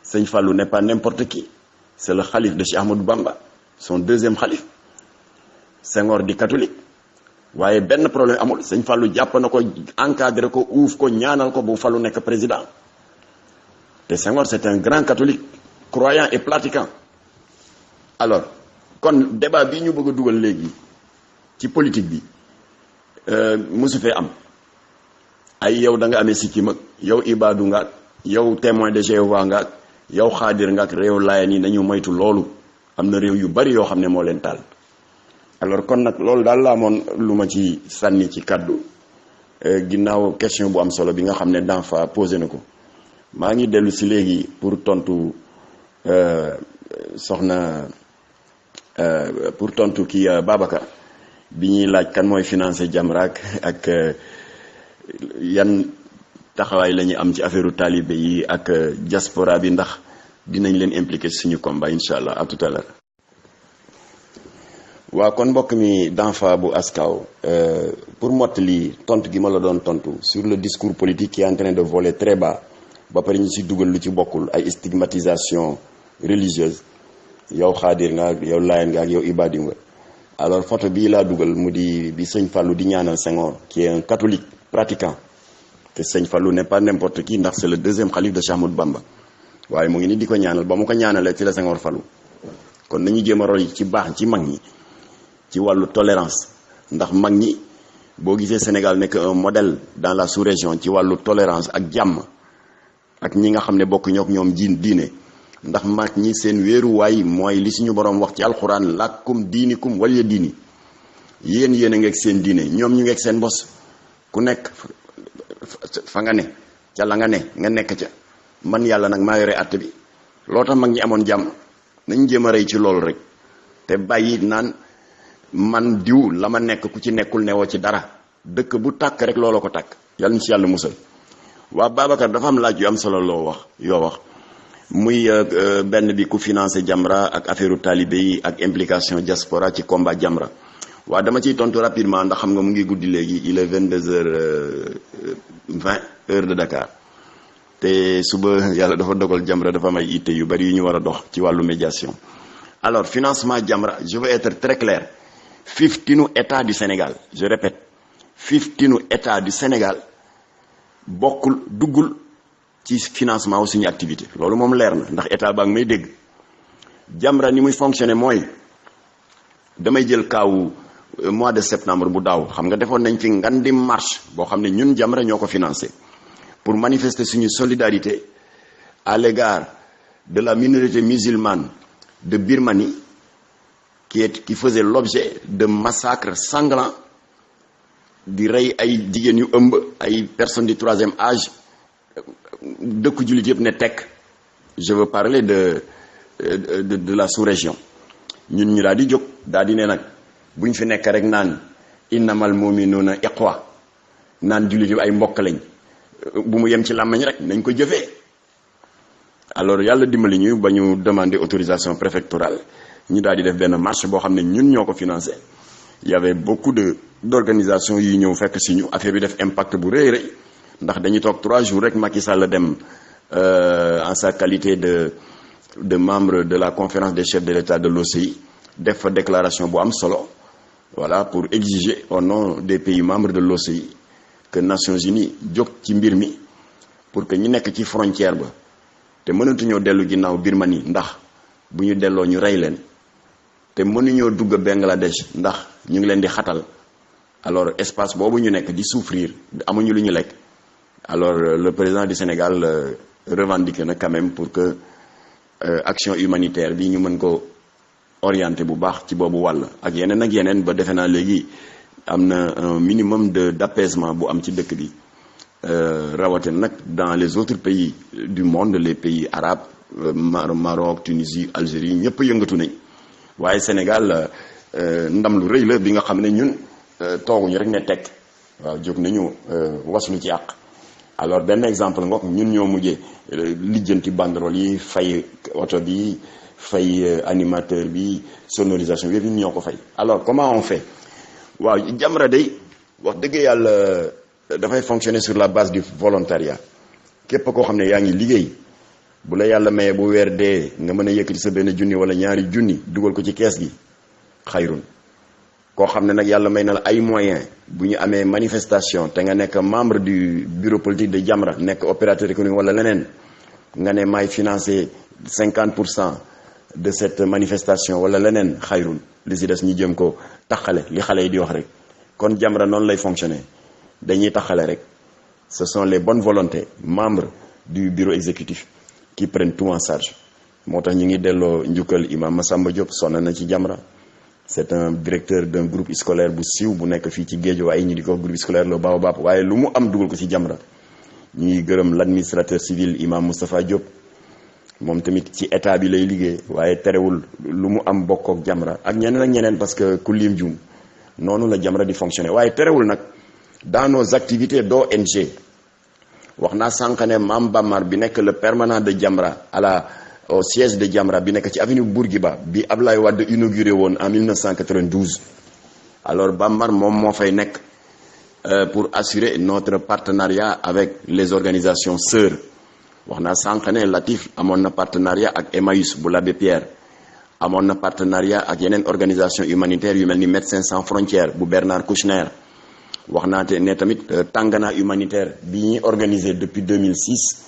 sëñ Fallou n'est pas n'importe qui c'est le khalife de Cheikh Ahmadou Bamba son deuxième khalife Senghor di catholique waaye benn problème amul sëñ Fallou jàpp na ko encadré ko uuf ko ñaanal ko bu Fallou nekk président te Senghor c'est un grand catholique croyant et pratiquant alors kon débat bi ñu bëgg a dugal léegi ci politique bi mosu fee am ay yow da nga amee sikkim ak yow ibaadu nga ak yow témoin de Jéhovah nga ak yow xaadir nga ak réew Laayeen yi nañu moytu loolu am na réew yu bari yoo xam ne moo leen taal alors kon nag loolu daal la amoon lu ma ci sànni ci kàddu ginnaaw question bu am solo bi nga xam ne Danfa posé na ko maa ngi dellu si léegi pour tontu pour tontu kii Babacar bi ñuy laaj kan mooy financé Jamra ak yan taxawaay la ñuy am ci affaire talibé yi ak diaspora bi ndax dinañ leen impliqué suñu combat incha allah à tout à l'heure waaw kon mbokk mi Danfa bu Askaw pour mottali tontu gi ma la doon tontu sur le discours politique qui est en train de voler très bas ba pare ñu ci dugal lu ci bokkul ay stigmatisation religieuse yow xaadir nga ak yow laayeen nga ak yow ibadi nga alors photo bii laa dugal mu di bi sëñ Fallou di ñaanal Senghor qui est un catholique pratiquant te sëñ Fallou n'est pas n'importe qui ndax c'est le deuxième khalife de Cheikh Ahmadou Bamba waaye mu ngi ni di ko ñaanal ba mu ko ñaanalee ci la Senghor Fallou kon nañu jéem a roy ci baax ci mag ñi ci wàllu tolérance ndax mag ñi boo gisee Sénégal nekk un modèle dans la sous-région ci wàllu tolérance ak jàmm ak ñi nga xam ne bokk ñook ñoom diine ndax mag ñi seen wéeruwaay mooy li suñu borom wax ci alxuraan làkkum diinikum waliya diini yéen a ngeeg seen diine ñoom ñu ngeeg seen bos ku nekk fa nga ne ca la nga nekk ca man yàlla nag maa yore àtte bi loo tax mag ñi amoon jàmm nañ jéem a rey ci loolu rek te bàyyi naan man diw la ma nekk ku ci nekkul newoo ci dara dëkk bu tàkk rek looloo ko tàkk yàlla ñu ci yàlla musal waa Babacar dafa am laaj yu am solo yoo wax muy benn bi ku financé Jamra ak affaire talibé yi ak implication diaspora ci combat Jamra waaw dama ciy tontu rapidement ndax xam nga mu ngi guddi léegi il est 22h20 heure de Dakar te suba yàlla dafa dogal Jamra dafa may itte yu bari yu ñu war a dox ci wàllu médiation alors financement Jamra je veux être très clair fiftinu état du Sénégal je répète fiftinu état du Sénégal duggul ci financement wu suñu activité loolu moom leer na ndax état baa ngi may dégg Jamra ni muy fonctionner mooy damay jël kaawu mois de septembre bu daaw xam nga defoon nañ fi ngan di marche boo xam ne ñun Jamra ñoo ko financé pour manifester suñu solidarité à l'égard de la minorité musulmane de Birmanie qui faisait l'objet de massacres sanglants di rey ay jigéen yu ëmb ay personnes du troisième âge dëkku jullit yëpp ne tekk je veux parler de la sous-région ñun ñu daal di jóg daal di ne nag buñ fi nekk rek naan innamal mu'minuna ikhwa naan jullit yëpp ay mbokk lañ bu mu yem ci làmmañ rek nañ ko jëfee alors yàlla dimbali ñu ba ñu demander autorisation préfectorale ñu daal di def benn marche boo xam ne ñun ñoo ko financé. Il y avait beaucoup d'organisations yi ñëw fekk si ñu affaire bi def impact bu rëy rëy ndax dañuy toog 3 jours rek Macky Sall dem en sa qualité de membre de la conférence des chefs de l'État de l'OCI def fa déclaration bu am solo voilà pour exiger au nom des pays membres de l'OCI que Nations Unies jóg ci mbir mi pour que ñu nekk ci frontière ba te mënatuñoo dellu ginnaaw Birmanie ndax bu ñu delloo ñu rey leen te mënuñoo dugg Bangladesh ndax ñu ngi leen di xatal alors espace boobu ñu nekk di souffrir amuñu lu ñu lekk alors le président du Sénégal revendique na quand même pour que action humanitaire bi ñu mën ko orienté bu baax ci boobu wàll ak yeneen ba defe naa léegi am na un minimum d'apaisement bu am ci dëkk bi rawatina nag dans les autres pays du monde les pays arabes Maroc Tunisie Algérie ñëpp yëngatu nañ waaye Sénégal ndam lu rëy la bi nga xam ne ñun tooguñu rek ne tekk waaw jóg nañu waslu ci àq alors benn exemple ngoog ñun ñoo mujjee lijjanti banderole yi fay oto bi fay animateur bi sonorisation bi ñun ñoo ko fay alors comment on fait waaw Jamra day wax dëgg yàlla dafay fonctionner sur la base du volontariat képp koo xam ne yaa ngi liggéey bu la yàlla mayee bu weer dee nga mën a yëkkati sa benn junni wala ñaari junni dugal ko ci kees gi xayrun koo xam ne nag yàlla may na la ay moyens bu ñu amee manifestation te nga nekk membre du bureau politique de Jamra nekk opérateur économique wala leneen nga ne maay financer 50% de cette manifestation wala leneen xayrun li si des ñu jëm ko taxale li xale yi di wax rek kon Jamra noonu lay fonctionner dañuy taxale rek ce sont les bonnes volontés membres du bureau exécutif qui prennent tout en charge moo tax ñu ngi delloo njukkal imam Massamba Diop sonn na ci Jamra c'est un directeur d'un groupe scolaire bu siiw bu nekk fii ci Guédiawaye ñu di ko groupe scolaire le Baobab waaye lu mu am dugal ko ci Jamra ñu ngi gërëm l'administrateur civil imam Moustapha Diop moom tamit ci état bi lay liggéey waaye terewul lu mu am bokk ak Jamra ak ñeneen parce que ku lim jum noonu la Jamra di fonctionner waaye terewul nag dans nos activités d'ONG wax naa sànq ne Mame Bamar bi nekk le permanent de Jamra au siège de Jamra bi nekk ci avenue Bourguiba bi Ablaye Wade inauguré woon en 1992 alors Bamar moom moo fay nekk pour assurer notre partenariat avec les organisations sœurs wax naa sànq ne Latif amoon na partenariat ak Emmaüs bu l'Abbé Pierre amoon na partenariat ak yeneen organisation humanitaire yu mel ni Médecins sans frontières bu Bernard Kouchner wax naa te ne tamit Tangana humanitaire bi ñuy organisé depuis 2006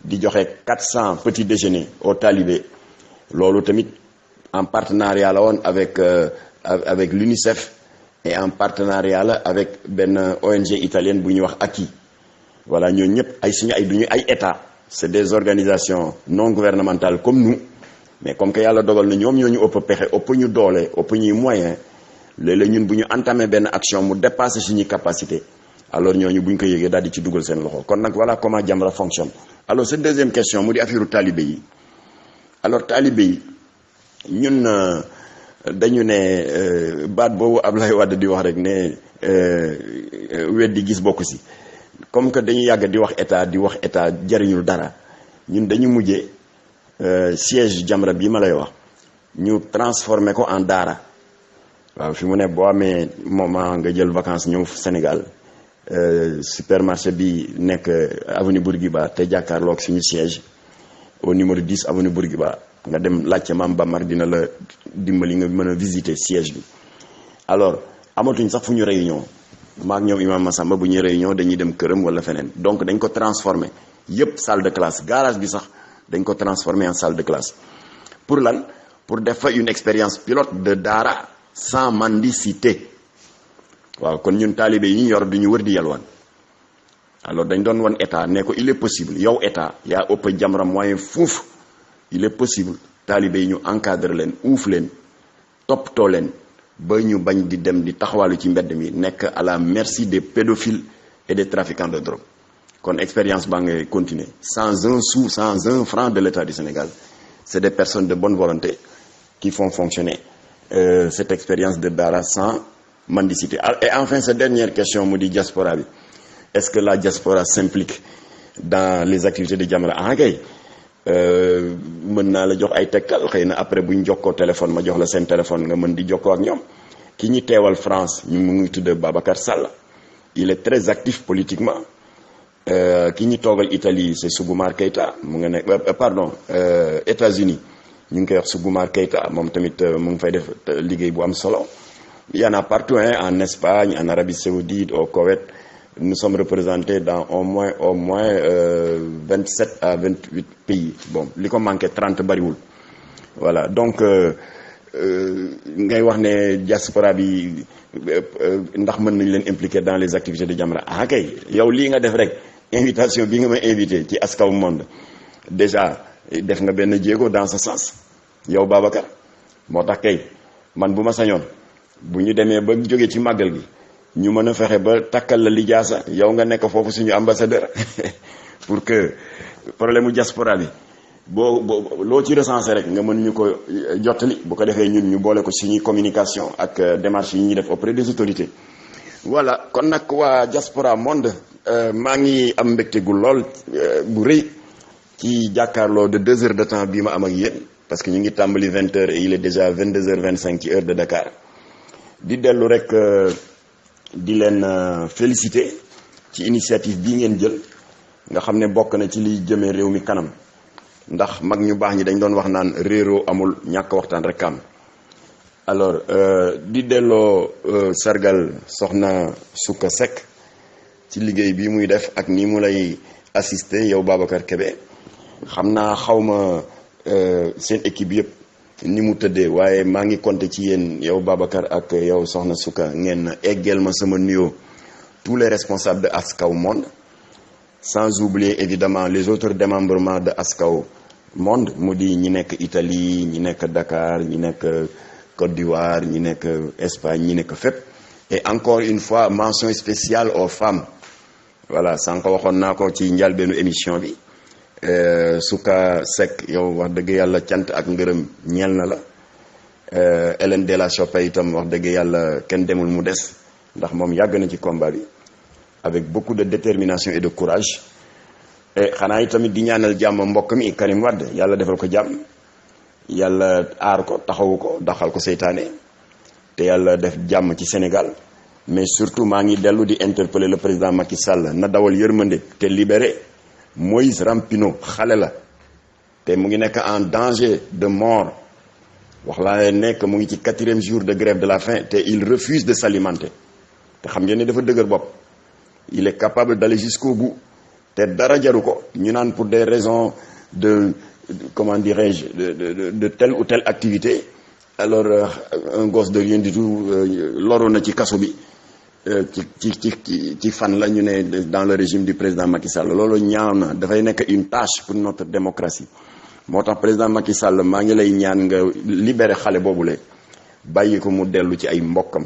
di joxe 400 petits déjeuners aux talibés loolu tamit en partenariat la woon avec l'UNICEF et en partenariat la avec benn ONG italienne bu ñuy wax Aki voilà ñooñu ñëpp ay suñu ay duñu ay état c'est des organisations non gouvernementales comme nous mais comme que yàlla dogal na ñoom ñoo ñu ëpp pexe ëpp ñu doole ëpp ñuy moyen léeg-léeg ñun bu ñu entamé benn action mu dépassé suñuy capacité alors ñooñu bu ñu ko yëgee daal di ci dugal seen loxo kon nag voilà comment Jamra fonctionne. alors cette deuxième question mu di affaire talibé yi alors talibé yi ñun dañu ne baat boobu Ablaye Wade di wax rek ne weddi gis bokk si comme que dañu yàgg di wax état jariñul dara ñun dañu mujjee siège Jamra bi ma lay wax ñu transformé ko en daara waaw fi mu ne boo amee moment nga jël vacances ñëw Sénégal supermarché bi nekk avenue Bourguiba te jàkkaarloog suñu siège au numéro 10 avenue Bourguiba nga dem laajte Mame Bamar dina la dimbali nga mën a visiter siège bi alors amatuñ sax fu ñu réunion maak ñoom imam Massamba bu ñuy réunion dañuy dem këram wala feneen donc dañ ko transformé yëpp salle de classe garage bi sax dañ ko transformé en salle de classe pour lan pour def fa une expérience pilote de daara sans mendicité waaw kon ñun taalibe yi ñu yor du ñu wër di yalwaan alors dañ doon wan état ne ko il est possible yow état yaa ëpp Jamra moyen fuuf il est possible taalibe yi ñu encadre leen uuf leen toppatoo leen ba ñu bañ di dem di taxawaalu ci mbedd mi nekk à la merci des pédophiles et des trafiquants de drogue kon expérience baa ngay continuer sans un sou sans un franc de l'État du Sénégal c'est des personnes de bonne volonté qui font fonctionner cette expérience de Dara sans mendicité. Et enfin cette dernière question mu di diaspora bi est-ce que la diaspora s'implique dans les activités de Jamra? Ah kay mën naa la jox ay tekkal xëy na après bu ñu jokkoo téléphone ma jox la seen téléphone nga mën di jokkoo ak ñoom. ki ñi teewal France ñu mu ngi tudd Babacar Sall, il est très actif politiquement. ki ñi toogal Italie c'est Sougoumar Keïta mu nga nekk pardon États-Unis ñu ngi koy wax Sougoumar Keïta moom tamit mu ngi fay def liggéey bu am solo. Il y en a partout, hein, en Espagne, en Arabie Saoudite, au Koweït. Nous sommes représentés dans au moins 27 à 28 pays. Bon, li ko manqué 30 bariwul. Voilà, donc ngay wax ne diaspora bi ndax mën nañu leen impliquer dans les activités de Jamra. Ah kay yow lii nga def rek invitation bi nga ma invité ci Askaw Monde déjà def nga benn jéego dans ce sens yow Babacar moo tax kay man bu ma sañoon bu ñu demee ba jóge ci màggal gi ñu mën a fexe ba takkal la lijaasa yow nga nekk foofu suñu ambassadeur pour que problème mu diaspora bi boo loo ci recensé rek nga mën ñu ko jottali bu ko defee ñun ñu boole ko suñuy communication ak démarche yi ñuy def auprès des autorités. voilà kon nag waa Diaspora Monde maa ngi am mbégte gu lool bu rëy ci jàkkaarloo de 2 heures de temps bii ma am ak yéen parce que ñu ngi tàmbali 20 heures et il est déjà 22h25 ci heure de Dakar. di dellu rek di leen féliciter ci initiative bii ngeen jël nga xam ne bokk na ci liy jëmee réew mi kanam ndax mag ñu baax ñi dañ doon wax naan réeroo amul ñàkk waxtaan rek am. alors di delloo sargal soxna Souka Seck ci liggéey bi muy def ak ni mu lay assister yow Babacar Kébé xam naa xawma seen équipe yëpp ni mu tëddee waaye maa ngi compter ci yéen yow Babacar ak yow soxna Souka ngeen eggeel ma sama nuyoo tous les responsables de Askaw Monde sans oublier évidemment les autres démembrements de Askaw Monde mu di ñi nekk Italie ñi nekk Dakar ñi nekk Côte d'Ivoire ñi nekk Espagne ñi nekk fépp et encore une fois mention spéciale aux femmes voilà sànq waxoon naa ko ci njëlbeenu émission bi Souka Seck yow wax dëgg yàlla cant ak ngërëm ñeel na la Hélène de la Chopin itam wax dëgg yàlla kenn demul mu des ndax moom yàgg na ci combat bi avec beaucoup de détermination et de courage et xanaa itamit di ñaanal jàmm mbokk mi Karim Wade yàlla defal ko jàmm yàlla aar ko taxawu ko daxal ko seytaane te yàlla def jàmm ci Sénégal mais surtout maa ngi dellu di interpeller le président Macky Sall na dawal yërmande te libéré Moïse Rampino xale la te mu ngi nekk en danger de mort wax laa leen nekk mu ngi ci 4e jour de grève de la faim te il refuse de s'alimenter te xam ngeen ne dafa dëgër bopp il est capable d'aller jusqu'au bout te dara jaru ko ñu naan pour des raisons de comment dirais-je de telle ou telle activité alors un gosse de rien du tout loru na ci kaso bi ci fan la ñu ne dans le régime du président Macky Sall loolu ñaaw na dafay nekk une tâche pour notre démocratie moo tax président Macky Sall maa ngi lay ñaan nga libérer xale boobule bàyyi ko mu dellu ci ay mbokkam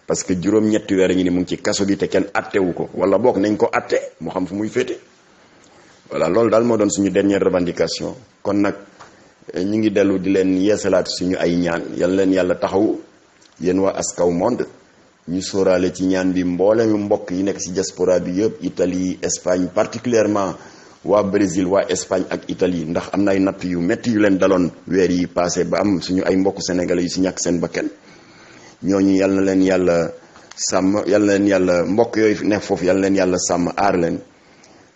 parce que juróom-ñetti weer ngi ni mu ngi ci kaso bi te kenn attewu ko wala boog nañ ko atte mu xam fu muy féete voilà loolu daal moo doon suñu dernière revendication kon nag ñu ngi dellu di leen yeesalaat suñu ay ñaan yal leen yàlla taxawu yéen waa Askaw Monde ñu sóoraale ci ñaan bi mboolemu mbokk yi nekk ci diaspora bi yëpp Italie Espagne particulièrement waa Brésil waa Espagne ak Italie ndax am na ay natt yu métti yu leen daloon weer yi passé ba am suñu ay mbokk sénégalais yu ci ñàkk seen bakkan ñooñu yal na leen yàlla sàmm yal na leen yàlla mbokk yooyu nekk foofu yal na leen yàlla sàmm aar leen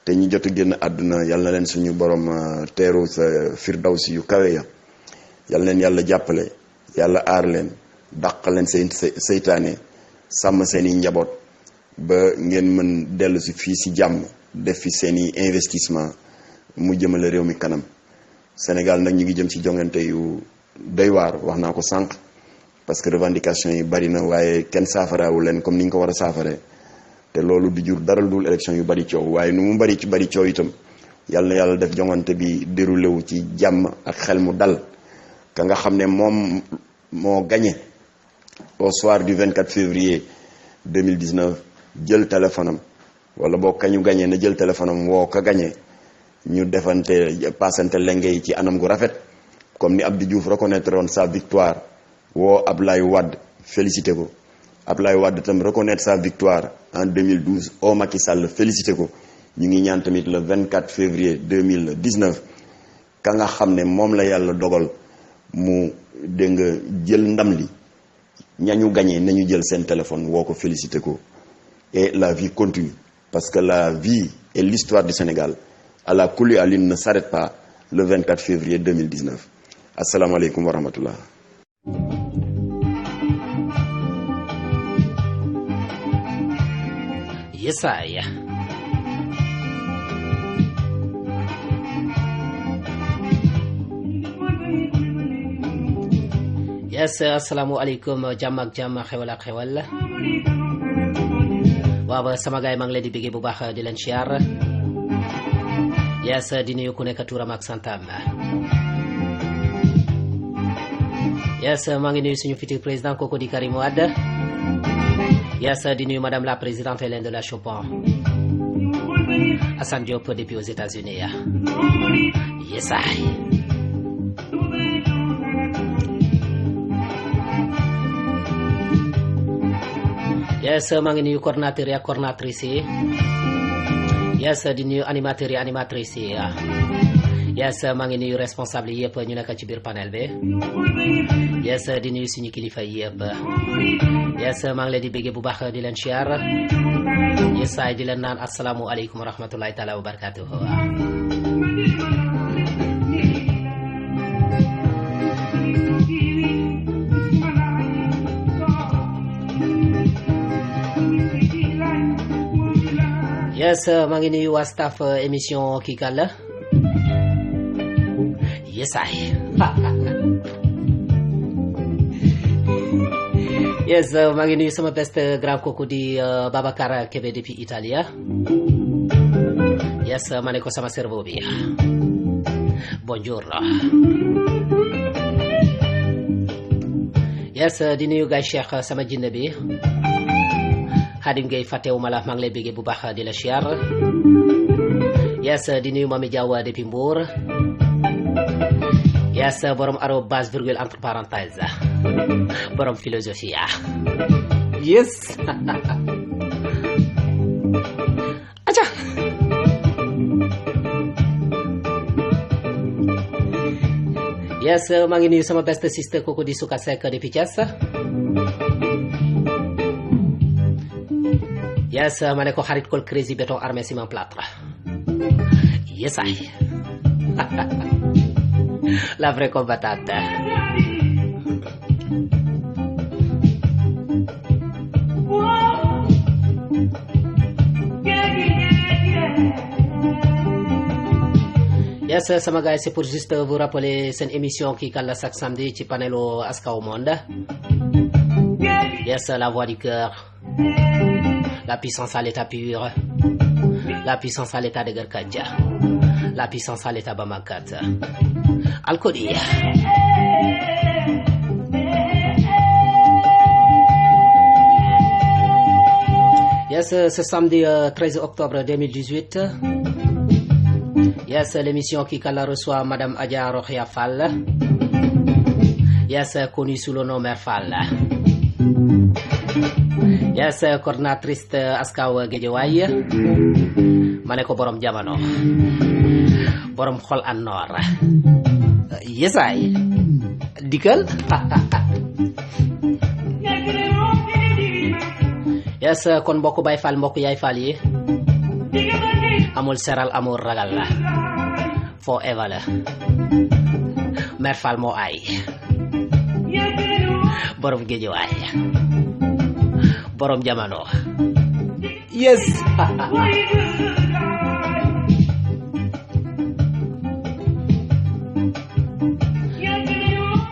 te ñi jot a génn àdduna yal na leen suñu borom teeru sa firdawsi yu kawe ya yal na leen yàlla jàppale yàlla aar leen dàq leen seen seytaane sàmm seeni njaboot ba ngeen mën dellu si fii si jàmm def fi seeni investissement mu jëmale réew mi kanam Sénégal nag ñu ngi jëm ci jongante yu doy waar wax naa ko sànq parce que revendication yi bari na waaye kenn saafaraawu leen comme ni ñu ko war a saafaree te loolu du jur dara dul élection yu bari coow waaye nu mu bari coow itam yàlla na yàlla def jongante bi déroulé wu ci jàmm ak xel mu dal ka nga xam ne moom moo gagné au soir du 24 février 2019 jël téléphone am wala boo kañu gagné na jël téléphone am woo ka gagné ñu defante passante lenge yi ci anam gu rafet comme ni Abdou Diouf reconnaître woon sa victoire woo Ablaye Wade félicité ko Ablaye Wade tam reconnaître sa victoire en 2012 au Macky Sall félicité ko ñu ngi ñaan tamit le 24 février 2019 ka nga xam ne moom la yàlla dogal mu dégg nga jël ndam li ñañu gagné nañu jël seen téléphone woo ko félicité ko et la vie continue parce que la vie et l'histoire du Sénégal à la kulli alin ne s'arrête pas le 24 février 2019 asalaamaaleykum wa rahmatullah. Yesaya. Yes, asalaamaaleykum jàmm ak jàmm xewal ak xewal waaw sama gaay maa ngi leen di bëggee bu baax di leen siyaar yes di nuyu ku nekk turam ak santam yes maa ngi nuyu suñu futur président kooku di Karim Wade yes di nuyu madame la présidente Hélène de la Chopin Assane Diop depuis aux États-Unis yes ay yes maa ngi nuyu coordinateur yi ak coordinatrice yi yes di nuyu animateur yi animatrice yi yes maa ngi nuyu responsable yi yëpp ñu nekk ci biir panel bi yes di nuyu suñu kilifa yi yëpp yes maa ngi leen di béggee bu baax di leen siyaar yes ay di leen naan asalaamualeykum wa rahmatullahi taala wa barakatuhu yes maa ngi nuyu waa staff émission kii kan la yes ay yes maa ngi nuyu sama best grand kooku di Babacar Kébé depuis Italia yes ma ne ko sama cerveau bi buongiorno yes di nuyu gay Cheikh sama jinne bi Khadim Gueye fàttewuma la maa ngi lay béggee bu baax di la siyaar yes di nuyu Mami Diaw depuis Mbour yes borom arobase virgule entre parenthèse borom philosophie yes aca yes maa ngi nuyu sama best sister kooku di Souka Seck depuis Thiès yes ma ne ko xarit kol crazy béton armé ciment plâtre yes ay la vraie combattante yes sama gars c'est pour juste vous rappeler seen émission kii kan la chaque samedi ci panelu Askaw Monde yes la voix du cœur la puissance à l'état pur, la puissance à l'état de Gerkadja, la puissance à l'état Bamakat. Alcodi. Yes, ce samedi 13 octobre 2018. Yes, l'émission qui la reçoit Madame Adja Rokhia Fall. Yes, connue sous le nom Mère Fall. Yes, coordinatrice Askaw Guédiawaye ma ne ko borom jamono borom xol an noor yes ay dikkal yes kon mbokk Baay Faal mbokk Yaay Faal yi amul seral amul ragal la forever la Mère Fall moo ay borom Guédiawaye borom jamono yes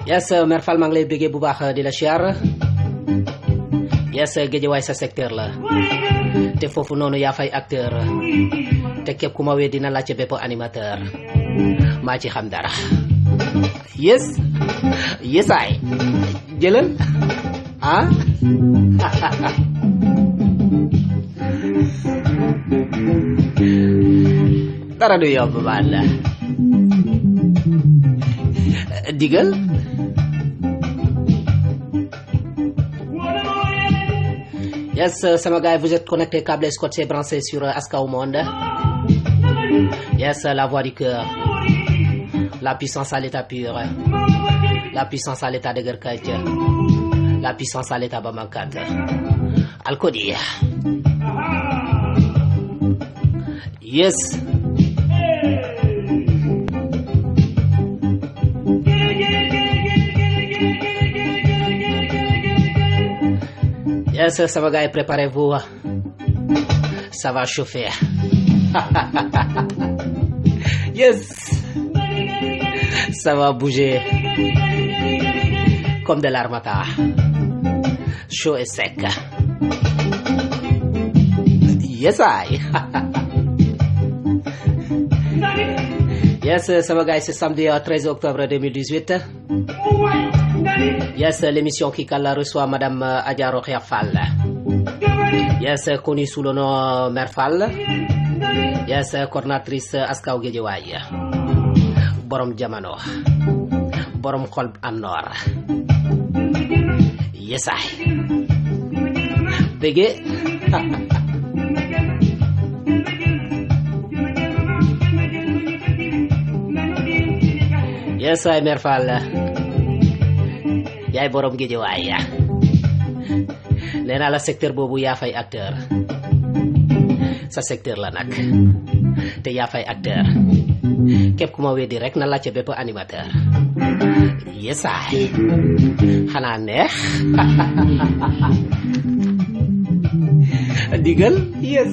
yes Mère Fall maa ngi lay bëggee bu baax di la siyaar yes Guédiawaye sa secteur la te foofu noonu yaa fay acteur te képp ku ma wee dina laajte bépp animateur maa ci xam dara yes yes ay jëlal ah dara du yomb baal la digal yes sama gars vous êtes connectés câble scotché branché sur Askaw Monde yes la voix du cœur la puissance à l'état pur, la puissance à l'état dëgër kàcc, la puissance à l'état ba mankat alkodi. Yes. Yes, sama gars yi préparez-vous, ça va chauffer. Yes, ça va bouger comme de l'armata, chaud et sec. Yes, I. Yes, sama gars yi, c'est samedi 13 octobre 2018. Yes, l'émission qui reçoit Madame Adja Rokhaya Fall. Yes, connue sous le nom Mère Fall. Yes, coordinatrice Askaw Guédiawaye. Borom Jamano. Borom xol am noor. Yes, I. Bégué. Yes, I, Mère Fall. Yaay borom Guédiawaye. Nee naa la secteur boobu yaa fay acteur. Sa secteur la nag. Te yaa fay acteur. Képp ku ma weddi rek na laajte bépp animateur. Yesaay. Xanaa neex. Digal yes.